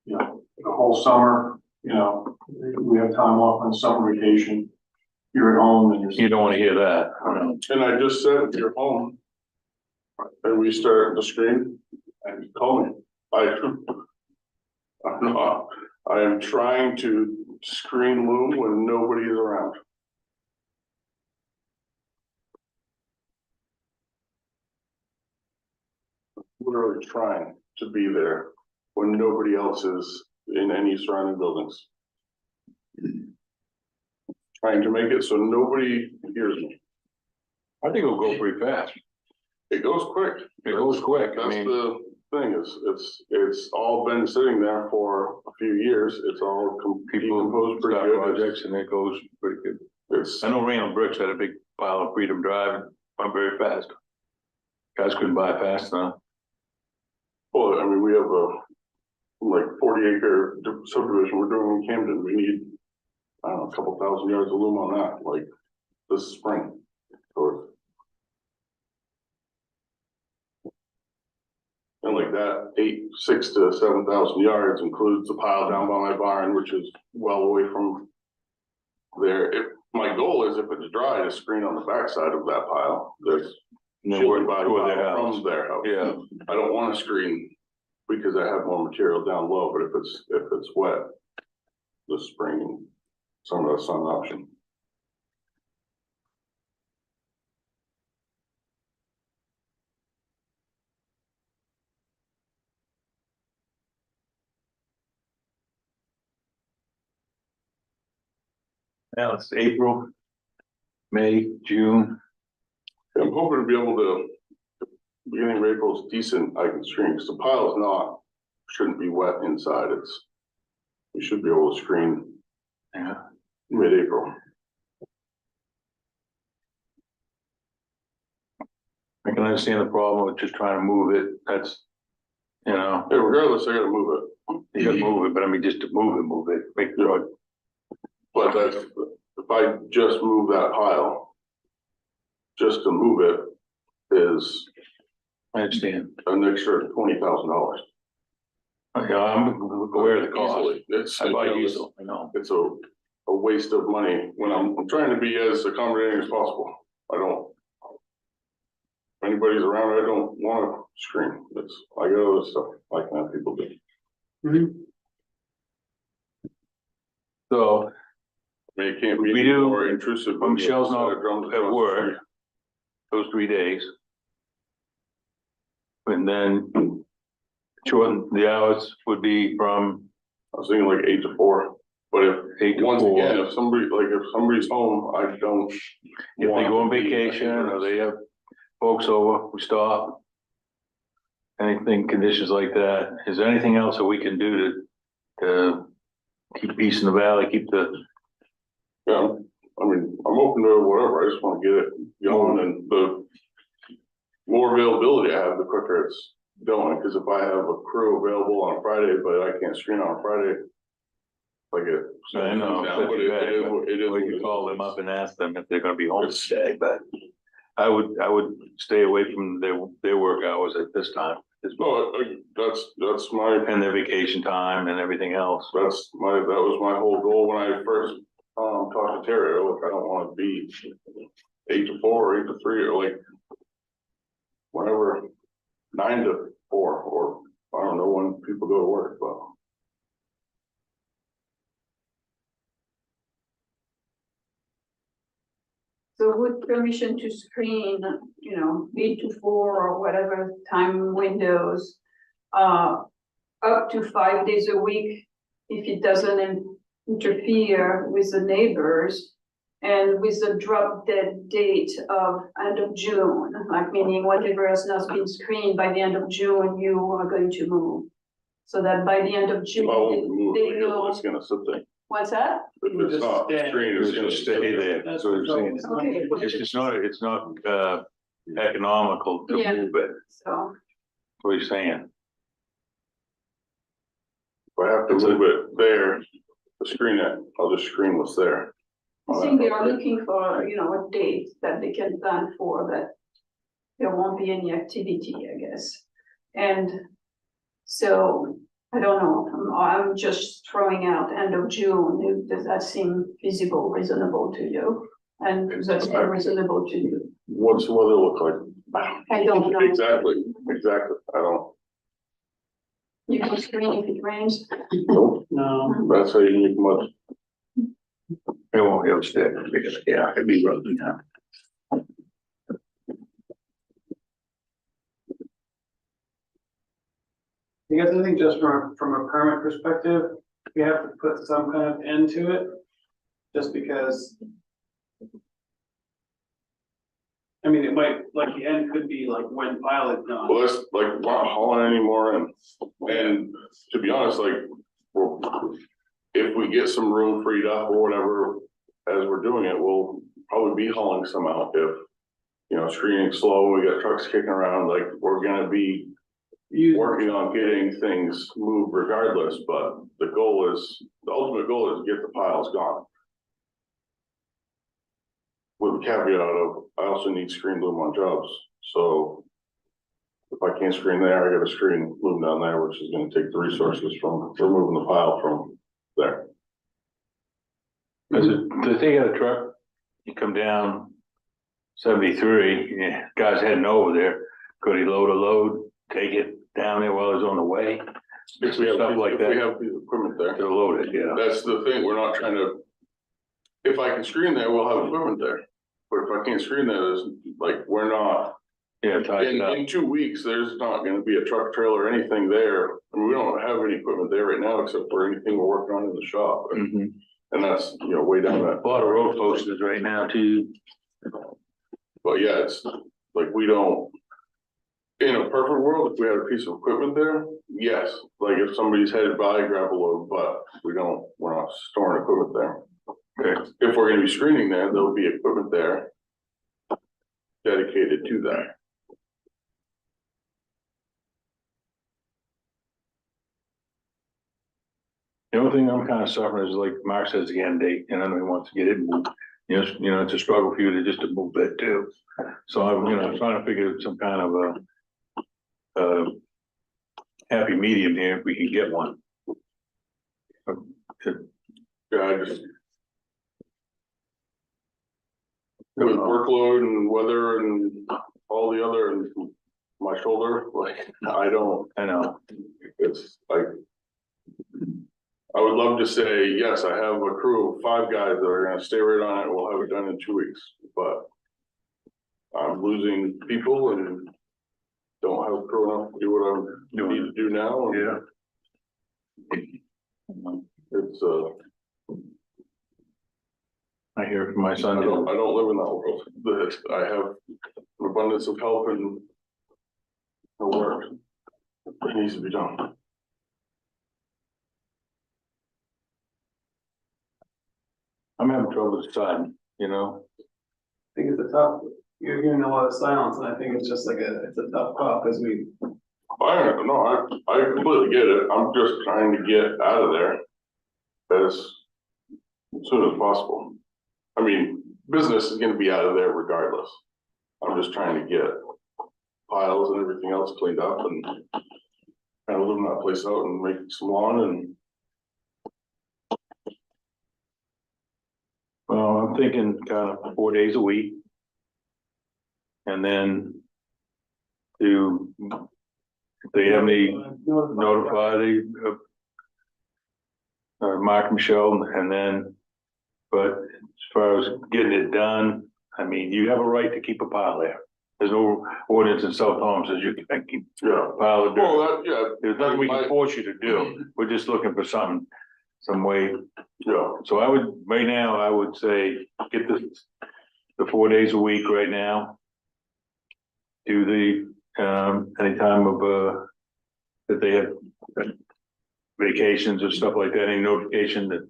Speaker 5: the whole summer, we have time off on summer vacation. You're at home and
Speaker 1: You don't want to hear that.
Speaker 12: And I just said, if you're home and we start the screen, and call me. I'm not, I am trying to screen Loom when nobody's around. Literally trying to be there when nobody else is in any surrounding buildings. Trying to make it so nobody hears me.
Speaker 1: I think it'll go pretty fast.
Speaker 12: It goes quick.
Speaker 1: It goes quick. I
Speaker 12: That's
Speaker 1: mean,
Speaker 12: the thing is, it's all been sitting there for a few years. It's all
Speaker 1: people
Speaker 12: decomposed pretty
Speaker 1: start
Speaker 12: good.
Speaker 1: projects and it goes pretty good.
Speaker 12: It's,
Speaker 1: I know Randall Brooks had a big pile of Freedom Drive and went very fast. Guys couldn't buy fast enough.
Speaker 12: well, I mean, we have a like 40-acre subdivision we're doing in Camden. We need, I don't know, a couple thousand yards of loom on that, like this spring. So and like that, 6,000 to 7,000 yards includes the pile down by my barn, which is well away from there. If my goal is, if it's dry, to screen on the backside of that pile. That's
Speaker 1: And then
Speaker 12: shielded
Speaker 1: work
Speaker 12: by the
Speaker 1: toward their
Speaker 12: pile
Speaker 1: house.
Speaker 12: from their house.
Speaker 1: Yeah,
Speaker 12: I don't want to screen because I have more material down low, but if it's wet, the spring, some of that's not an option.
Speaker 1: now it's April, May, June.
Speaker 12: I'm hoping to be able to, beginning of April is decent, I can screen, because the pile is not, shouldn't be wet inside, we should be able to screen
Speaker 1: Yeah.
Speaker 12: mid-April.
Speaker 1: I can understand the problem with just trying to move it. That's,
Speaker 12: Yeah, regardless, I gotta move it.
Speaker 1: you gotta move it, but I mean, just to move it, make the road.
Speaker 12: But that's, if I just move that pile, just to move it is
Speaker 1: I understand.
Speaker 12: an extra $20,000.
Speaker 1: Yeah, I'm aware of the cost.
Speaker 12: Easily. It's,
Speaker 1: I buy
Speaker 12: you know,
Speaker 1: diesel, I know.
Speaker 12: it's a waste of money when I'm trying to be as accommodating as possible. I don't. If anybody's around, I don't wanna scream. I got other stuff I can have people do.
Speaker 1: So,
Speaker 12: I mean, it can't be
Speaker 1: We
Speaker 12: any
Speaker 1: do-
Speaker 12: more intrusive.
Speaker 1: when
Speaker 12: than
Speaker 1: Michelle's
Speaker 12: a set
Speaker 1: not
Speaker 12: of drums
Speaker 1: at
Speaker 12: across the
Speaker 1: work.
Speaker 12: street.
Speaker 1: those 3 days. And then shorten the hours would be from
Speaker 12: I was thinking like 8 to 4, but if,
Speaker 1: 8 to
Speaker 12: once
Speaker 1: 4.
Speaker 12: again, if somebody's home, I don't.
Speaker 1: If they go on vacation or they have folks over, we stop. Anything, conditions like that. Is there anything else that we can do to keep peace in the valley, keep the,
Speaker 12: Yeah, I mean, I'm open to whatever, I just wanna get it going, and the more availability I have, the quicker it's going, cause if I have a crew available on a Friday, but I can't screen on a Friday. I get.
Speaker 1: I know,
Speaker 12: down, but it is, it is.
Speaker 1: or you
Speaker 12: what it
Speaker 1: call
Speaker 12: is.
Speaker 1: them up and ask them if they're gonna be home today, but I would stay away from their work hours at this time.
Speaker 12: No, that's my,
Speaker 1: And their vacation time and everything else.
Speaker 12: that was my whole goal when I first, talked to Terry, look, I don't wanna be 8 to 4, or 8 to 3, or like. Whenever, 9 to 4, or I don't know when people go to work, but.
Speaker 6: So with permission to screen, 8 to 4 or whatever time windows, up to 5 days a week, if it doesn't interfere with the neighbors, and with the drop dead date of end of June, like meaning whatever has not been screened by the end of June, you are going to move. So that by the end of June,
Speaker 12: I won't move,
Speaker 6: they know,
Speaker 12: it's gonna sit there.
Speaker 6: what's that?
Speaker 12: If it's not screened,
Speaker 1: It's
Speaker 12: it's
Speaker 1: gonna
Speaker 12: gonna
Speaker 1: stay there, that's what I'm saying.
Speaker 6: Okay.
Speaker 1: It's not economical to
Speaker 6: Yeah.
Speaker 1: move it,
Speaker 6: So,
Speaker 1: what you're saying.
Speaker 12: If I have to move it there to screen it, I'll just screen what's there.
Speaker 6: I think they are looking for, you know, a date that they can plan for, that there won't be any activity, I guess. And so, I don't know, I'm just throwing out end of June. Does that seem feasible, reasonable to you? And does that seem reasonable to you?
Speaker 12: What's the weather look like?
Speaker 6: I don't know.
Speaker 12: Exactly, I don't,
Speaker 6: You can screen if it rains.
Speaker 12: nope,
Speaker 5: No,
Speaker 12: that's how you make much.
Speaker 1: It won't be upstairs, because, yeah, it'd be rough now.
Speaker 5: because I think just from a permit perspective, we have to put some kind of end to it. Just because. I mean, it might, like, the end could be like when pilot done.
Speaker 12: Well, that's like, we're not hauling anymore, and to be honest, like, well, if we get some room freed up or whatever, as we're doing it, we'll probably be hauling some out if, you know, screening slow, we got trucks kicking around, like, we're gonna be working on getting things moved regardless, but the ultimate goal is to get the piles gone. With the caveat of, I also need screen loom on jobs, so if I can't screen there, I gotta screen loom down there, which is gonna take the resources from removing the pile from there.
Speaker 1: Does they got a truck? You come down 73, yeah, guys heading over there, could he load a load, take it down there while he's on the way?
Speaker 12: If we have,
Speaker 1: Stuff like
Speaker 12: if
Speaker 1: that.
Speaker 12: we have the equipment there,
Speaker 1: To load it, yeah.
Speaker 12: that's the thing, we're not trying to. If I can screen there, we'll have equipment there, but if I can't screen there, there's, like, we're not.
Speaker 1: Yeah, tighten
Speaker 12: In,
Speaker 1: up.
Speaker 12: in 2 weeks, there's not gonna be a truck trailer or anything there. I mean, we don't have any equipment there right now except for anything we're working on in the shop.
Speaker 1: Mhm.
Speaker 12: And that's, you know, way down that.
Speaker 1: A lot of road posters right now too.
Speaker 12: But yeah, it's like, we don't. In a perfect world, if we had a piece of equipment there, yes, like if somebody's headed by, grab a load, but we're not storing equipment there.
Speaker 1: Okay.
Speaker 12: If we're gonna be screening there, there'll be equipment there. Dedicated to that.
Speaker 1: The only thing I'm kind of suffering is like Mark says, the end date, and I know he wants to get it moved. You know, it's a struggle for you to just to move that too. So I'm, I'm trying to figure out some kind of happy medium here if we can get one.
Speaker 12: Yeah, I just. With workload and weather and all the other, and my shoulder, like, I know. It's like. I would love to say, yes, I have a crew of 5 guys that are gonna stay right on it, we'll have it done in 2 weeks, but. I'm losing people and don't have crew enough to do what I need to do now.
Speaker 1: Yeah.
Speaker 12: It's,
Speaker 1: I hear it from my
Speaker 12: I
Speaker 1: son.
Speaker 12: don't live in that world, I have an abundance of help and no work that needs to be done.
Speaker 1: I'm having trouble deciding, you know?
Speaker 5: I think it's a tough, you're hearing a lot of silence, and I think it's just like it's a tough call, because we.
Speaker 12: I completely get it, I'm just trying to get out of there as soon as possible. I mean, business is gonna be out of there regardless. I'm just trying to get piles and everything else cleaned up and kind of living that place out and make some lawn and.
Speaker 1: Well, I'm thinking kind of 4 days a week. And then to, if they have me notify the Mark, Michelle, and then, but as far as getting it done, I mean, you have a right to keep a pile there. There's no ordinance in South Holmes says you can keep a pile of dirt.
Speaker 12: Well, yeah.
Speaker 1: There's nothing we can force you to do. We're just looking for something, some way.
Speaker 12: Yeah.
Speaker 1: So I would, right now, I would say, get the 4 days a week right now. Do the, any time of, that they have vacations or stuff like that, any notification that,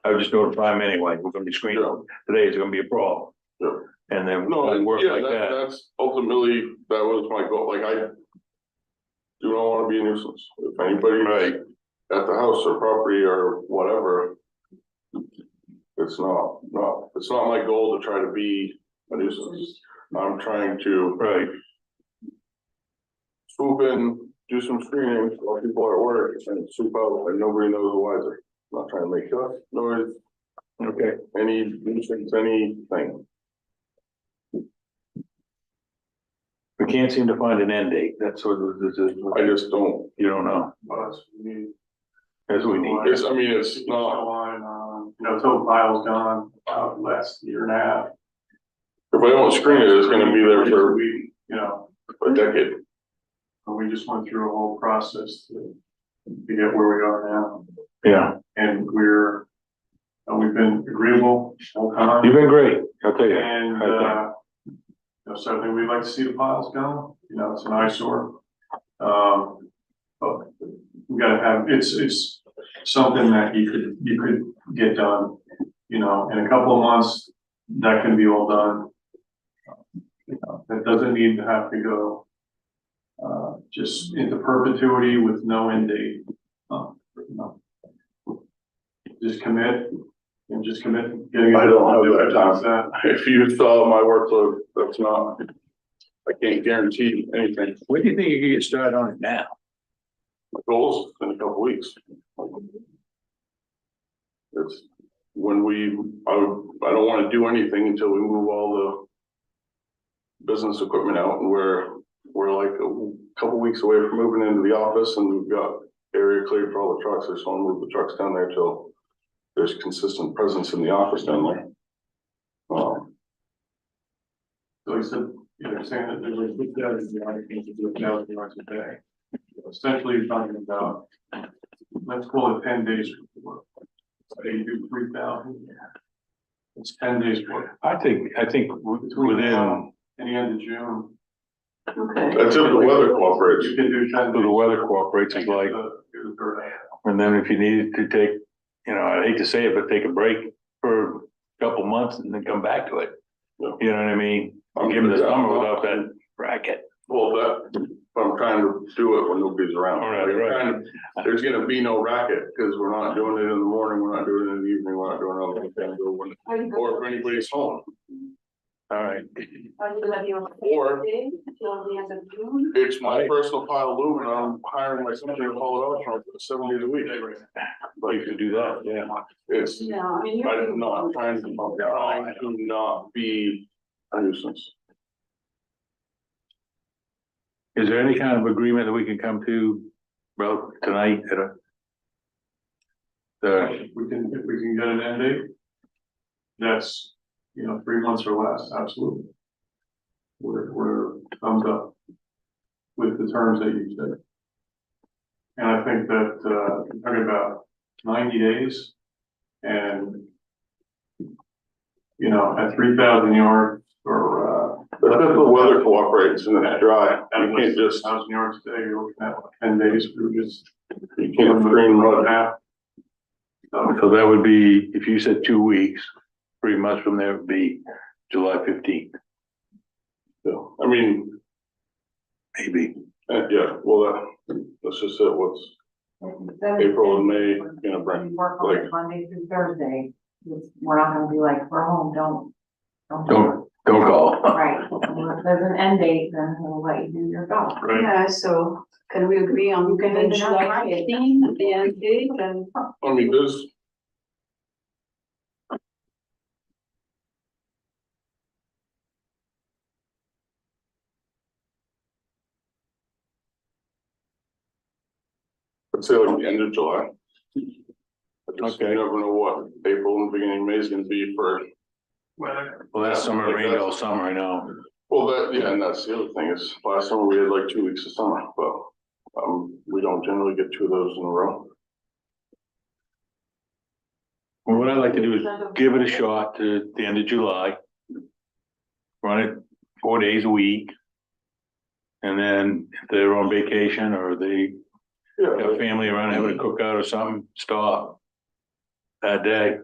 Speaker 1: I would just notify them anyway, we're gonna be screening. Today is gonna be a problem.
Speaker 12: Yeah.
Speaker 1: And then
Speaker 12: No,
Speaker 1: we'll work
Speaker 12: yeah,
Speaker 1: like that.
Speaker 12: that's ultimately, that was my goal, like, I do not wanna be a nuisance, if anybody.
Speaker 1: Right.
Speaker 12: at the house or property or whatever. It's not my goal to try to be a nuisance. I'm trying to
Speaker 1: Right.
Speaker 12: swoop in, do some screening while people are at work and swoop out and nobody knows the wiser. I'm not trying to make noise,
Speaker 1: Okay.
Speaker 12: any nuisance, anything.
Speaker 1: We can't seem to find an end date. That's what this is.
Speaker 12: I just don't,
Speaker 1: You don't know,
Speaker 5: But we need.
Speaker 1: as we need.
Speaker 12: it's, I mean, it's not,
Speaker 5: Line, total pile's gone, last year and a half.
Speaker 12: if I don't screen it, it's gonna be there for
Speaker 5: We,
Speaker 12: a decade.
Speaker 5: we just went through a whole process to get where we are now.
Speaker 1: Yeah,
Speaker 5: And we've been agreeable the whole time.
Speaker 1: you've been great, I'll tell you.
Speaker 5: And, so I think we'd like to see the piles gone, it's an eyesore. But we gotta have, it's something that you could get done, in a couple of months, that can be all done. That doesn't need to have to go just into perpetuity with no end date. Just commit and just commit. to getting it
Speaker 12: I don't have
Speaker 5: done.
Speaker 12: that time. If you saw my workload, that's not, I can't guarantee anything.
Speaker 1: When do you think you can get started on it now?
Speaker 12: My goals in a couple weeks. It's when I don't wanna do anything until we move all the business equipment out and we're like a couple weeks away from moving into the office and we've got area cleared for all the trucks. I just wanna move the trucks down there till there's consistent presence in the office down there.
Speaker 5: So he said, you're saying that there's like, that is the only thing to do with $1,000 a day. Essentially, you're talking about, let's call it 10 days worth. So you do 3,000. It's 10 days worth.
Speaker 1: I think
Speaker 5: Between
Speaker 1: within,
Speaker 5: now and the end of June.
Speaker 10: Okay.
Speaker 12: That's if the weather cooperates.
Speaker 5: You can do 10
Speaker 1: the
Speaker 5: days.
Speaker 1: weather cooperates is like, and then if you needed to take, I hate to say it, but take a break for a couple months and then come back to it.
Speaker 12: Yeah.
Speaker 1: You know what I mean? Give them the summer without that racket.
Speaker 12: Well, I'm trying to do it when nobody's around.
Speaker 1: All right.
Speaker 12: There's gonna be no racket, because we're not doing it in the morning, we're not doing it in the evening, we're not doing it on the weekend, or if anybody's home.
Speaker 1: All right.
Speaker 12: Or
Speaker 6: Till the end of June.
Speaker 12: it's my personal pile of loom and I'm hiring my company to haul it out for 7 days a week.
Speaker 1: Well, you could do that, yeah.
Speaker 12: It's,
Speaker 6: Yeah, I mean,
Speaker 12: I'm not trying to not be a nuisance.
Speaker 1: Is there any kind of agreement that we can come to, well, tonight at
Speaker 5: If we can get an end date, that's, 3 months or less, absolutely. We're thumbs up with the terms that you said. And I think that, you're talking about 90 days and, at 3,000 yards or,
Speaker 12: But if the weather cooperates and it's dry, you can't just,
Speaker 5: 1,000 yards a day, you're looking at 10 days, we're just.
Speaker 12: you can't screen mud.
Speaker 5: Half.
Speaker 1: So that would be, if you said 2 weeks, 3 months from there would be July 15th,
Speaker 12: So, I mean,
Speaker 1: maybe.
Speaker 12: yeah, well, that's just it, what's April and May gonna bring,
Speaker 9: Work
Speaker 12: like-
Speaker 9: on it Monday through Thursday, we're not gonna be like, we're home, don't.
Speaker 1: Don't call.
Speaker 9: Right, if there's an end date, then we'll let you do your job.
Speaker 5: Right.
Speaker 6: Yeah, so can we agree on
Speaker 9: You can
Speaker 6: the
Speaker 9: even
Speaker 6: July
Speaker 9: have it.
Speaker 6: 15, the end date, and
Speaker 12: I mean, there's. I'd say like the end of July.
Speaker 1: Okay.
Speaker 12: You never know what April and beginning of May is gonna be for,
Speaker 5: Weather.
Speaker 1: Well, that's summer rained all summer, I know.
Speaker 12: well, and that's the other thing is, last summer we had like 2 weeks of summer, but, we don't generally get 2 of those in a row.
Speaker 1: Well, what I'd like to do is give it a shot to the end of July. Run it 4 days a week. And then if they're on vacation or they
Speaker 12: Yeah,
Speaker 1: got family around having a cookout or something, stop that day.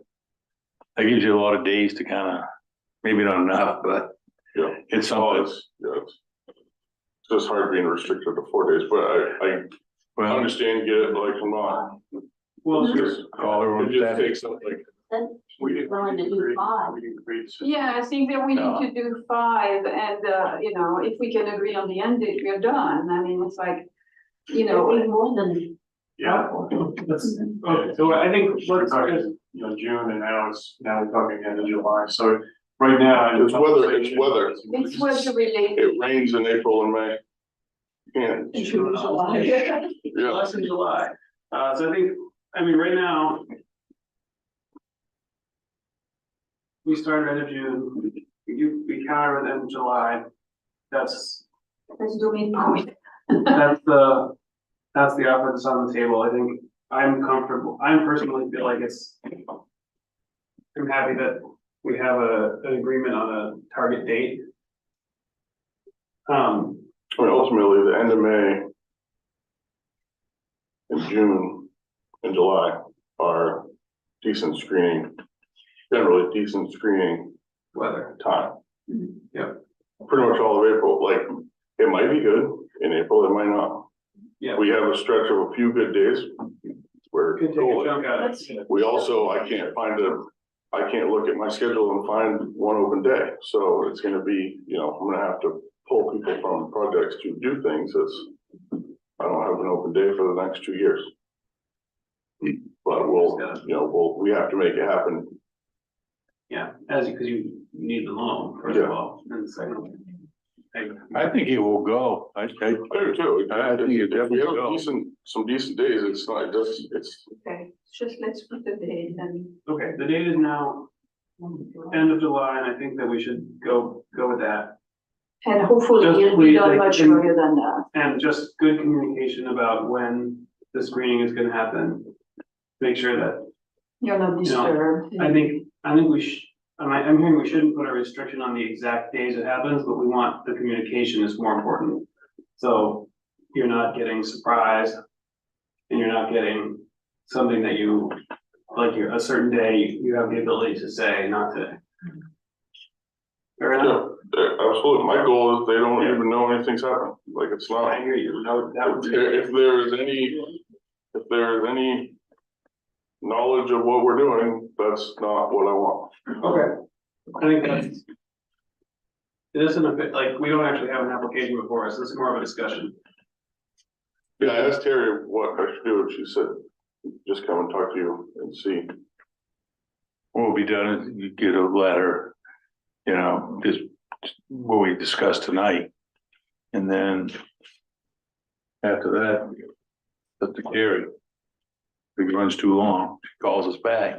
Speaker 1: That gives you a lot of days to kind of, maybe not enough, but
Speaker 12: yeah.
Speaker 1: it's
Speaker 12: Well,
Speaker 1: something.
Speaker 12: it's just hard being restricted to 4 days, but
Speaker 1: Well,
Speaker 12: understand, get it, but like, I'm not.
Speaker 5: Well,
Speaker 12: Just
Speaker 1: call her
Speaker 12: It just takes something like.
Speaker 2: Then
Speaker 12: We didn't.
Speaker 2: willing to do 5.
Speaker 12: We didn't create.
Speaker 6: Yeah, I think that we
Speaker 1: No.
Speaker 6: need to do 5 and, you know, if we can agree on the end date, we're done. I mean, it's like, you know,
Speaker 2: It'd be more than
Speaker 5: yeah,
Speaker 2: helpful.
Speaker 5: let's, okay, so I think let's talk, you know, June and now we're talking end of July, so right now.
Speaker 12: It's weather, it's weather.
Speaker 6: it's weather related.
Speaker 12: It rains in April and May. Can't.
Speaker 6: June, July.
Speaker 12: Yeah.
Speaker 5: Less in July, so I think, I mean, right now. We started end of June, we counter with end of July, that's,
Speaker 6: Let's do midpoint.
Speaker 5: that's the offer that's on the table, I think, I'm comfortable, I personally feel like it's. I'm happy that we have an agreement on a target date.
Speaker 12: I mean, ultimately, the end of May. And June and July are decent screening, generally decent screening
Speaker 5: Weather.
Speaker 12: time.
Speaker 5: Yep.
Speaker 12: Pretty much all of April, like, it might be good in April, it might not.
Speaker 5: Yeah.
Speaker 12: We have a stretch of a few good days where
Speaker 5: Could take a chunk out of it.
Speaker 12: we also, I can't look at my schedule and find one open day, so it's gonna be, you know, I'm gonna have to pull people from projects to do things as I don't have an open day for the next 2 years. But we have to make it happen.
Speaker 5: Yeah, because you need the loan, first of all, and secondly.
Speaker 1: I think it will go. I
Speaker 12: I do too.
Speaker 1: I think it
Speaker 12: If we
Speaker 1: definitely
Speaker 12: have
Speaker 1: will.
Speaker 12: some decent days, it's not just, it's,
Speaker 6: Okay, just let's put the date and.
Speaker 5: Okay, the date is now end of July, and I think that we should go with that.
Speaker 6: And hopefully
Speaker 5: Just
Speaker 6: it'll be
Speaker 5: please,
Speaker 6: done
Speaker 5: like,
Speaker 6: much
Speaker 5: in-
Speaker 6: earlier than that.
Speaker 5: And just good communication about when the screening is gonna happen. Make sure that,
Speaker 6: You're not disturbed.
Speaker 5: I think I'm hearing we shouldn't put a restriction on the exact days it happens, but we want the communication is more important. So you're not getting surprised. And you're not getting something that you, like a certain day, you have the ability to say not to. Fair enough?
Speaker 12: absolutely, my goal is they don't even know anything's happening, like, it's not.
Speaker 5: I hear you, that would be.
Speaker 12: If there is any knowledge of what we're doing, that's not what I want.
Speaker 5: Okay, I think that's. It isn't a bit, like, we don't actually have an application before us, this is more of a discussion.
Speaker 12: Yeah, I asked Terry what I should do, and she said, just come and talk to you and see.
Speaker 1: What will be done is you get a letter, you know, just what we discussed tonight. And then after that, it's up to Carrie. If it runs too long, she calls us back.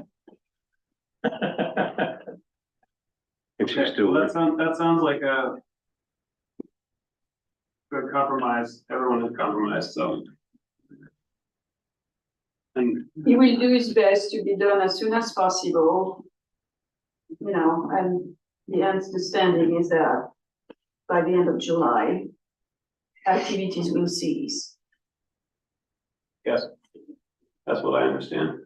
Speaker 1: If she's
Speaker 5: Okay,
Speaker 1: still
Speaker 5: well,
Speaker 1: there.
Speaker 5: that sounds like a. Good compromise, everyone is compromised, so. And
Speaker 6: He will do his best to be done as soon as possible. You know, and the understanding is that by the end of July, activities will cease.
Speaker 5: yes, that's what I understand.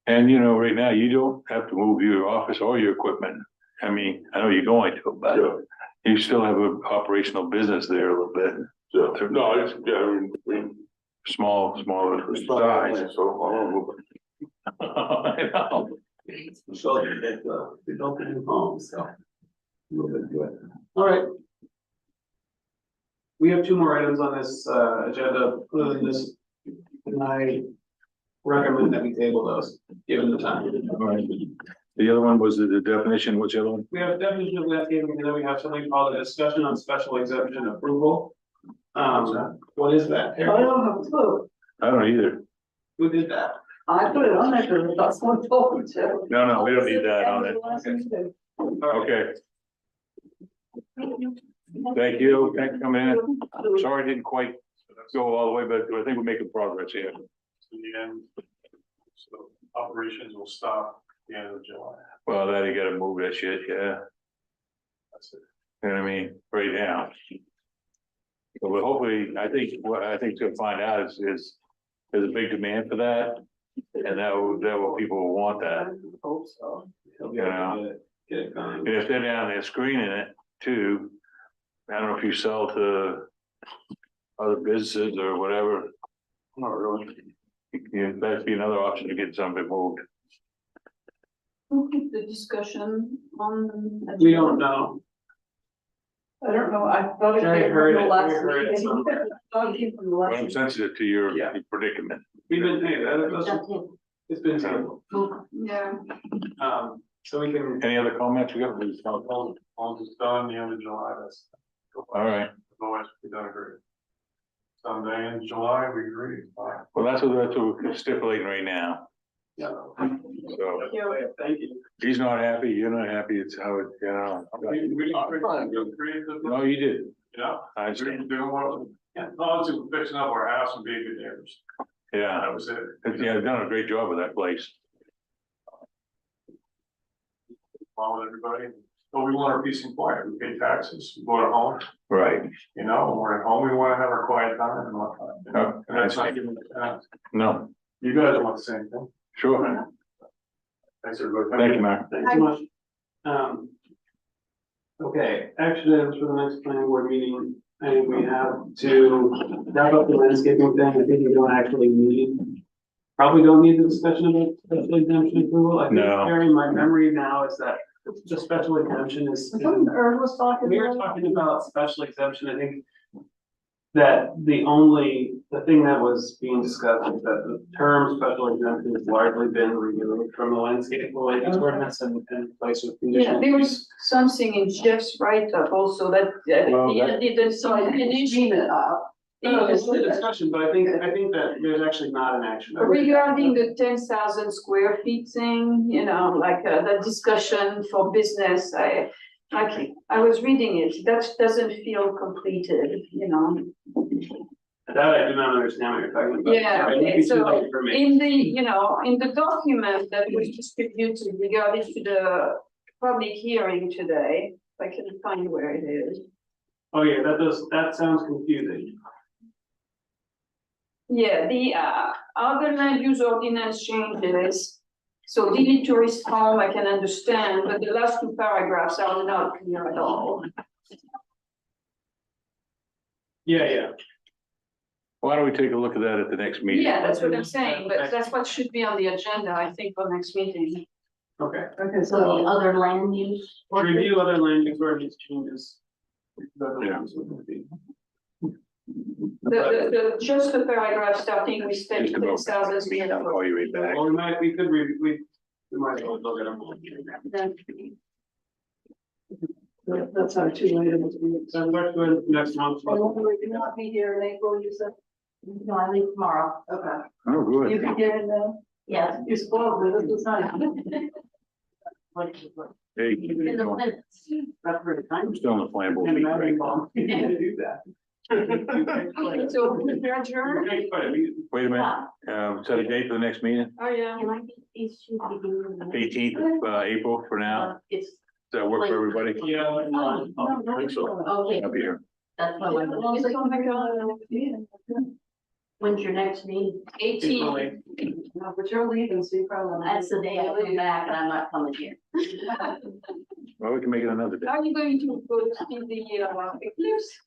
Speaker 1: And you know, right now, you don't have to move your office or your equipment. I mean, I know you're going to, but
Speaker 12: Yeah.
Speaker 1: you still have an operational business there a little bit.
Speaker 12: So, no, it's, yeah, I mean,
Speaker 1: Smaller
Speaker 12: it's
Speaker 1: size.
Speaker 12: so I don't move
Speaker 1: I know.
Speaker 5: So that, we built a new home, so. We'll get to it. All right. We have 2 more items on this, agenda, other than this, and I recommend that we table those, given the time.
Speaker 1: All right. The other one was the definition, what's the other one?
Speaker 5: We have a definition of landscaping, and then we have something called a discussion on special exemption approval. What is that?
Speaker 10: I don't have a clue.
Speaker 1: I don't either.
Speaker 5: Who did that?
Speaker 10: I put it on there because that's what told me to.
Speaker 1: No, we don't need that on it. Okay, thank you. Thanks for coming in. Sorry I didn't quite go all the way, but I think we're making progress here.
Speaker 12: In the end, so operations will stop the end of July.
Speaker 1: Well, then you gotta move that shit, yeah.
Speaker 12: That's it.
Speaker 1: You know what I mean, right now. But hopefully, I think, what I think to find out is there's a big demand for that. And that will people will want that.
Speaker 10: Hope so.
Speaker 1: Yeah.
Speaker 5: Get it going.
Speaker 1: And if they're down there screening it too, I don't know if you sell to other businesses or whatever,
Speaker 12: Not really.
Speaker 1: Yeah, that'd be another option to get something moved.
Speaker 6: We'll keep the discussion on.
Speaker 5: We don't know.
Speaker 10: I don't know, I thought
Speaker 5: I heard it, we
Speaker 10: last
Speaker 5: heard it
Speaker 10: meeting.
Speaker 5: somewhere.
Speaker 10: Thought it came from the
Speaker 1: But
Speaker 10: last
Speaker 1: I'm
Speaker 10: meeting.
Speaker 1: sensitive to your
Speaker 5: Yeah.
Speaker 1: predicament.
Speaker 5: We've been, hey, that's,
Speaker 2: Jump in.
Speaker 5: it's been tabled.
Speaker 6: Yeah,
Speaker 5: So we can.
Speaker 1: Any other comments? We got,
Speaker 12: Once it's done, the end of July, that's.
Speaker 1: all right.
Speaker 12: Otherwise, we don't agree. Someday in July, we agree.
Speaker 1: Well, that's what we're stipulating right now.
Speaker 5: Yeah.
Speaker 1: So
Speaker 5: Thank you.
Speaker 1: he's not happy, you're not happy. It's how it, you know. No, you did.
Speaker 12: Yeah.
Speaker 1: I understand.
Speaker 12: Doing what, yeah, obviously we're fixing up our house and being good neighbors.
Speaker 1: Yeah,
Speaker 12: That was it.
Speaker 1: yeah, done a great job with that place.
Speaker 12: Following everybody. But we want our peace and quiet. We pay taxes, we bought a home,
Speaker 1: Right.
Speaker 12: you know, when we're at home, we want to have our quiet time and whatnot. You know? And that's not giving,
Speaker 1: No,
Speaker 12: you guys want the same thing.
Speaker 1: sure.
Speaker 12: Thanks, everybody.
Speaker 1: Thank you, Mark.
Speaker 5: Thanks so much. Okay, action items for the next planning board meeting. I think we have to wrap up the landscaping thing. I think we don't actually need. Probably don't need the discussion about special exemption approval. I think,
Speaker 1: No.
Speaker 5: Carrie, my memory now is that the special exemption is.
Speaker 10: Earl was talking.
Speaker 5: We were talking about special exemption, I think. That the thing that was being discussed is that the term special exemption has largely been removed from the landscape related ordinance and place with
Speaker 6: yeah,
Speaker 5: conditional.
Speaker 6: there was something in Jeff's write-up also that,
Speaker 1: Well,
Speaker 6: he
Speaker 1: that-
Speaker 6: didn't finish.
Speaker 5: No, it's the discussion, but I think that there's actually not an action.
Speaker 6: Regarding the 10,000 square feet thing, you know, like, that discussion for business, I was reading it, that doesn't feel completed, you know.
Speaker 5: That I do not understand what you're talking about.
Speaker 6: Yeah,
Speaker 5: Sorry, maybe
Speaker 6: okay,
Speaker 5: too
Speaker 6: so
Speaker 5: late for me.
Speaker 6: in the, you know, in the document that was distributed regarding to the public hearing today, if I can find where it is.
Speaker 5: Oh, yeah, that sounds confusing.
Speaker 6: Yeah, the other land use ordinance changes. So delete tourist home, I can understand, but the last two paragraphs are not clear at all.
Speaker 5: Yeah.
Speaker 1: Why don't we take a look at that at the next meeting?
Speaker 6: Yeah, that's what I'm saying, but that's what should be on the agenda, I think, for next meeting.
Speaker 5: Okay.
Speaker 10: Okay,
Speaker 2: So the other land use.
Speaker 5: Review other land use ordinance changes.
Speaker 1: Yeah.
Speaker 6: Just the paragraph starting with
Speaker 1: Just about
Speaker 6: 10,000
Speaker 1: that meeting, I'll call you right back.
Speaker 5: Well, we might as well look at them.
Speaker 10: That's not too late.
Speaker 5: So let's go next month.
Speaker 10: Will you not be here in April, you said?
Speaker 2: No, I leave tomorrow.
Speaker 10: Okay.
Speaker 1: Oh, good.
Speaker 10: You be here in
Speaker 2: Yes.
Speaker 10: you're spoiled with it, it's not.
Speaker 1: Hey,
Speaker 2: In the minutes.
Speaker 10: That's very kind.
Speaker 1: I'm still on the plan board.
Speaker 5: And
Speaker 1: meeting,
Speaker 5: imagine,
Speaker 1: right?
Speaker 5: Bob, you can do that.
Speaker 6: So, we're adjourned?
Speaker 1: Wait a minute, set a date for the next meeting,
Speaker 6: Oh, yeah.
Speaker 2: Can I get these two beginning?
Speaker 1: 18th of April for now.
Speaker 2: It's.
Speaker 1: Does that work for everybody?
Speaker 5: Yeah.
Speaker 2: Oh,
Speaker 1: I think so.
Speaker 2: Okay,
Speaker 1: I'll be here.
Speaker 2: that's what I'm.
Speaker 6: It's on the calendar.
Speaker 2: When's your next meeting?
Speaker 6: 18.
Speaker 10: No, but you're leaving, so you probably.
Speaker 2: That's the day I come back and I'm not coming here.
Speaker 1: Well, we can make it another day.
Speaker 6: Are you going to go to see the eclipse?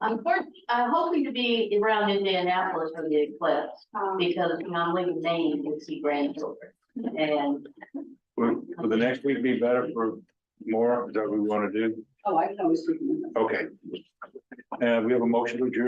Speaker 2: I'm hoping to be around Indianapolis for the eclipse because I'm leaving Maine to see grandchildren. And
Speaker 1: Will the next week be better for more? Is that what we want to do?
Speaker 10: Oh, I can always.
Speaker 1: Okay. We have a motion to adjourn.